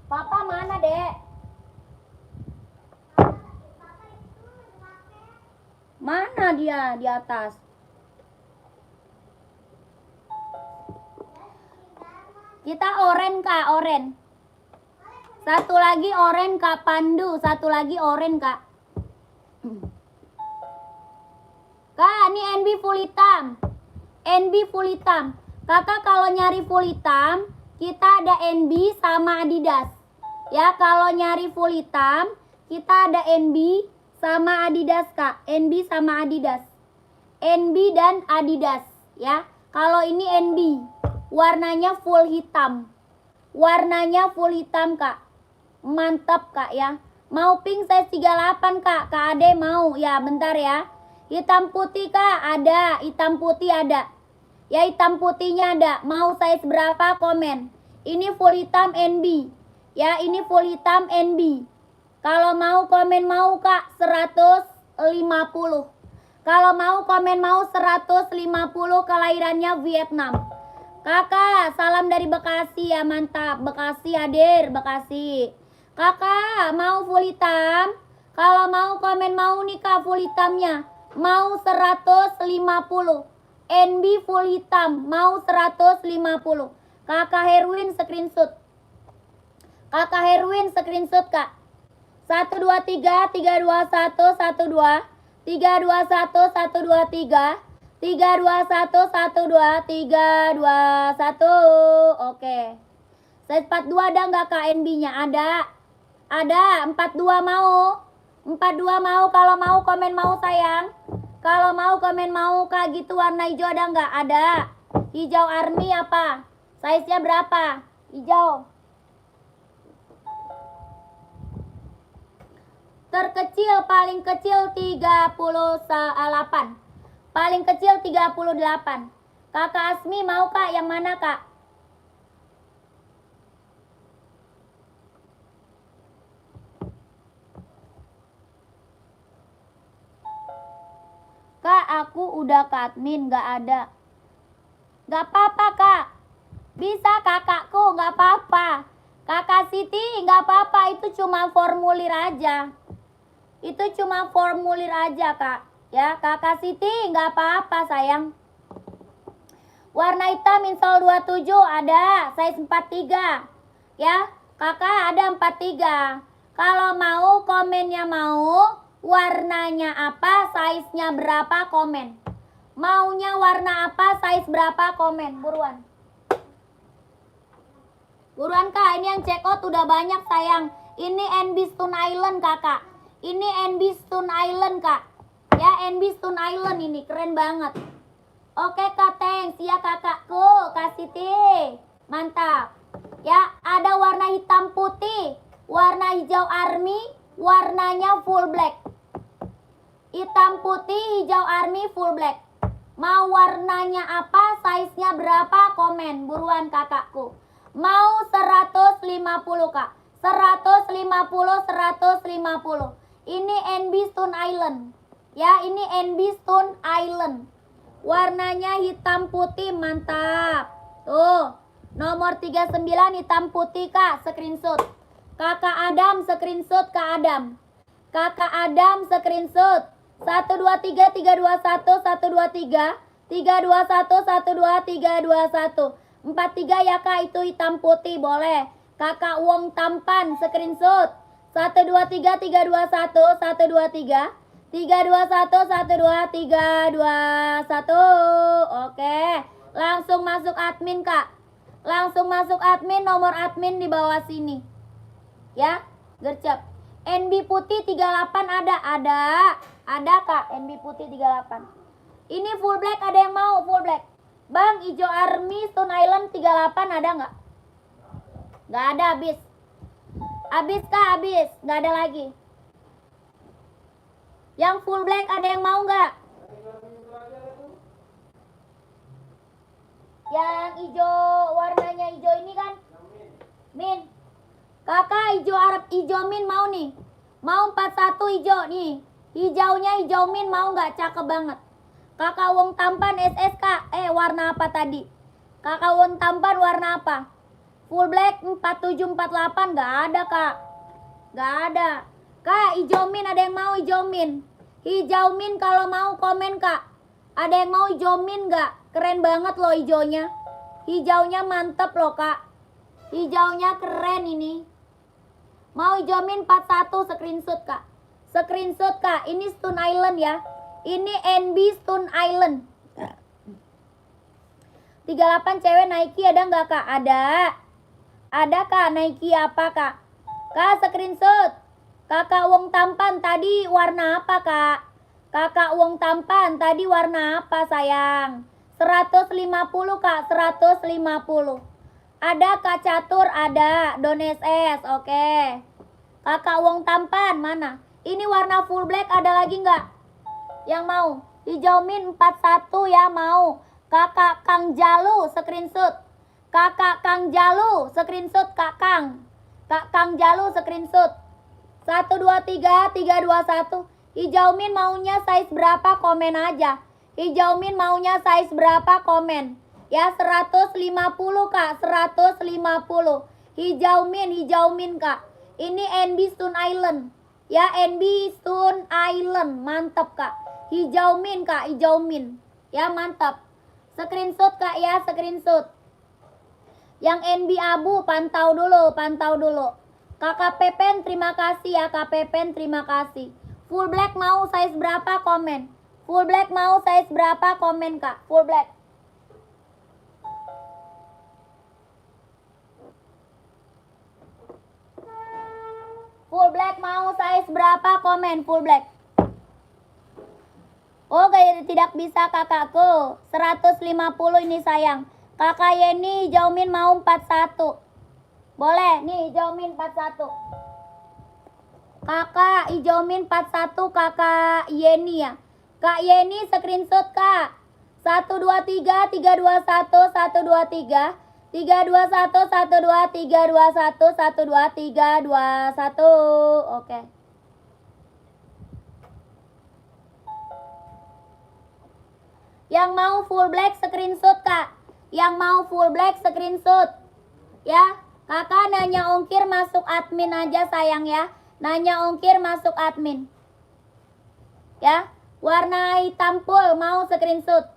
Papa mana, Dek? Mana dia di atas? Kita oren Kak, oren. Satu lagi oren Kak Pandu, satu lagi oren Kak. Kak, ini NB full hitam. NB full hitam. Kakak kalau nyari full hitam, kita ada NB sama Adidas. Ya, kalau nyari full hitam, kita ada NB sama Adidas Kak. NB sama Adidas. NB dan Adidas ya. Kalau ini NB, warnanya full hitam. Warnanya full hitam Kak. Mantap Kak ya. Mau pink size 38 Kak. Kak Ade mau ya, bentar ya. Hitam putih Kak, ada. Hitam putih ada. Ya, hitam putihnya ada. Mau size berapa komen. Ini full hitam NB. Ya, ini full hitam NB. Kalau mau komen mau Kak 150. Kalau mau komen mau 150, kelahirannya Vietnam. Kakak, salam dari Bekasi ya, mantap. Bekasi hadir, Bekasi. Kakak, mau full hitam? Kalau mau komen mau nih Kak full hitamnya. Mau 150. NB full hitam, mau 150. Kakak Herwin screenshot. Kakak Herwin screenshot Kak. 1 2 3 3 2 1 1 2 3 2 1 1 2 3 3 2 1 1 2 3 2 1. Oke. Size 42 ada nggak Kak NB-nya? Ada. 42 mau. 42 mau. Kalau mau komen mau sayang. Kalau mau komen mau Kak gitu. Warna hijau ada nggak? Ada. Hijau army apa? Size-nya berapa? Hijau. Terkecil paling kecil 38. Paling kecil 38. Kakak Asmi mau Kak yang mana Kak? Kak, aku udah ke admin, gak ada. Gak apa-apa Kak. Bisa kakakku, gak apa-apa. Kakak Siti, gak apa-apa. Itu cuma formulir aja. Itu cuma formulir aja Kak. Ya, Kakak Siti gak apa-apa sayang. Warna hitam insol 27 ada. Size 43. Ya, Kakak ada 43. Kalau mau komennya mau. Warnanya apa, size-nya berapa, komen. Maunya warna apa, size berapa, komen. Buruan. Buruan Kak, ini yang check out udah banyak sayang. Ini NB Stone Island Kakak. Ini NB Stone Island Kak. Ya, NB Stone Island ini keren banget. Oke Kak, thanks ya kakakku, Kak Siti. Mantap. Ya, ada warna hitam putih, warna hijau army, warnanya full black. Hitam putih, hijau army, full black. Mau warnanya apa, size-nya berapa, komen. Buruan kakakku. Mau 150 Kak. 150, 150. Ini NB Stone Island. Ya, ini NB Stone Island. Warnanya hitam putih, mantap. Tuh, nomor 39 hitam putih, Kak, screenshot. Kakak Adam screenshot, Kak Adam. Kakak Adam screenshot. 123 321 123 321 123 321 43 ya, Kak, itu hitam putih boleh. Kakak Wong Tampan screenshot. 123 321 123 321 123 321. Oke, langsung masuk admin, Kak. Langsung masuk admin, nomor admin di bawah sini. Ya, gercep. NB putih 38 ada, Kak, NB putih 38. Ini full black, ada yang mau full black? Bang, hijau army Stone Island 38 ada nggak? Nggak ada, habis. Habis, Kak, habis. Nggak ada lagi. Yang full black ada yang mau nggak? Yang hijau, warnanya hijau ini kan? Min. Kakak hijau Arab, hijau min mau nih. Mau 41 hijau nih. Hijaunya hijau min mau nggak? Cakep banget. Kakak Wong Tampan SSK. Warna apa tadi? Kakak Wong Tampan warna apa? Full black 47 48 nggak ada, Kak. Nggak ada. Kak, hijau min ada yang mau hijau min? Hijau min kalau mau komen, Kak. Ada yang mau hijau min nggak? Keren banget loh hijaunya. Hijaunya mantep loh, Kak. Hijaunya keren ini. Mau hijau min 41 screenshot, Kak. Screenshot, Kak. Ini Stone Island ya. Ini NB Stone Island. 38 cewek Nike ada nggak, Kak? Ada. Ada, Kak. Nike apa, Kak? Kak, screenshot. Kakak Wong Tampan tadi warna apa, Kak? Kakak Wong Tampan tadi warna apa, sayang? 150, Kak. 150. Ada, Kak Catur, ada. Dones S, oke. Kakak Wong Tampan mana? Ini warna full black ada lagi nggak? Yang mau? Hijau min 41 ya, mau. Kakak Kang Jalu screenshot. Kakak Kang Jalu screenshot, Kak Kang. Kak Kang Jalu screenshot. 123 321. Hijau min maunya size berapa? Komen aja. Hijau min maunya size berapa? Komen. Ya, 150, Kak. 150. Hijau min, Kak. Ini NB Stone Island. Ya, NB Stone Island. Mantap, Kak. Hijau min, Kak. Hijau min. Ya, mantap. Screenshot, Kak, ya. Screenshot. Yang NB abu, pantau dulu. Pantau dulu. Kakak Pepen, terima kasih ya. Kak Pepen, terima kasih. Full black mau size berapa? Komen. Full black mau size berapa? Komen, Kak. Full black. Full black mau size berapa? Komen. Full black. Oh, kayak tidak bisa, kakakku. 150 ini, sayang. Kakak Yeni hijau min mau 41. Boleh, nih hijau min 41. Kakak hijau min 41, Kakak Yeni ya. Kak Yeni screenshot, Kak. 123 321 123 321 123 321 123 21. Oke. Yang mau full black screenshot, Kak. Yang mau full black screenshot. Ya, Kakak nanya ongkir masuk admin aja, sayang ya. Nanya ongkir masuk admin. Ya, warna hitam full mau screenshot.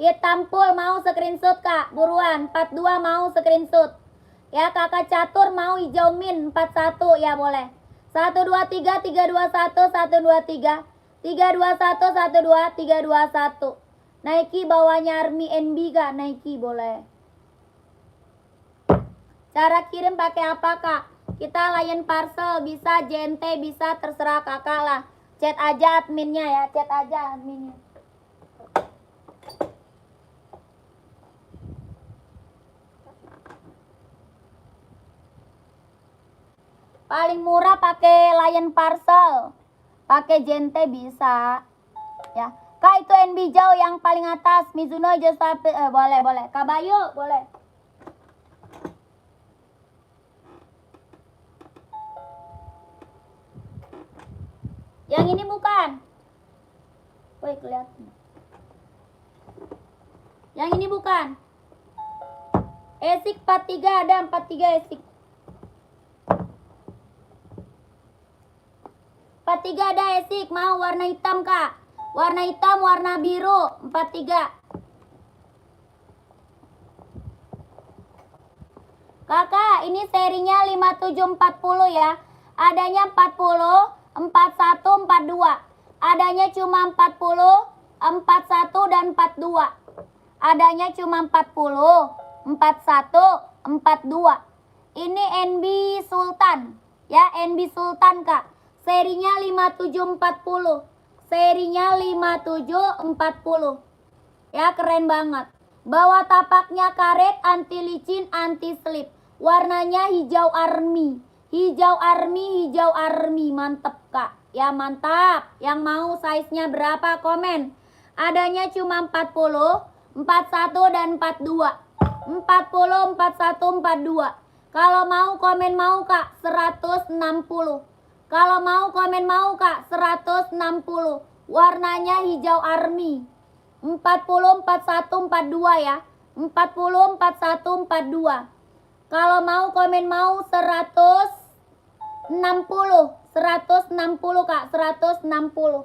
Hitam full mau screenshot, Kak. Buruan, 42 mau screenshot. Ya, Kakak Catur mau hijau min 41 ya, boleh. 123 321 123 321 12 321. Nike bawahnya Army NB gak? Nike boleh. Cara kirim pakai apa, Kak? Kita layan parcel, bisa JNT, bisa terserah kakak lah. Chat aja adminnya ya, chat aja adminnya. Paling murah pakai layan parcel. Pakai JNT bisa. Ya. Kak, itu NB jauh yang paling atas. Mizuno Josape, boleh. Kak Bayu, boleh. Yang ini bukan. Woi, kelihatan. Yang ini bukan. Esik 43 ada 43 esik. 43 ada esik. Mau warna hitam, Kak? Warna hitam, warna biru. 43. Kakak, ini serinya 5740 ya. Adanya 40, 41, 42. Adanya cuma 40, 41 dan 42. Adanya cuma 40, 41, 42. Ini NB Sultan. Ya, NB Sultan, Kak. Serinya 5740. Serinya 5740. Ya, keren banget. Bawah tapaknya karet, anti licin, anti slip. Warnanya hijau army. Hijau army, hijau army. Mantep, Kak. Ya, mantap. Yang mau size-nya berapa? Komen. Adanya cuma 40, 41 dan 42. 40, 41, 42. Kalau mau komen mau, Kak, 160. Kalau mau komen mau, Kak, 160. Warnanya hijau army. 40, 41, 42 ya. 40, 41, 42. Kalau mau komen mau 160. 160, Kak, 160.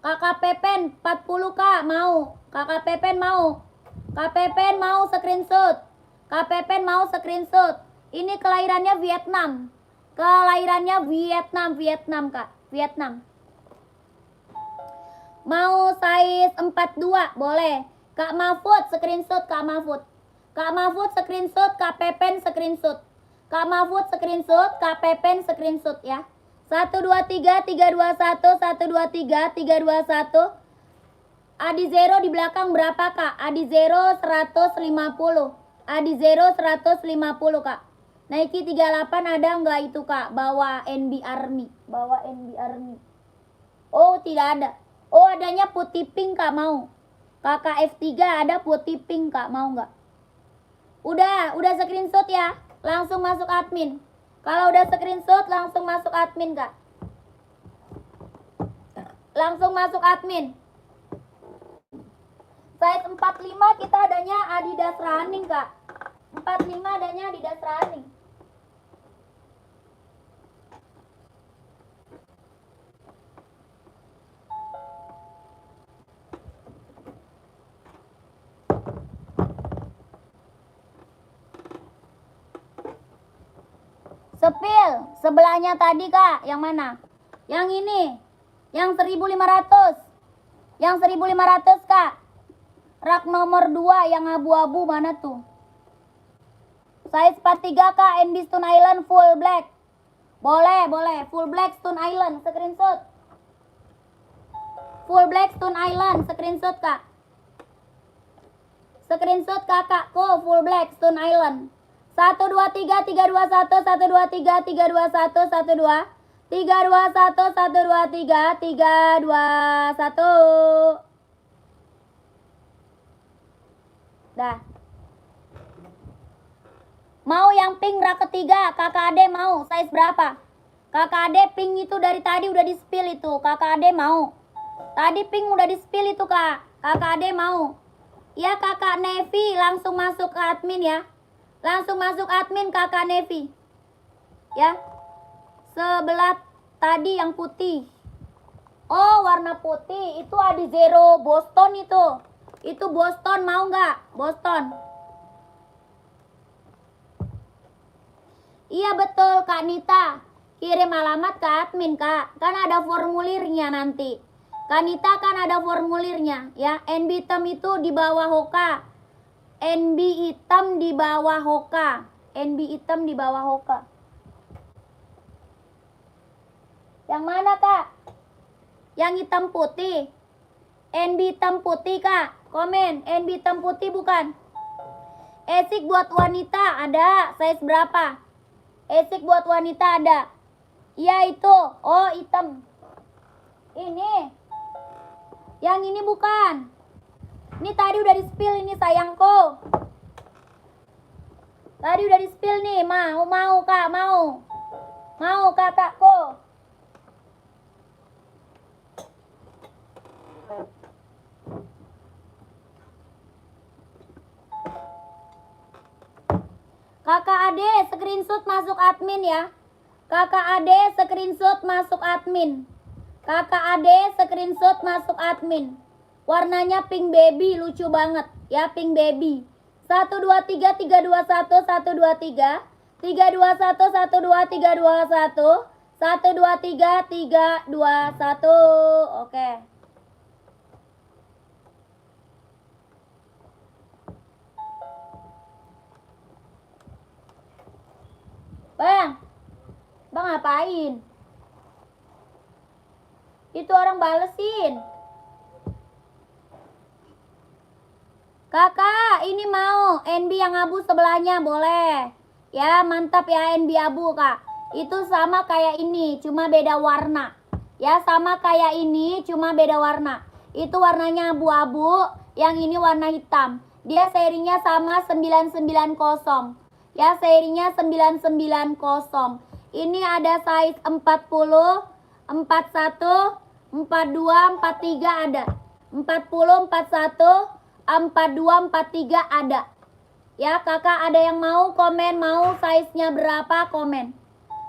Kakak Pepen 40, Kak, mau. Kakak Pepen mau. Kak Pepen mau screenshot. Kak Pepen mau screenshot. Ini kelahirannya Vietnam. Kelahirannya Vietnam, Kak. Vietnam. Mau size 42, boleh. Kak Mahfud screenshot, Kak Mahfud. Kak Mahfud screenshot, Kak Pepen screenshot. Kak Mahfud screenshot, Kak Pepen screenshot ya. 123 321 123 321. Adi Zero di belakang berapa, Kak? Adi Zero 150. Adi Zero 150, Kak. Nike 38 ada nggak itu, Kak? Bawa NB Army. Bawa NB Army. Oh, tidak ada. Oh, adanya putih pink, Kak, mau. Kakak F3 ada putih pink, Kak, mau nggak? Udah screenshot ya. Langsung masuk admin. Kalau udah screenshot langsung masuk admin, Kak. Langsung masuk admin. Size 45 kita adanya Adidas Running, Kak. 45 adanya Adidas Running. Sepil, sebelahnya tadi, Kak, yang mana? Yang ini, yang 1500. Yang 1500, Kak. Rak nomor 2 yang abu-abu mana tuh? Size 43, Kak, NB Stone Island full black. Boleh, full black Stone Island, screenshot. Full black Stone Island, screenshot, Kak. Screenshot kakakku full black Stone Island. 123 321 123 321 12 321 123 321. Dah. Mau yang pink rak ketiga, Kakak Ade mau size berapa? Kakak Ade pink itu dari tadi udah di spill itu. Kakak Ade mau. Tadi pink udah di spill itu, Kak. Kakak Ade mau. Ya, Kakak Nevi langsung masuk ke admin ya. Langsung masuk admin, Kakak Nevi. Ya. Sebelah tadi yang putih. Oh, warna putih. Itu Adi Zero Boston itu. Itu Boston, mau nggak? Boston. Iya betul, Kak Nita. Kirim alamat ke admin, Kak. Kan ada formulirnya nanti. Kak Nita kan ada formulirnya. Ya, NB hitam itu di bawah Hoka. NB hitam di bawah Hoka. NB hitam di bawah Hoka. Yang mana, Kak? Yang hitam putih. NB hitam putih, Kak. Komen, NB hitam putih bukan? Esik buat wanita ada. Size berapa? Esik buat wanita ada. Iya itu. Oh, hitam. Ini. Yang ini bukan. Ini tadi udah di spill ini, sayangku. Tadi udah di spill nih. Mau Kak, mau. Mau kakakku. Kakak Ade screenshot masuk admin ya. Kakak Ade screenshot masuk admin. Kakak Ade screenshot masuk admin. Warnanya pink baby, lucu banget ya, pink baby. 1 2 3 3 2 1 1 2 3 3 2 1 1 2 3 2 1 1 2 3 3 2 1. Oke. Bang ngapain? Itu orang balesin. Kakak, ini mau NB yang abu sebelahnya boleh. Ya, mantap ya NB abu, Kak. Itu sama kayak ini, cuma beda warna. Ya, sama kayak ini, cuma beda warna. Itu warnanya abu-abu, yang ini warna hitam. Dia serinya sama 990. Ya, serinya 990. Ini ada size 40, 41, 42, 43 ada. 40, 41, 42, 43 ada. Ya, kakak ada yang mau komen mau size-nya berapa, komen.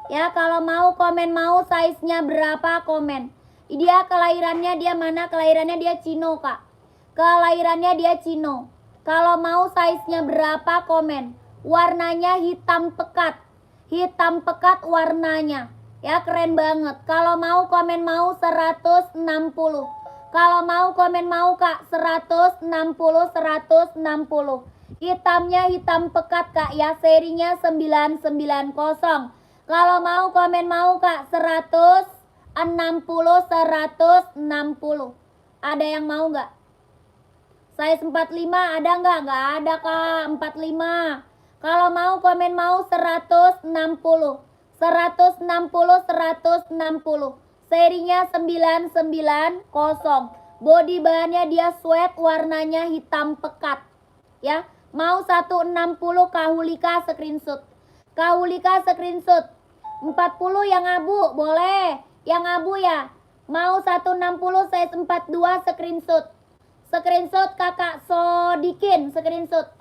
Ya, kalau mau komen mau size-nya berapa, komen. Dia kelahirannya dia mana? Kelahirannya dia Cino, Kak. Kelahirannya dia Cino. Kalau mau size-nya berapa, komen. Warnanya hitam pekat. Hitam pekat warnanya. Ya, keren banget. Kalau mau komen mau 160. Kalau mau komen mau, Kak, 160, 160. Hitamnya hitam pekat, Kak, ya, serinya 990. Kalau mau komen mau, Kak, 160, 160. Ada yang mau nggak? Size 45 ada nggak? Nggak ada, Kak, 45. Kalau mau komen mau 160. 160, 160. Serinya 990. Body bahannya dia sweat, warnanya hitam pekat. Ya, mau 160 Kahulika screenshot. Kahulika screenshot. 40 yang abu, boleh. Yang abu ya. Mau 160 size 42 screenshot. Screenshot Kakak Sodikin screenshot.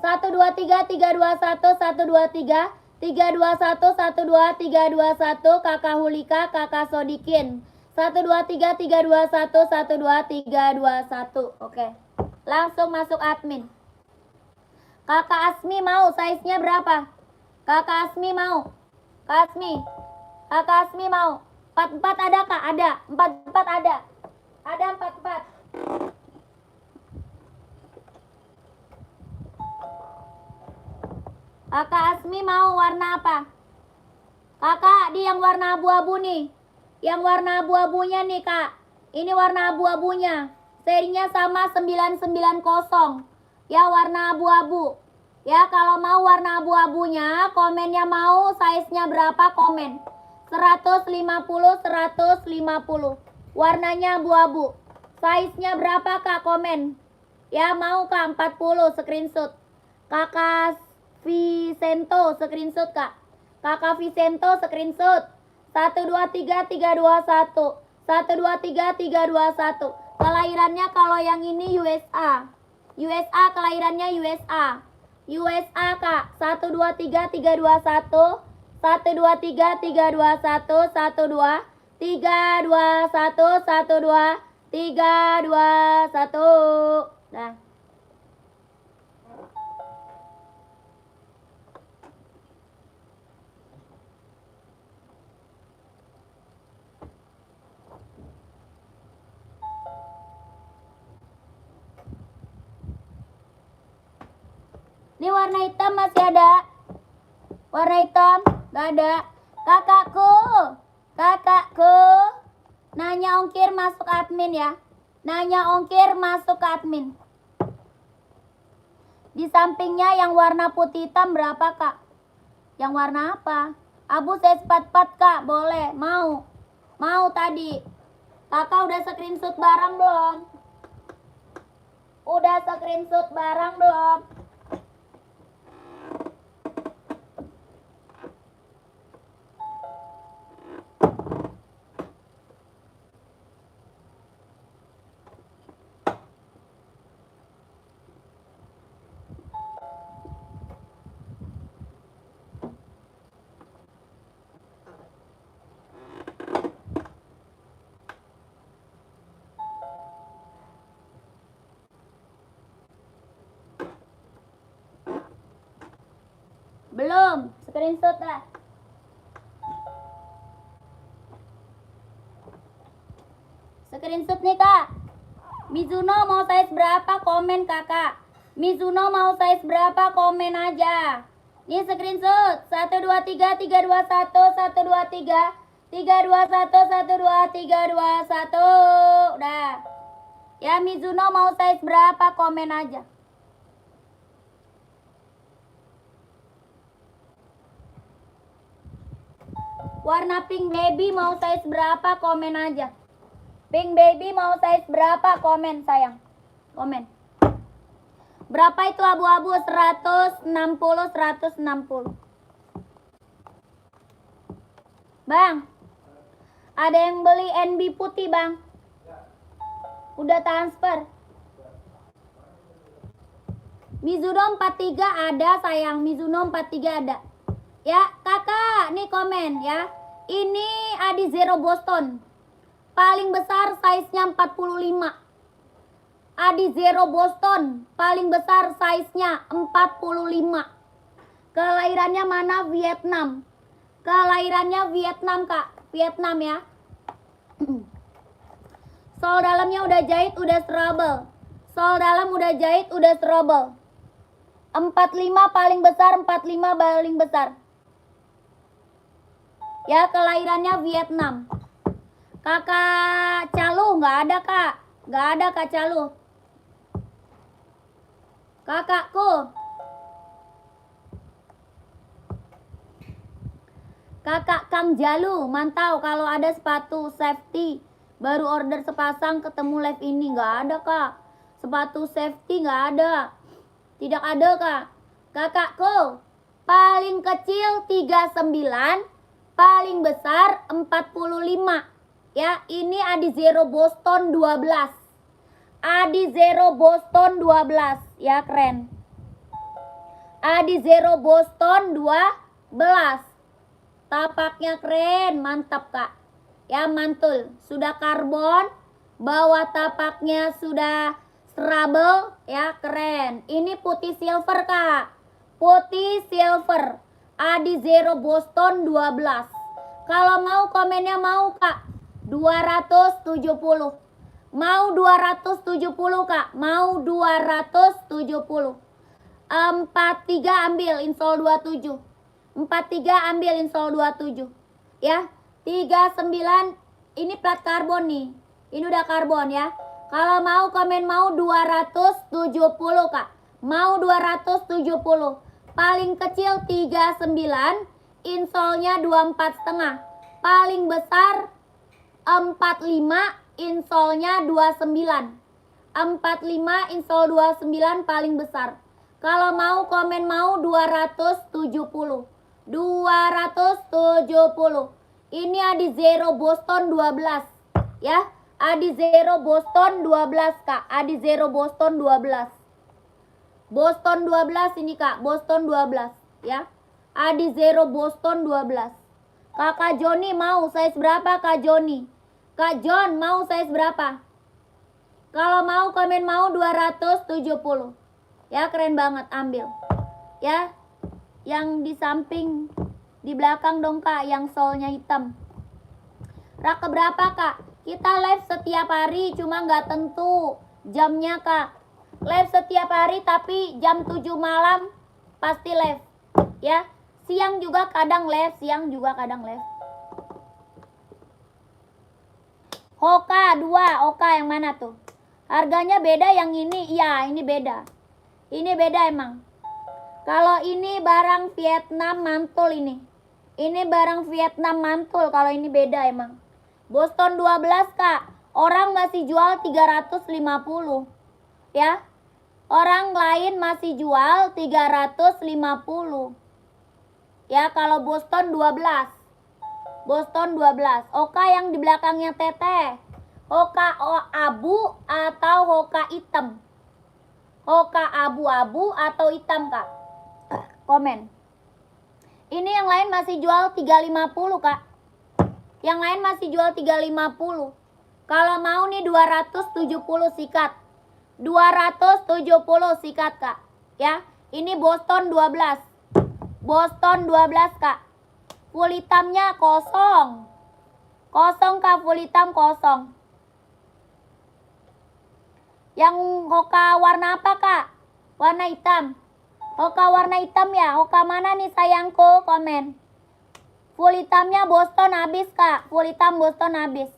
1 2 3 3 2 1 1 2 3 3 2 1 1 2 3 2 1. Kakak Hulika, Kakak Sodikin. 1 2 3 3 2 1 1 2 3 2 1. Oke. Langsung masuk admin. Kakak Asmi mau size-nya berapa? Kakak Asmi mau. Kak Asmi. Kakak Asmi mau. 44 ada, Kak? Ada. 44 ada. Ada 44. Kakak Asmi mau warna apa? Kakak, di yang warna abu-abu nih. Yang warna abu-abunya nih, Kak. Ini warna abu-abunya. Serinya sama 990. Ya, warna abu-abu. Ya, kalau mau warna abu-abunya, komennya mau size-nya berapa, komen. 150, 150. Warnanya abu-abu. Size-nya berapa, Kak, komen. Ya, mau, Kak, 40 screenshot. Kakak Vicento screenshot, Kak. Kakak Vicento screenshot. 1 2 3 3 2 1. 1 2 3 3 2 1. Kelahirannya kalau yang ini USA. USA kelahirannya USA. USA, Kak. 1 2 3 3 2 1. 1 2 3 3 2 1. 1 2 3 2 1. 1 2 3 2 1. Nah. Ini warna hitam masih ada. Warna hitam gak ada. Kakakku nanya ongkir masuk admin ya. Nanya ongkir masuk ke admin. Di sampingnya yang warna putih hitam berapa, Kak? Yang warna apa? Abu size 44, Kak, boleh. Mau tadi. Kakak udah screenshot barang belum? Udah screenshot barang belum? Belum, screenshot lah. Screenshot nih kak. Mizuno mau size berapa? Komen kakak. Mizuno mau size berapa? Komen aja. Nih screenshot. 1 2 3 3 2 1 1 2 3 3 2 1 1 2 3 2 1. Udah. Ya Mizuno mau size berapa? Komen aja. Warna pink baby mau size berapa? Komen aja. Pink baby mau size berapa? Komen sayang. Komen. Berapa itu abu-abu? 160, 160. Bang, ada yang beli NB putih bang? Udah transfer. Mizuno 43 ada sayang. Mizuno 43 ada. Ya kakak, nih komen ya. Ini Adi Zero Boston. Paling besar size-nya 45. Adi Zero Boston. Paling besar size-nya 45. Kelahirannya mana? Vietnam. Kelahirannya Vietnam kak. Vietnam ya. Sol dalamnya udah jahit, udah strobel. Sol dalam udah jahit, udah strobel. 45 paling besar, 45 paling besar. Ya kelahirannya Vietnam. Kakak Calu nggak ada kak. Nggak ada kak Calu. Kakakku. Kakak Kang Jalu, mantau kalau ada sepatu safety. Baru order sepasang ketemu live ini. Nggak ada kak. Sepatu safety nggak ada. Tidak ada kak. Kakakku, paling kecil 39, paling besar 45. Ya, ini Adi Zero Boston 12. Adi Zero Boston 12. Ya, keren. Adi Zero Boston 12. Tapaknya keren, mantap kak. Ya, mantul. Sudah karbon, bawah tapaknya sudah strabel, ya keren. Ini putih silver kak. Putih silver. Adi Zero Boston 12. Kalau mau komennya mau kak. 270. Mau 270 kak. Mau 270. 43 ambil insol 27. 43 ambil insol 27. Ya. 39 ini plat karbon nih. Ini udah karbon ya. Kalau mau komen mau 270 kak. Mau 270. Paling kecil 39. Insolnya 24,5. Paling besar 45. Insolnya 29. 45 insol 29 paling besar. Kalau mau komen mau 270. 270. Ini Adi Zero Boston 12. Ya. Adi Zero Boston 12 kak. Adi Zero Boston 12. Boston 12 ini kak. Boston 12. Ya. Adi Zero Boston 12. Kakak Joni mau size berapa kak Joni? Kak John mau size berapa? Kalau mau komen mau 270. Ya keren banget ambil. Ya. Yang di samping di belakang dong kak yang solnya hitam. Rak berapa kak? Kita live setiap hari cuma nggak tentu jamnya kak. Live setiap hari tapi jam 7 malam pasti live. Ya. Siang juga kadang live, siang juga kadang live. Hoka 2, Oka yang mana tuh? Harganya beda yang ini, iya ini beda. Ini beda emang. Kalau ini barang Vietnam mantul ini. Ini barang Vietnam mantul, kalau ini beda emang. Boston 12 kak, orang masih jual 350. Ya, orang lain masih jual 350. Ya, kalau Boston 12. Boston 12. Oka yang di belakangnya teteh. Hoka abu atau hoka hitam? Hoka abu-abu atau hitam kak? Komen. Ini yang lain masih jual 350 kak. Yang lain masih jual 350. Kalau mau nih 270 sikat. 270 sikat kak. Ya, ini Boston 12. Boston 12 kak. Full hitamnya kosong. Kosong kak, full hitam kosong. Yang Hoka warna apa kak? Warna hitam. Hoka warna hitam ya. Hoka mana nih sayangku? Komen. Full hitamnya Boston habis kak. Full hitam Boston habis.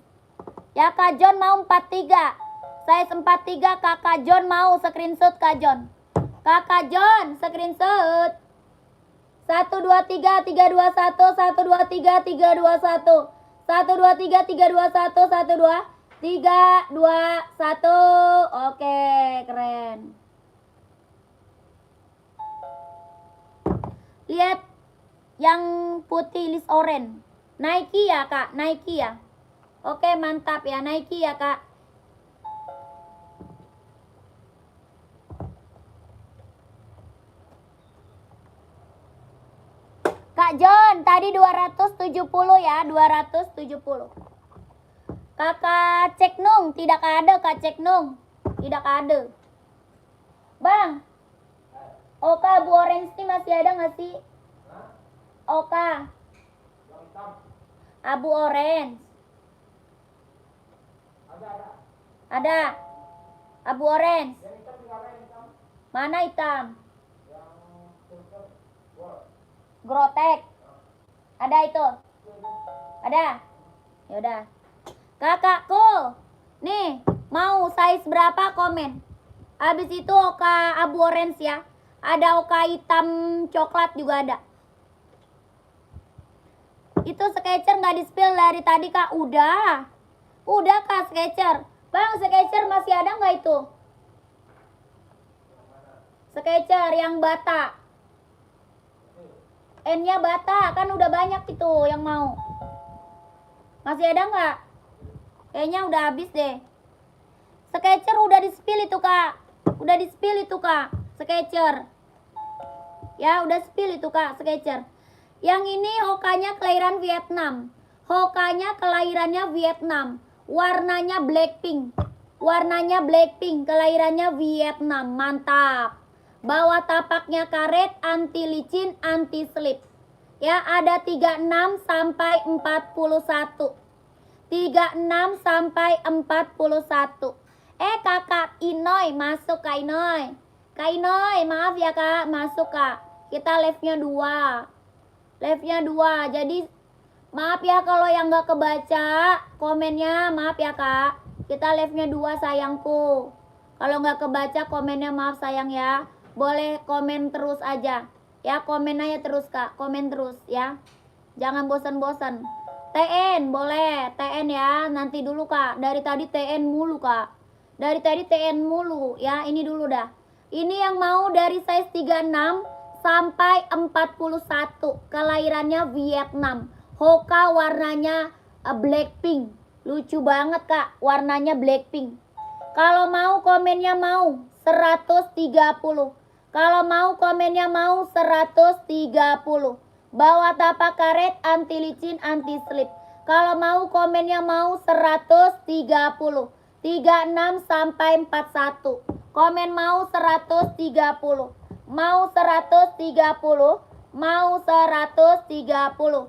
Ya Kak John mau 43. Saya 43. Kakak John mau screenshot Kak John. Kakak John screenshot. 1 2 3 3 2 1 1 2 3 3 2 1 1 2 3 3 2 1 1 2 3 2 1 1. Oke, keren. Lihat yang putih list orange. Nike ya kak, Nike ya. Oke mantap ya, Nike ya kak. Kak John tadi 270 ya, 270. Kakak Cek Nung, tidak ada Kak Cek Nung. Tidak ada. Bang, Oka abu orange ini masih ada nggak sih? Oka abu orange. Ada. Abu orange. Mana hitam? Grotek. Ada itu? Ada? Ya udah. Kakakku, nih mau size berapa komen? Habis itu Oka abu orange ya. Ada Oka hitam coklat juga ada. Itu Skechers nggak di spill dari tadi kak? Udah kak Skechers. Bang Skechers masih ada nggak itu? Skechers yang bata. N-nya bata kan udah banyak itu yang mau. Masih ada nggak? Kayaknya udah habis deh. Skechers udah di spill itu kak. Udah di spill itu kak. Skechers. Ya udah spill itu kak Skechers. Yang ini Hokanya kelahiran Vietnam. Hokanya kelahirannya Vietnam. Warnanya Blackpink. Warnanya Blackpink. Kelahirannya Vietnam. Mantap. Bawah tapaknya karet, anti licin, anti slip. Ya ada 36 sampai 41. 36 sampai 41. Kakak Inoy masuk kak Inoy. Kak Inoy maaf ya kak, masuk kak. Kita live-nya 2. Live-nya 2. Jadi maaf ya kalau yang gak kebaca komennya, maaf ya kak. Kita live-nya 2 sayangku. Kalau gak kebaca komennya maaf sayang ya. Boleh komen terus aja. Ya komen aja terus kak. Komen terus ya. Jangan bosan-bosan. TN boleh. TN ya. Nanti dulu kak. Dari tadi TN mulu kak. Dari tadi TN mulu ya. Ini dulu dah. Ini yang mau dari size 36 sampai 41. Kelahirannya Vietnam. Hoka warnanya Blackpink. Lucu banget kak. Warnanya Blackpink. Kalau mau komennya mau 130. Kalau mau komennya mau 130. Bawah tapak karet, anti licin, anti slip. Kalau mau komennya mau 130. 36 sampai 41. Komen mau 130. Mau 130. Mau 130.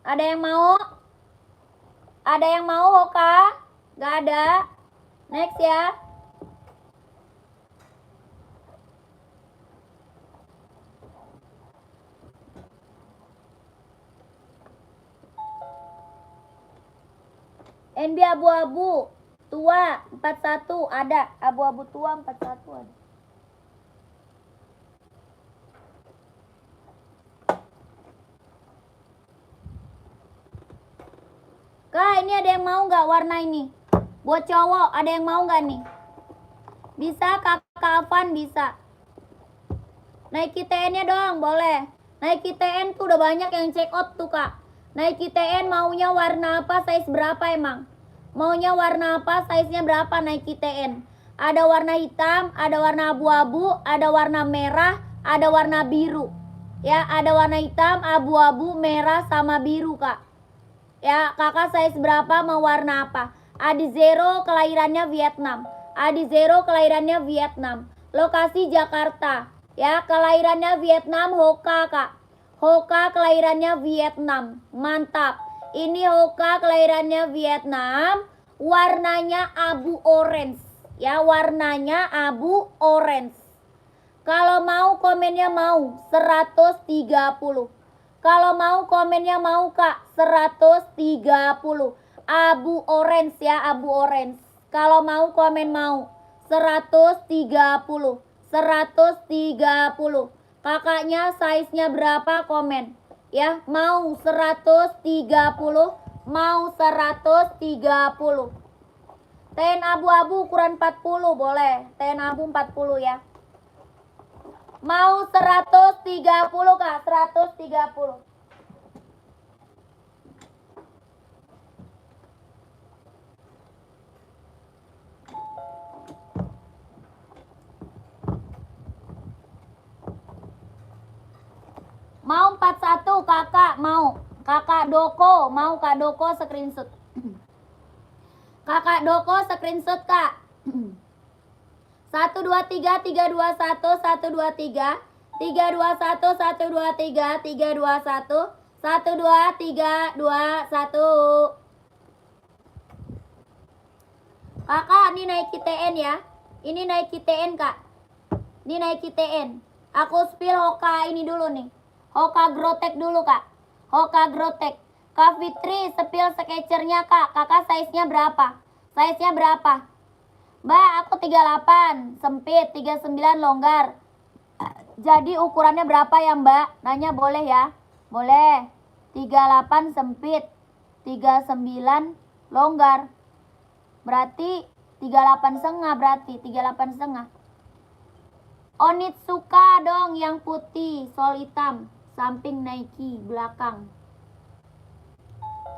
Ada yang mau? Ada yang mau Hoka? Gak ada. Next ya. NB abu-abu tua 41 ada. Abu-abu tua 41 ada. Kak, ini ada yang mau nggak warna ini? Buat cowok, ada yang mau nggak nih? Bisa, kakak Avan bisa. Nike TN-nya dong, boleh. Nike TN tuh udah banyak yang check out tuh kak. Nike TN maunya warna apa, size berapa emang? Maunya warna apa, size-nya berapa Nike TN? Ada warna hitam, ada warna abu-abu, ada warna merah, ada warna biru. Ya, ada warna hitam, abu-abu, merah, sama biru kak. Ya, kakak size berapa, mau warna apa? Adi Zero kelahirannya Vietnam. Adi Zero kelahirannya Vietnam. Lokasi Jakarta. Ya, kelahirannya Vietnam, Hoka, Kak. Hoka kelahirannya Vietnam. Mantap. Ini Hoka kelahirannya Vietnam. Warnanya abu orange. Ya, warnanya abu orange. Kalau mau komennya mau 130. Kalau mau komennya mau Kak 130. Abu orange ya, abu orange. Kalau mau komen mau 130. 130. Kakaknya size-nya berapa komen? Ya, mau 130, mau 130. TN abu-abu ukuran 40 boleh. TN abu 40 ya. Mau 130 Kak, 130. Mau 41 kakak, mau. Kakak Doko, mau Kak Doko screenshot. Kakak Doko screenshot Kak. 123 321 123 321 123 321 12321. Kakak, ini naik KTN ya. Ini naik KTN Kak. Ini naik KTN. Aku spill Hoka ini dulu nih. Hoka Grotek dulu Kak. Hoka Grotek. Kak Fitri spill sketchernya Kak. Kakak size-nya berapa? Size-nya berapa? Mbak, aku 38 sempit, 39 longgar. Jadi ukurannya berapa ya Mbak? Nanya boleh ya? Boleh. 38 sempit, 39 longgar. Berarti 38 setengah, berarti 38 setengah. Onitsuka dong yang putih, sol hitam, samping Nike, belakang.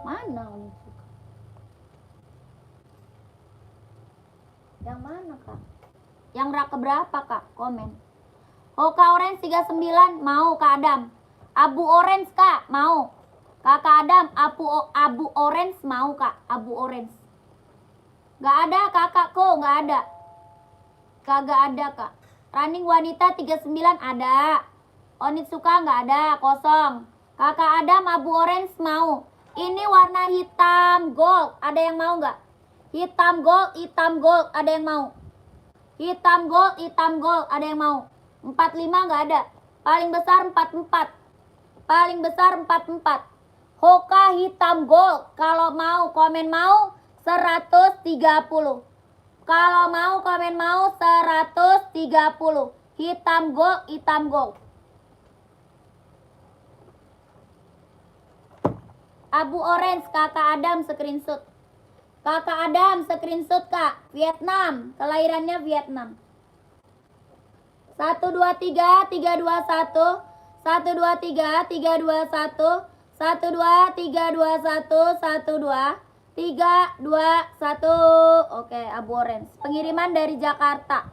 Mana Onitsuka? Yang mana Kak? Yang rak berapa Kak? Komen. Hoka orange 39, mau Kak Adam. Abu orange Kak, mau. Kakak Adam, abu orange mau Kak, abu orange. Gak ada kakakku, gak ada. Kagak ada Kak. Running wanita 39 ada. Onitsuka gak ada, kosong. Kakak Adam abu orange mau. Ini warna hitam gold, ada yang mau gak? Hitam gold, ada yang mau? Hitam gold, ada yang mau? 45 gak ada. Paling besar 44. Paling besar 44. Hoka hitam gold. Kalau mau komen mau 130. Kalau mau komen mau 130. Hitam gold. Abu orange kakak Adam screenshot. Kakak Adam screenshot Kak. Vietnam, kelahirannya Vietnam. 123 321 123 321 12321 12321. Oke, abu orange. Pengiriman dari Jakarta.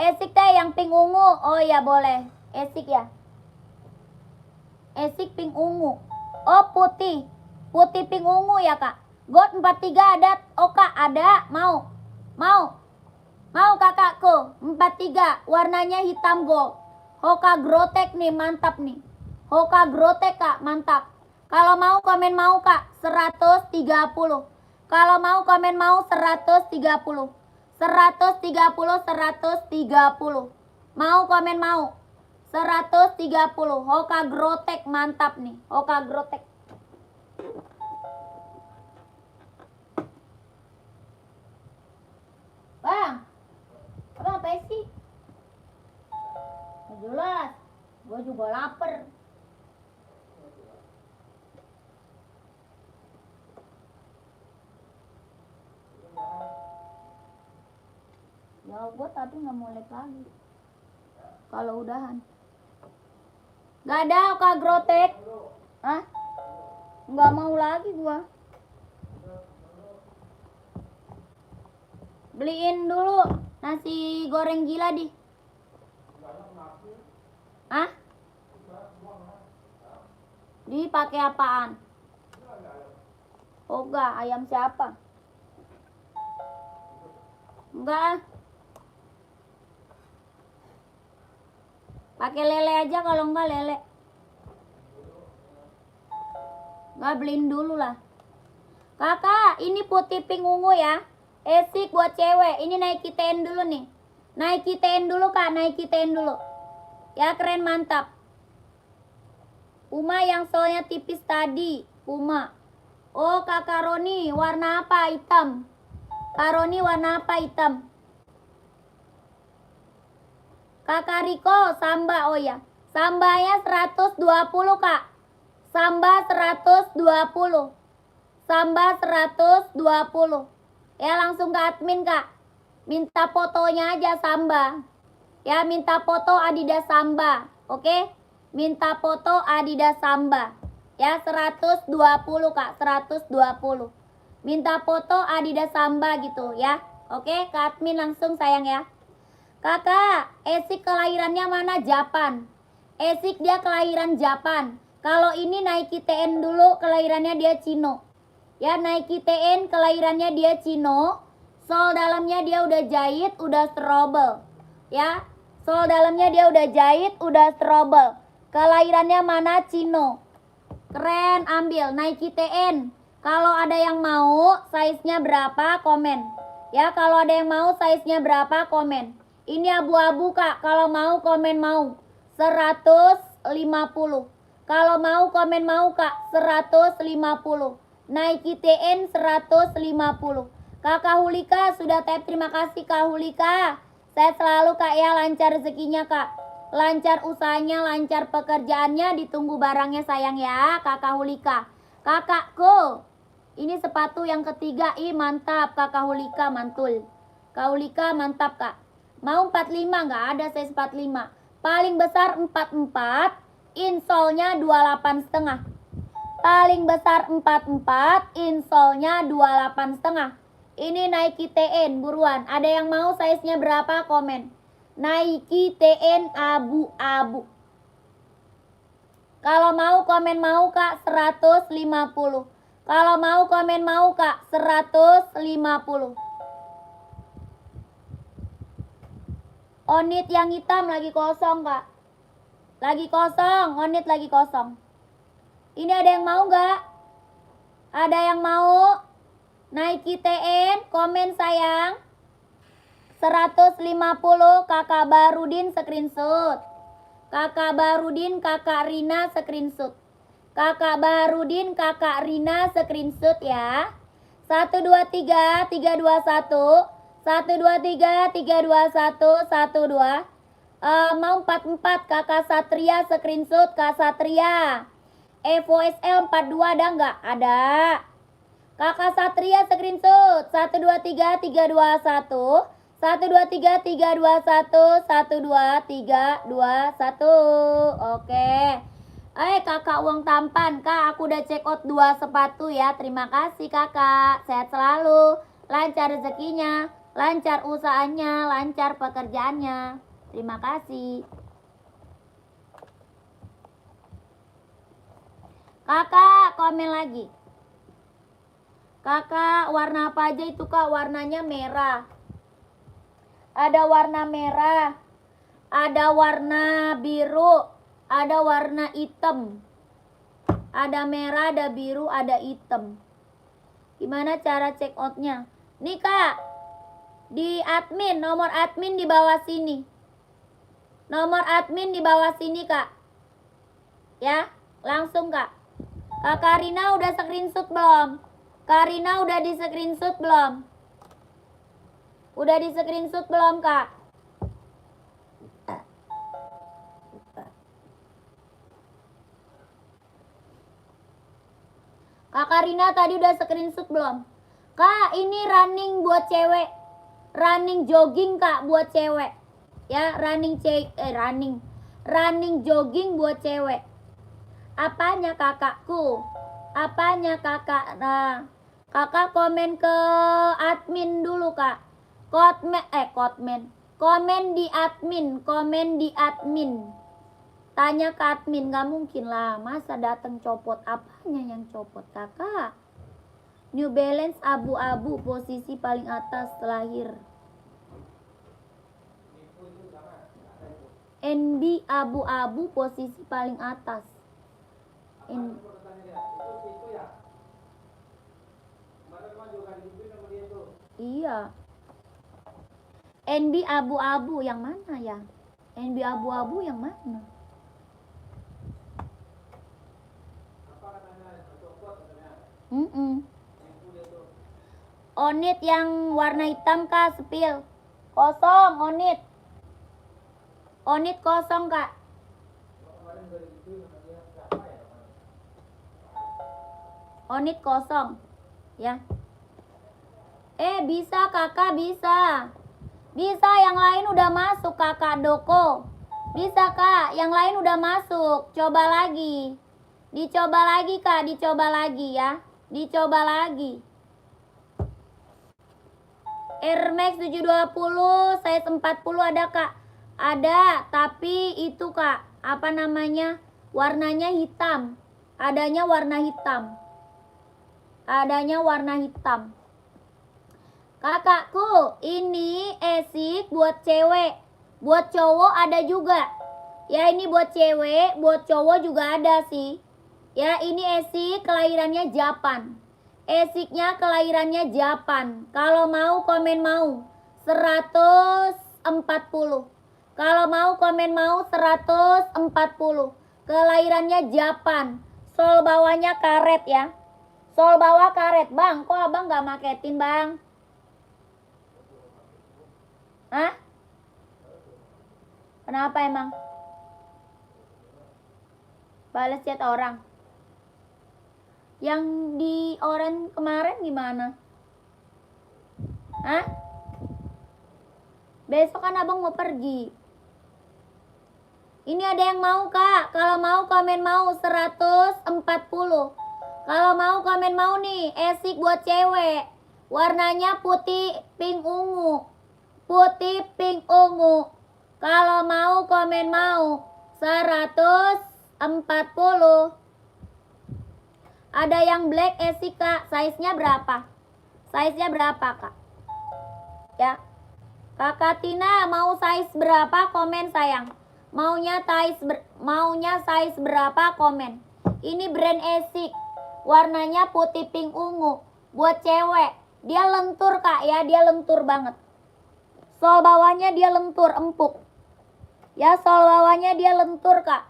Esik teh yang pink ungu. Oh ya boleh. Esik ya. Esik pink ungu. Oh putih. Putih pink ungu ya Kak. God 43 ada. Oh Kak ada. Mau kakakku. 43 warnanya hitam gold. Hoka Grotek nih, mantap nih. Hoka Grotek Kak, mantap. Kalau mau komen mau Kak 130. Kalau mau komen mau 130. 130. Mau komen mau 130. Hoka Grotek mantap nih. Hoka Grotek. Bang, abang apa sih? Nggak jelas. Gue juga lapar. Ya gue tapi nggak mau live lagi. Kalau udahan. Gak ada Kak Grotek. Hah? Nggak mau lagi gue. Beliin dulu nasi goreng gila di. Hah? Dipakai apaan? Oh enggak, ayam siapa? Enggak ah. Pakai lele aja kalau enggak lele. Enggak, beliin dulu lah. Kakak, ini putih pink ungu ya. Esik buat cewek. Ini Nike TN dulu nih. Nike TN dulu kak, Nike TN dulu. Ya keren, mantap. Puma yang soalnya tipis tadi. Puma. Oh kakak Roni, warna apa? Hitam. Kak Roni warna apa? Hitam. Kakak Riko, Samba, oh ya. Sambanya 120 kak. Samba 120. Samba 120. Ya langsung ke admin kak. Minta fotonya aja Samba. Ya minta foto Adidas Samba. Oke? Minta foto Adidas Samba. Ya 120 kak. 120. Minta foto Adidas Samba gitu ya. Oke? Ke admin langsung sayang ya. Kakak, Esik kelahirannya mana? Japan. Esik dia kelahiran Japan. Kalau ini Nike TN dulu kelahirannya dia Cino. Ya Nike TN kelahirannya dia Cino. Sol dalamnya dia udah jahit, udah strobel. Ya, sol dalamnya dia udah jahit, udah strobel. Kelahirannya mana? Cino. Keren, ambil Nike TN. Kalau ada yang mau, size-nya berapa? Komen. Ya, kalau ada yang mau, size-nya berapa? Komen. Ini abu-abu kak, kalau mau komen mau. 150. Kalau mau komen mau kak, 150. Nike TN 150. Kakak Hulika sudah tap, terima kasih Kak Hulika. Saya selalu kak ya, lancar rezekinya kak. Lancar usahanya, lancar pekerjaannya, ditunggu barangnya sayang ya Kakak Hulika. Kakakku, ini sepatu yang ketiga, mantap Kakak Hulika, mantul. Kak Hulika mantap kak. Mau 45 nggak ada size 45. Paling besar 44, insolnya 28,5. Paling besar 44, insolnya 28,5. Ini Nike TN, buruan. Ada yang mau size-nya berapa? Komen. Nike TN abu-abu. Kalau mau komen mau kak 150. Kalau mau komen mau kak 150. Onit yang hitam lagi kosong kak. Lagi kosong, onit lagi kosong. Ini ada yang mau nggak? Ada yang mau? Nike TN, komen sayang. 150 kakak Barudin screenshot. Kakak Barudin, kakak Rina screenshot. Kakak Barudin, kakak Rina screenshot ya. 1, 2, 3, 3, 2, 1. 1, 2, 3, 3, 2, 1, 1, 2. Mau 44 kakak Satria screenshot. Kak Satria. Evo SL 42 ada nggak? Ada. Kakak Satria screenshot. 1, 2, 3, 3, 2, 1. 1, 2, 3, 3, 2, 1. 1, 2, 3, 2, 1. Oke. Kakak uang tampan. Kak, aku udah check out 2 sepatu ya. Terima kasih kakak. Sehat selalu. Lancar rezekinya. Lancar usahanya. Lancar pekerjaannya. Terima kasih. Kakak, komen lagi. Kakak, warna apa aja itu kak? Warnanya merah. Ada warna merah. Ada warna biru. Ada warna hitam. Ada merah, ada biru, ada hitam. Gimana cara check outnya? Nih kak, di admin, nomor admin di bawah sini. Nomor admin di bawah sini kak. Ya, langsung kak. Kak Karina udah screenshot belum? Karina udah di screenshot belum? Udah di screenshot belum kak? Kak Karina tadi udah screenshot belum? Kak, ini running buat cewek. Running jogging kak buat cewek. Ya, running jogging buat cewek. Apanya kakakku? Apanya kakak? Nah, kakak komen ke admin dulu kak. Komen di admin. Tanya ke admin, nggak mungkin lah. Masa datang copot, apanya yang copot kakak? New Balance abu-abu, posisi paling atas lahir. NB abu-abu, posisi paling atas. Iya. NB abu-abu yang mana ya? NB abu-abu yang mana? Onit yang warna hitam kak, spill. Kosong, onit. Onit kosong kak. Onit kosong. Ya. Bisa kakak, bisa. Bisa, yang lain udah masuk kakak Doko. Bisa kak, yang lain udah masuk. Coba lagi. Dicoba lagi kak, dicoba lagi ya. Dicoba lagi. Air Max 720, size 40 ada kak. Ada, tapi itu kak, apa namanya? Warnanya hitam. Adanya warna hitam. Adanya warna hitam. Kakakku, ini esik buat cewek. Buat cowok ada juga. Ya ini buat cewek, buat cowok juga ada sih. Ya ini esik kelahirannya Japan. Esiknya kelahirannya Japan. Kalau mau komen mau 140. Kalau mau komen mau 140. Kelahirannya Japan. Sol bawahnya karet ya. Sol bawah karet. Bang, kok abang gak maketin bang? Hah? Kenapa emang? Balas chat orang. Yang di orange kemarin gimana? Hah? Besok kan abang mau pergi. Ini ada yang mau kak. Kalau mau komen mau 140. Kalau mau komen mau nih. Esik buat cewek. Warnanya putih pink ungu. Putih pink ungu. Kalau mau komen mau 140. Ada yang black esik kak. Size-nya berapa? Size-nya berapa kak? Ya. Kakak Tina mau size berapa? Komen sayang. Maunya size berapa? Komen. Ini brand esik. Warnanya putih pink ungu. Buat cewek. Dia lentur kak ya. Dia lentur banget. Sol bawahnya dia lentur empuk. Ya sol bawahnya dia lentur kak.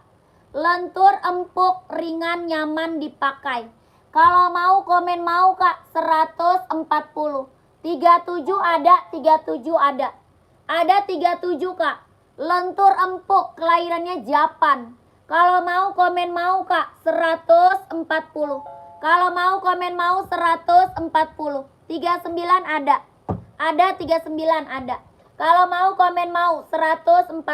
Lentur empuk ringan nyaman dipakai. Kalau mau komen mau kak 140. 37 ada. 37 ada. Ada 37 kak. Lentur empuk kelahirannya Japan. Kalau mau komen mau kak 140. Kalau mau komen mau 140. 39 ada. Ada 39 ada. Kalau mau komen mau 140.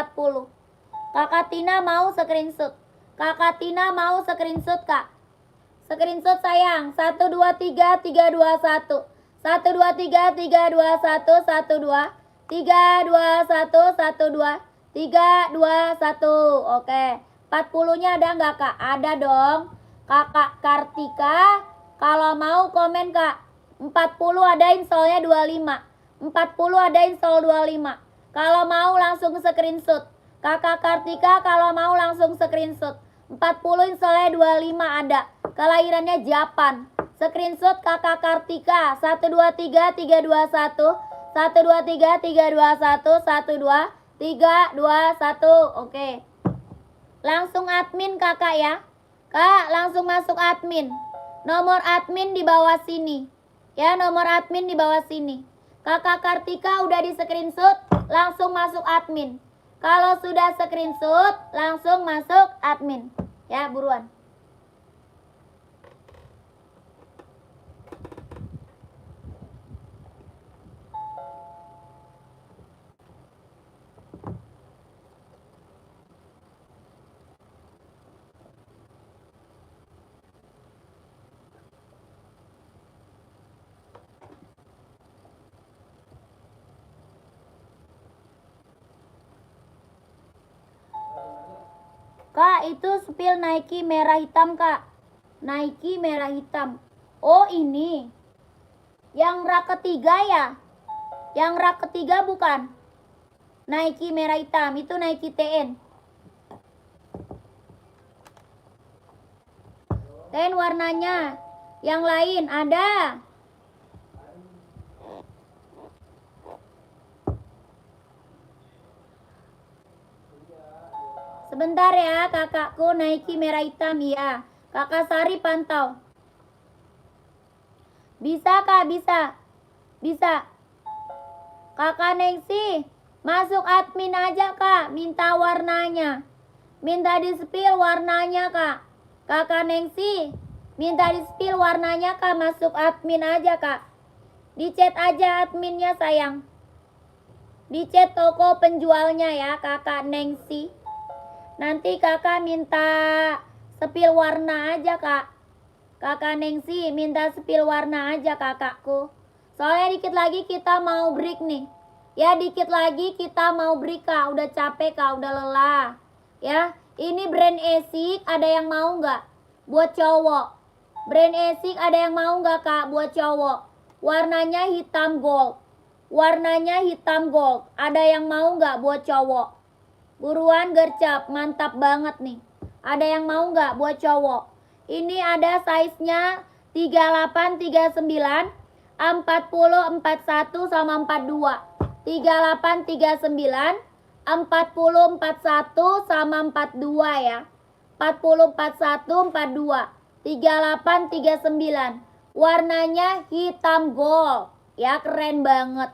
Kakak Tina mau screenshot. Kakak Tina mau screenshot kak. Screenshot sayang. 1 2 3 3 2 1. 1 2 3 3 2 1 1 2 3 2 1 1 2 3 2 1. Oke. 40-nya ada nggak kak? Ada dong. Kakak Kartika, kalau mau komen kak. 40 ada installnya 25. 40 ada install 25. Kalau mau langsung screenshot. Kakak Kartika kalau mau langsung screenshot. 40 installnya 25 ada. Kelahirannya Japan. Screenshot kakak Kartika. 1 2 3 3 2 1. 1 2 3 3 2 1. 1 2 3 2 1. Oke. Langsung admin kakak ya. Kak langsung masuk admin. Nomor admin di bawah sini. Ya nomor admin di bawah sini. Kakak Kartika udah di screenshot. Langsung masuk admin. Kalau sudah screenshot langsung masuk admin. Ya buruan. Kak Kak, itu spill Nike merah hitam, Kak. Nike merah hitam. Oh, ini. Yang rak ketiga ya? Yang rak ketiga bukan? Nike merah hitam, itu Nike TN. TN warnanya. Yang lain ada. Sebentar ya, kakakku Nike merah hitam ya. Kakak Sari pantau. Bisa, Kak, bisa. Bisa. Kakak Nengsi, masuk admin aja, Kak. Minta warnanya. Minta di-spill warnanya, Kak. Kakak Nengsi, minta di-spill warnanya, Kak. Masuk admin aja, Kak. Di chat aja adminnya, sayang. Di chat toko penjualnya ya, Kakak Nengsi. Nanti kakak minta spill warna aja, Kak. Kakak Nengsi minta spill warna aja, kakakku. Soalnya dikit lagi kita mau break nih. Ya, dikit lagi kita mau break, Kak. Udah capek, Kak. Udah lelah. Ya, ini brand Esik. Ada yang mau nggak? Buat cowok. Brand Esik ada yang mau nggak, Kak? Buat cowok. Warnanya hitam gold. Warnanya hitam gold. Ada yang mau nggak buat cowok? Buruan gercep, mantap banget nih. Ada yang mau nggak buat cowok? Ini ada size-nya 38, 39, 40, 41 sama 42. 38, 39, 40, 41 sama 42 ya. 40, 41, 42. 38, 39. Warnanya hitam gold. Ya, keren banget.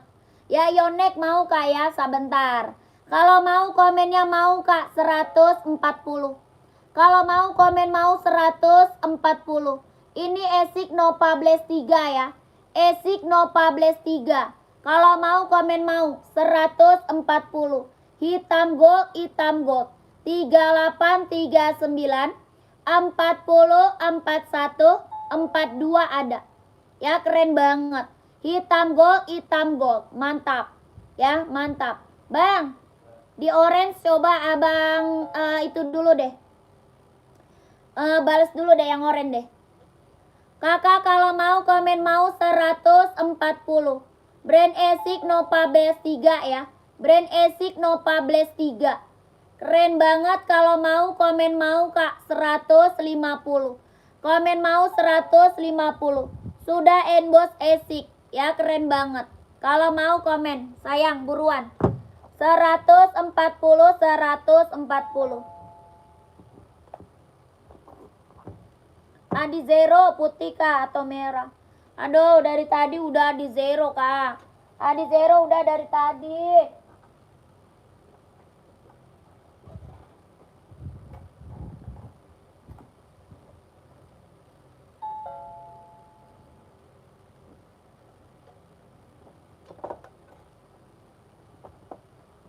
Ya, Yonek mau, Kak, ya? Sebentar. Kalau mau komennya mau, Kak, 140. Kalau mau komen mau 140. Ini Esik Nova Blaze 3 ya. Esik Nova Blaze 3. Kalau mau komen mau 140. Hitam gold, hitam gold. 38, 39, 40, 41, 42 ada. Ya, keren banget. Hitam gold, mantap. Ya, mantap. Bang, di orange coba abang itu dulu deh. Balas dulu deh yang orange deh. Kakak kalau mau komen mau 140. Brand Esik Nova Blaze 3 ya. Brand Esik Nova Blaze 3. Keren banget kalau mau komen mau, Kak, 150. Komen mau 150. Sudah endorse Esik. Ya, keren banget. Kalau mau komen, sayang buruan. 140, 140. Di zero putih, Kak, atau merah? Aduh, dari tadi udah di zero, Kak. Di zero udah dari tadi.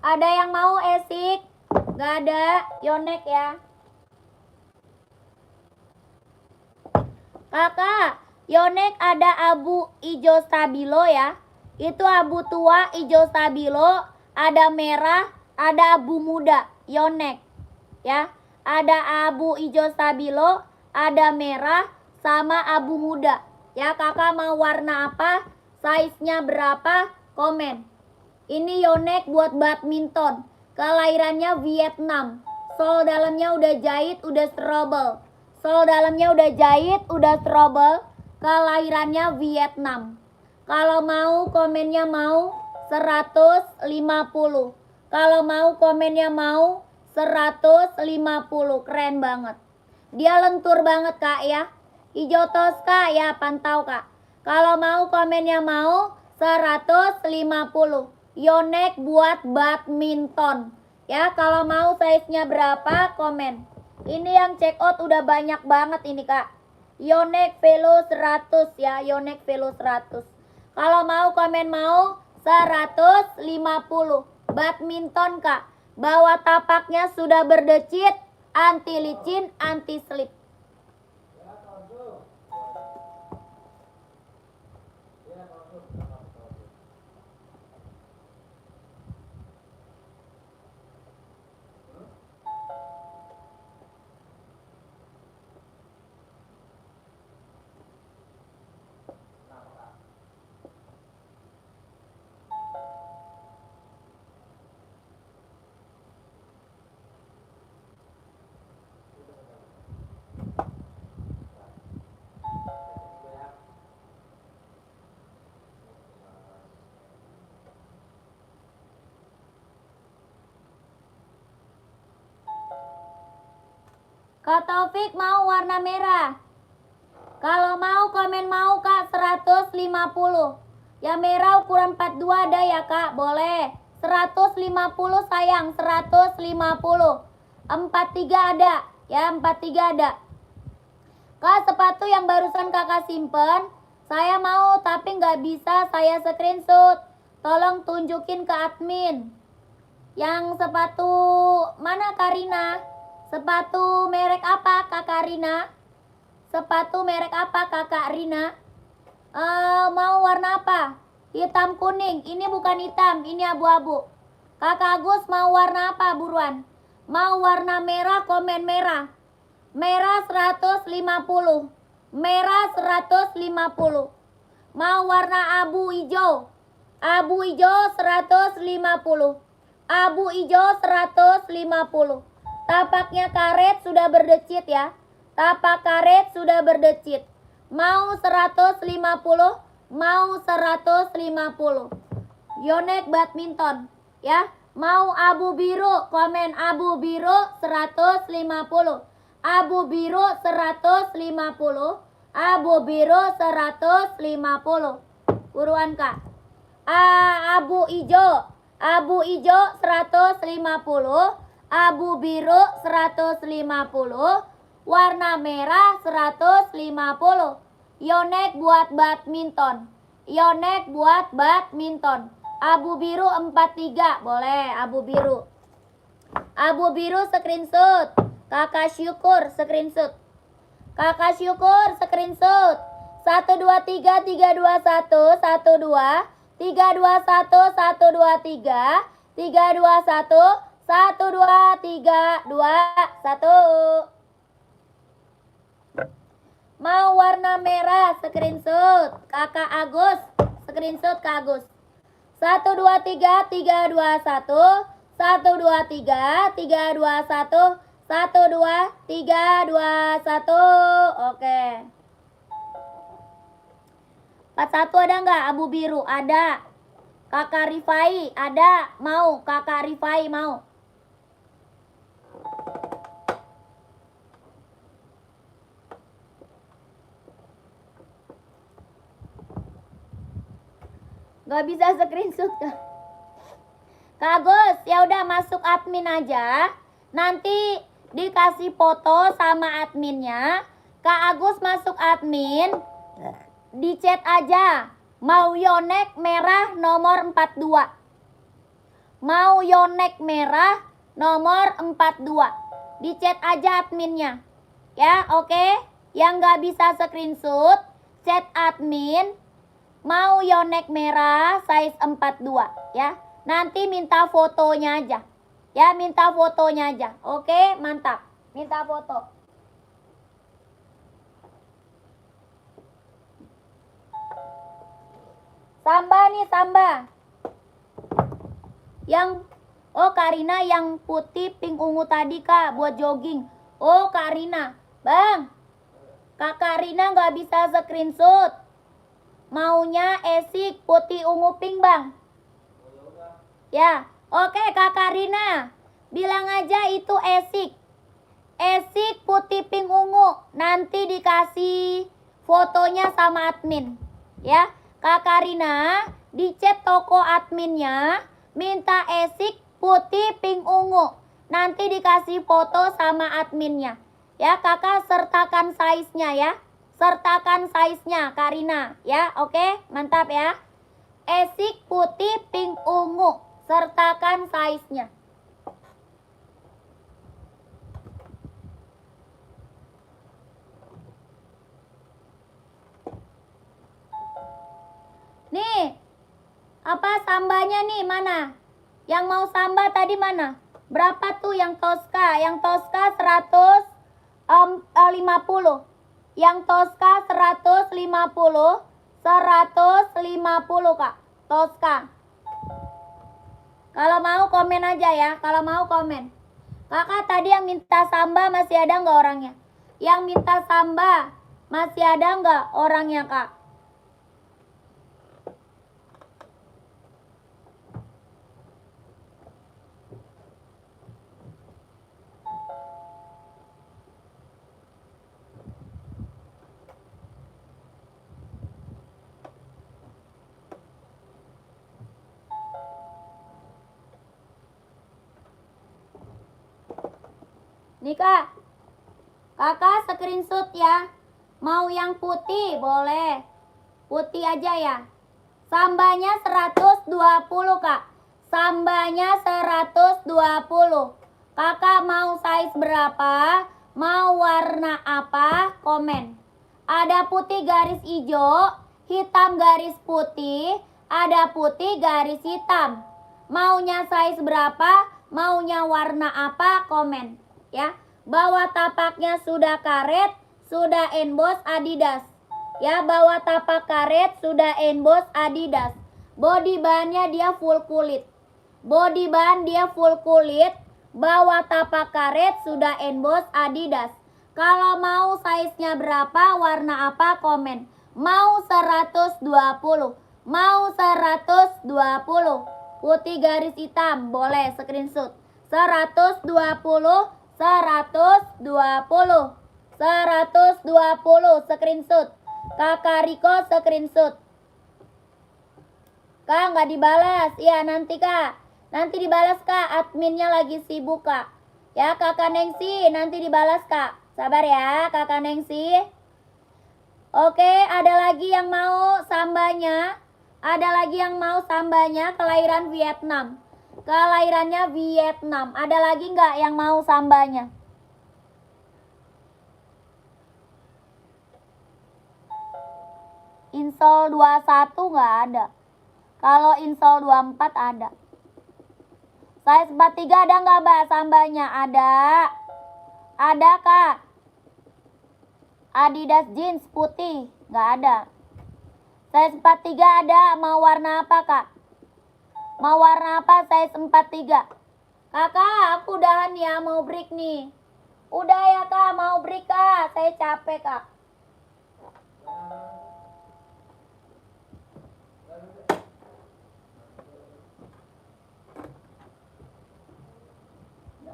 Ada yang mau Esik? Gak ada, Yonek ya. Kakak, Yonek ada abu hijau stabilo ya. Itu abu tua hijau stabilo, ada merah, ada abu muda, Yonek. Ya, ada abu hijau stabilo, ada merah, sama abu muda. Ya, kakak mau warna apa? Size-nya berapa? Komen. Ini Yonek buat badminton. Kelahirannya Vietnam. Sol dalamnya udah jahit, udah strobel. Sol dalamnya udah jahit, udah strobel. Kelahirannya Vietnam. Kalau mau komennya mau 150. Kalau mau komennya mau 150. Keren banget. Dia lentur banget, Kak, ya. Hijau toska ya, pantau, Kak. Kalau mau komennya mau 150. Yonek buat badminton. Ya, kalau mau size-nya berapa, komen. Ini yang check out udah banyak banget ini, Kak. Yonek Velo 100 ya, Yonek Velo 100. Kalau mau komen mau 150. Badminton, Kak. Bawah tapaknya sudah berdecit, anti licin, anti slip. Kak Taufik mau warna merah. Kalau mau komen mau Kak 150. Yang merah ukuran 42 ada ya Kak? Boleh. 150 sayang, 150. 43 ada. Ya, 43 ada. Kak, sepatu yang barusan kakak simpen, saya mau tapi nggak bisa saya screenshot. Tolong tunjukin ke admin. Yang sepatu mana Karina? Sepatu merek apa Kak Karina? Sepatu merek apa Kakak Rina? Mau warna apa? Hitam kuning. Ini bukan hitam, ini abu-abu. Kakak Agus mau warna apa buruan? Mau warna merah, komen merah. Merah 150. Merah 150. Mau warna abu hijau. Abu hijau 150. Abu hijau 150. Tapaknya karet sudah berdecit ya. Tapak karet sudah berdecit. Mau 150. Mau 150. Yonex badminton ya. Mau abu biru, komen abu biru 150. Abu biru 150. Abu biru 150. Buruan Kak. Abu hijau. Abu hijau 150. Abu biru 150. Warna merah 150. Yonex buat badminton. Yonex buat badminton. Abu biru 43. Boleh abu biru. Abu biru screenshot. Kakak Syukur screenshot. Kakak Syukur screenshot. 1 2 3 3 2 1 1 2 3 2 1 1 2 3 3 2 1 1 2 3 2 1. Mau warna merah screenshot. Kakak Agus screenshot Kak Agus. 1 2 3 3 2 1 1 2 3 3 2 1 1 2 3 2 1. Oke. 41 ada nggak abu biru? Ada. Kakak Rifai ada. Mau Kakak Rifai mau. Gak bisa screenshot Kak. Kak Agus, ya udah masuk admin aja. Nanti dikasih foto sama adminnya. Kak Agus masuk admin. Di chat aja. Mau Yonex merah nomor 42. Mau Yonex merah nomor 42. Di chat aja adminnya. Ya, oke. Yang gak bisa screenshot, chat admin. Mau Yonex merah size 42 ya. Nanti minta fotonya aja. Ya, minta fotonya aja. Oke, mantap. Minta foto. Samba nih, Samba. Yang Karina yang putih pink ungu tadi Kak buat jogging. Karina. Bang. Kak Karina nggak bisa screenshot. Maunya esik putih ungu pink Bang. Ya. Oke Kak Karina. Bilang aja itu esik. Esik putih pink ungu. Nanti dikasih fotonya sama admin. Ya. Kak Karina di chat toko adminnya minta esik putih pink ungu. Nanti dikasih foto sama adminnya. Ya kakak sertakan size-nya ya. Sertakan size-nya Karina. Ya oke mantap ya. Esik putih pink ungu. Sertakan size-nya. Nih, apa sambanya nih mana? Yang mau samba tadi mana? Berapa tuh yang Tosca? Yang Tosca 150. Yang Tosca 150. 150 Kak. Tosca. Kalau mau komen aja ya. Kalau mau komen. Kakak tadi yang minta samba masih ada nggak orangnya? Yang minta samba masih ada nggak orangnya Kak? Nih kak, kakak screenshot ya. Mau yang putih boleh, putih aja ya. Sambanya 120 kak, sambanya 120. Kakak mau size berapa, mau warna apa, komen. Ada putih garis hijau, hitam garis putih, ada putih garis hitam. Maunya size berapa, maunya warna apa, komen ya. Bawah tapaknya sudah karet, sudah emboss Adidas. Ya, bawah tapak karet sudah emboss Adidas. Body bahannya dia full kulit. Body bahan dia full kulit. Bawah tapak karet sudah emboss Adidas. Kalau mau size-nya berapa, warna apa, komen. Mau 120. Mau 120. Putih garis hitam, boleh screenshot. 120, 120. 120 screenshot. Kakak Riko screenshot. Kak nggak dibalas. Iya nanti kak. Nanti dibalas kak. Adminnya lagi sibuk kak. Ya kakak Nengsi nanti dibalas kak. Sabar ya kakak Nengsi. Oke, ada lagi yang mau sambanya. Ada lagi yang mau sambanya. Kelahiran Vietnam. Kelahirannya Vietnam. Ada lagi nggak yang mau sambanya? Insol 21 nggak ada. Kalau insol 24 ada. Size 43 ada nggak mbak sambanya? Ada. Ada kak. Adidas jeans putih nggak ada. Size 43 ada. Mau warna apa kak? Mau warna apa size 43? Kakak aku udahan ya, mau break nih. Udah ya kak, mau break kak. Saya capek kak.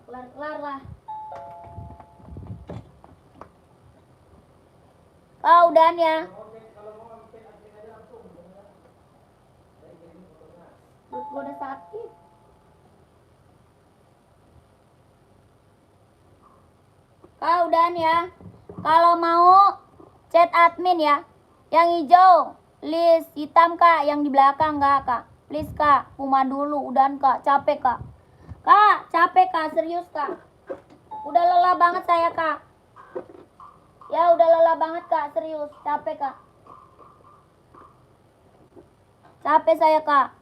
Kelar-kelar lah. Oh udahan ya. Perut gue udah sakit. Kak udahan ya. Kalau mau chat admin ya. Yang hijau list hitam kak, yang di belakang kak kak. Please kak, Puma dulu udahan kak, capek kak. Kak, capek kak, serius kak. Udah lelah banget saya kak. Ya udah lelah banget kak, serius, capek kak. Capek saya kak.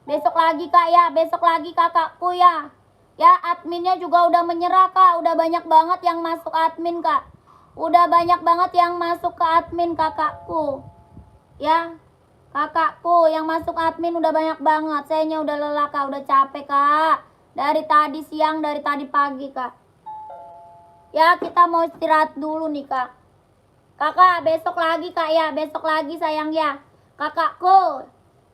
Besok lagi kak ya, besok lagi kakakku ya. Ya adminnya juga udah menyerah kak, udah banyak banget yang masuk admin kak. Udah banyak banget yang masuk ke admin kakakku. Ya, kakakku yang masuk admin udah banyak banget. Sayanya udah lelah kak, udah capek kak. Dari tadi siang, dari tadi pagi kak. Ya kita mau istirahat dulu nih kak. Kakak besok lagi kak ya, besok lagi sayang ya. Kakakku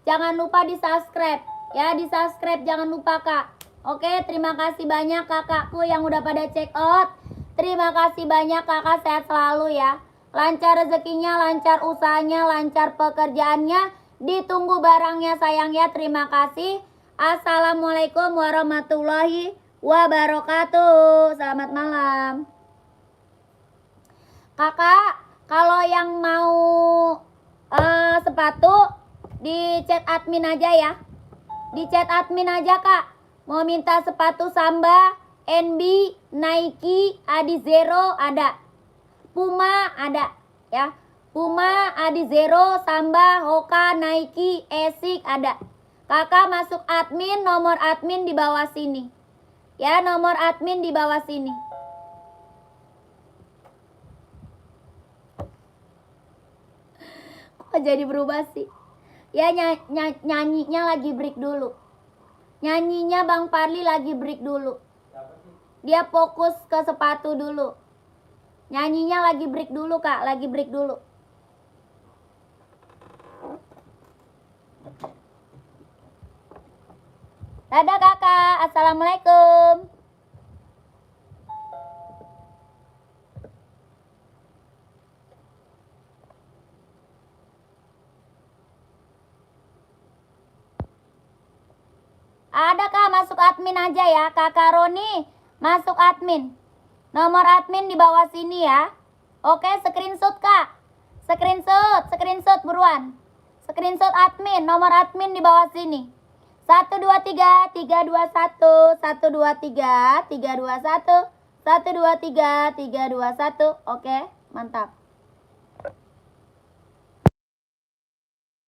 jangan lupa di subscribe. Ya di subscribe jangan lupa kak. Oke, terima kasih banyak kakakku yang udah pada check out. Terima kasih banyak kakak, sehat selalu ya. Lancar rezekinya, lancar usahanya, lancar pekerjaannya. Ditunggu barangnya sayang ya, terima kasih. Assalamualaikum warahmatullahi wabarakatuh. Selamat malam. Kakak, kalau yang mau sepatu di chat admin aja ya. Di chat admin aja kak. Mau minta sepatu Samba, NB, Nike, Adizero ada. Puma ada ya. Puma, Adizero, Samba, Hoka, Nike, Asics ada. Kakak masuk admin, nomor admin di bawah sini. Ya, nomor admin di bawah sini. Kok jadi berubah sih? Ya nyanyinya lagi break dulu. Nyanyinya Bang Parli lagi break dulu. Dia fokus ke sepatu dulu. Nyanyinya lagi break dulu kak, lagi break dulu. Dadah kakak, assalamualaikum. Ada kak, masuk admin aja ya. Kakak Roni masuk admin. Nomor admin di bawah sini ya. Oke, screenshot Kak. Screenshot buruan. Screenshot admin, nomor admin di bawah sini. 123 321 123 321 123 321. Oke, mantap.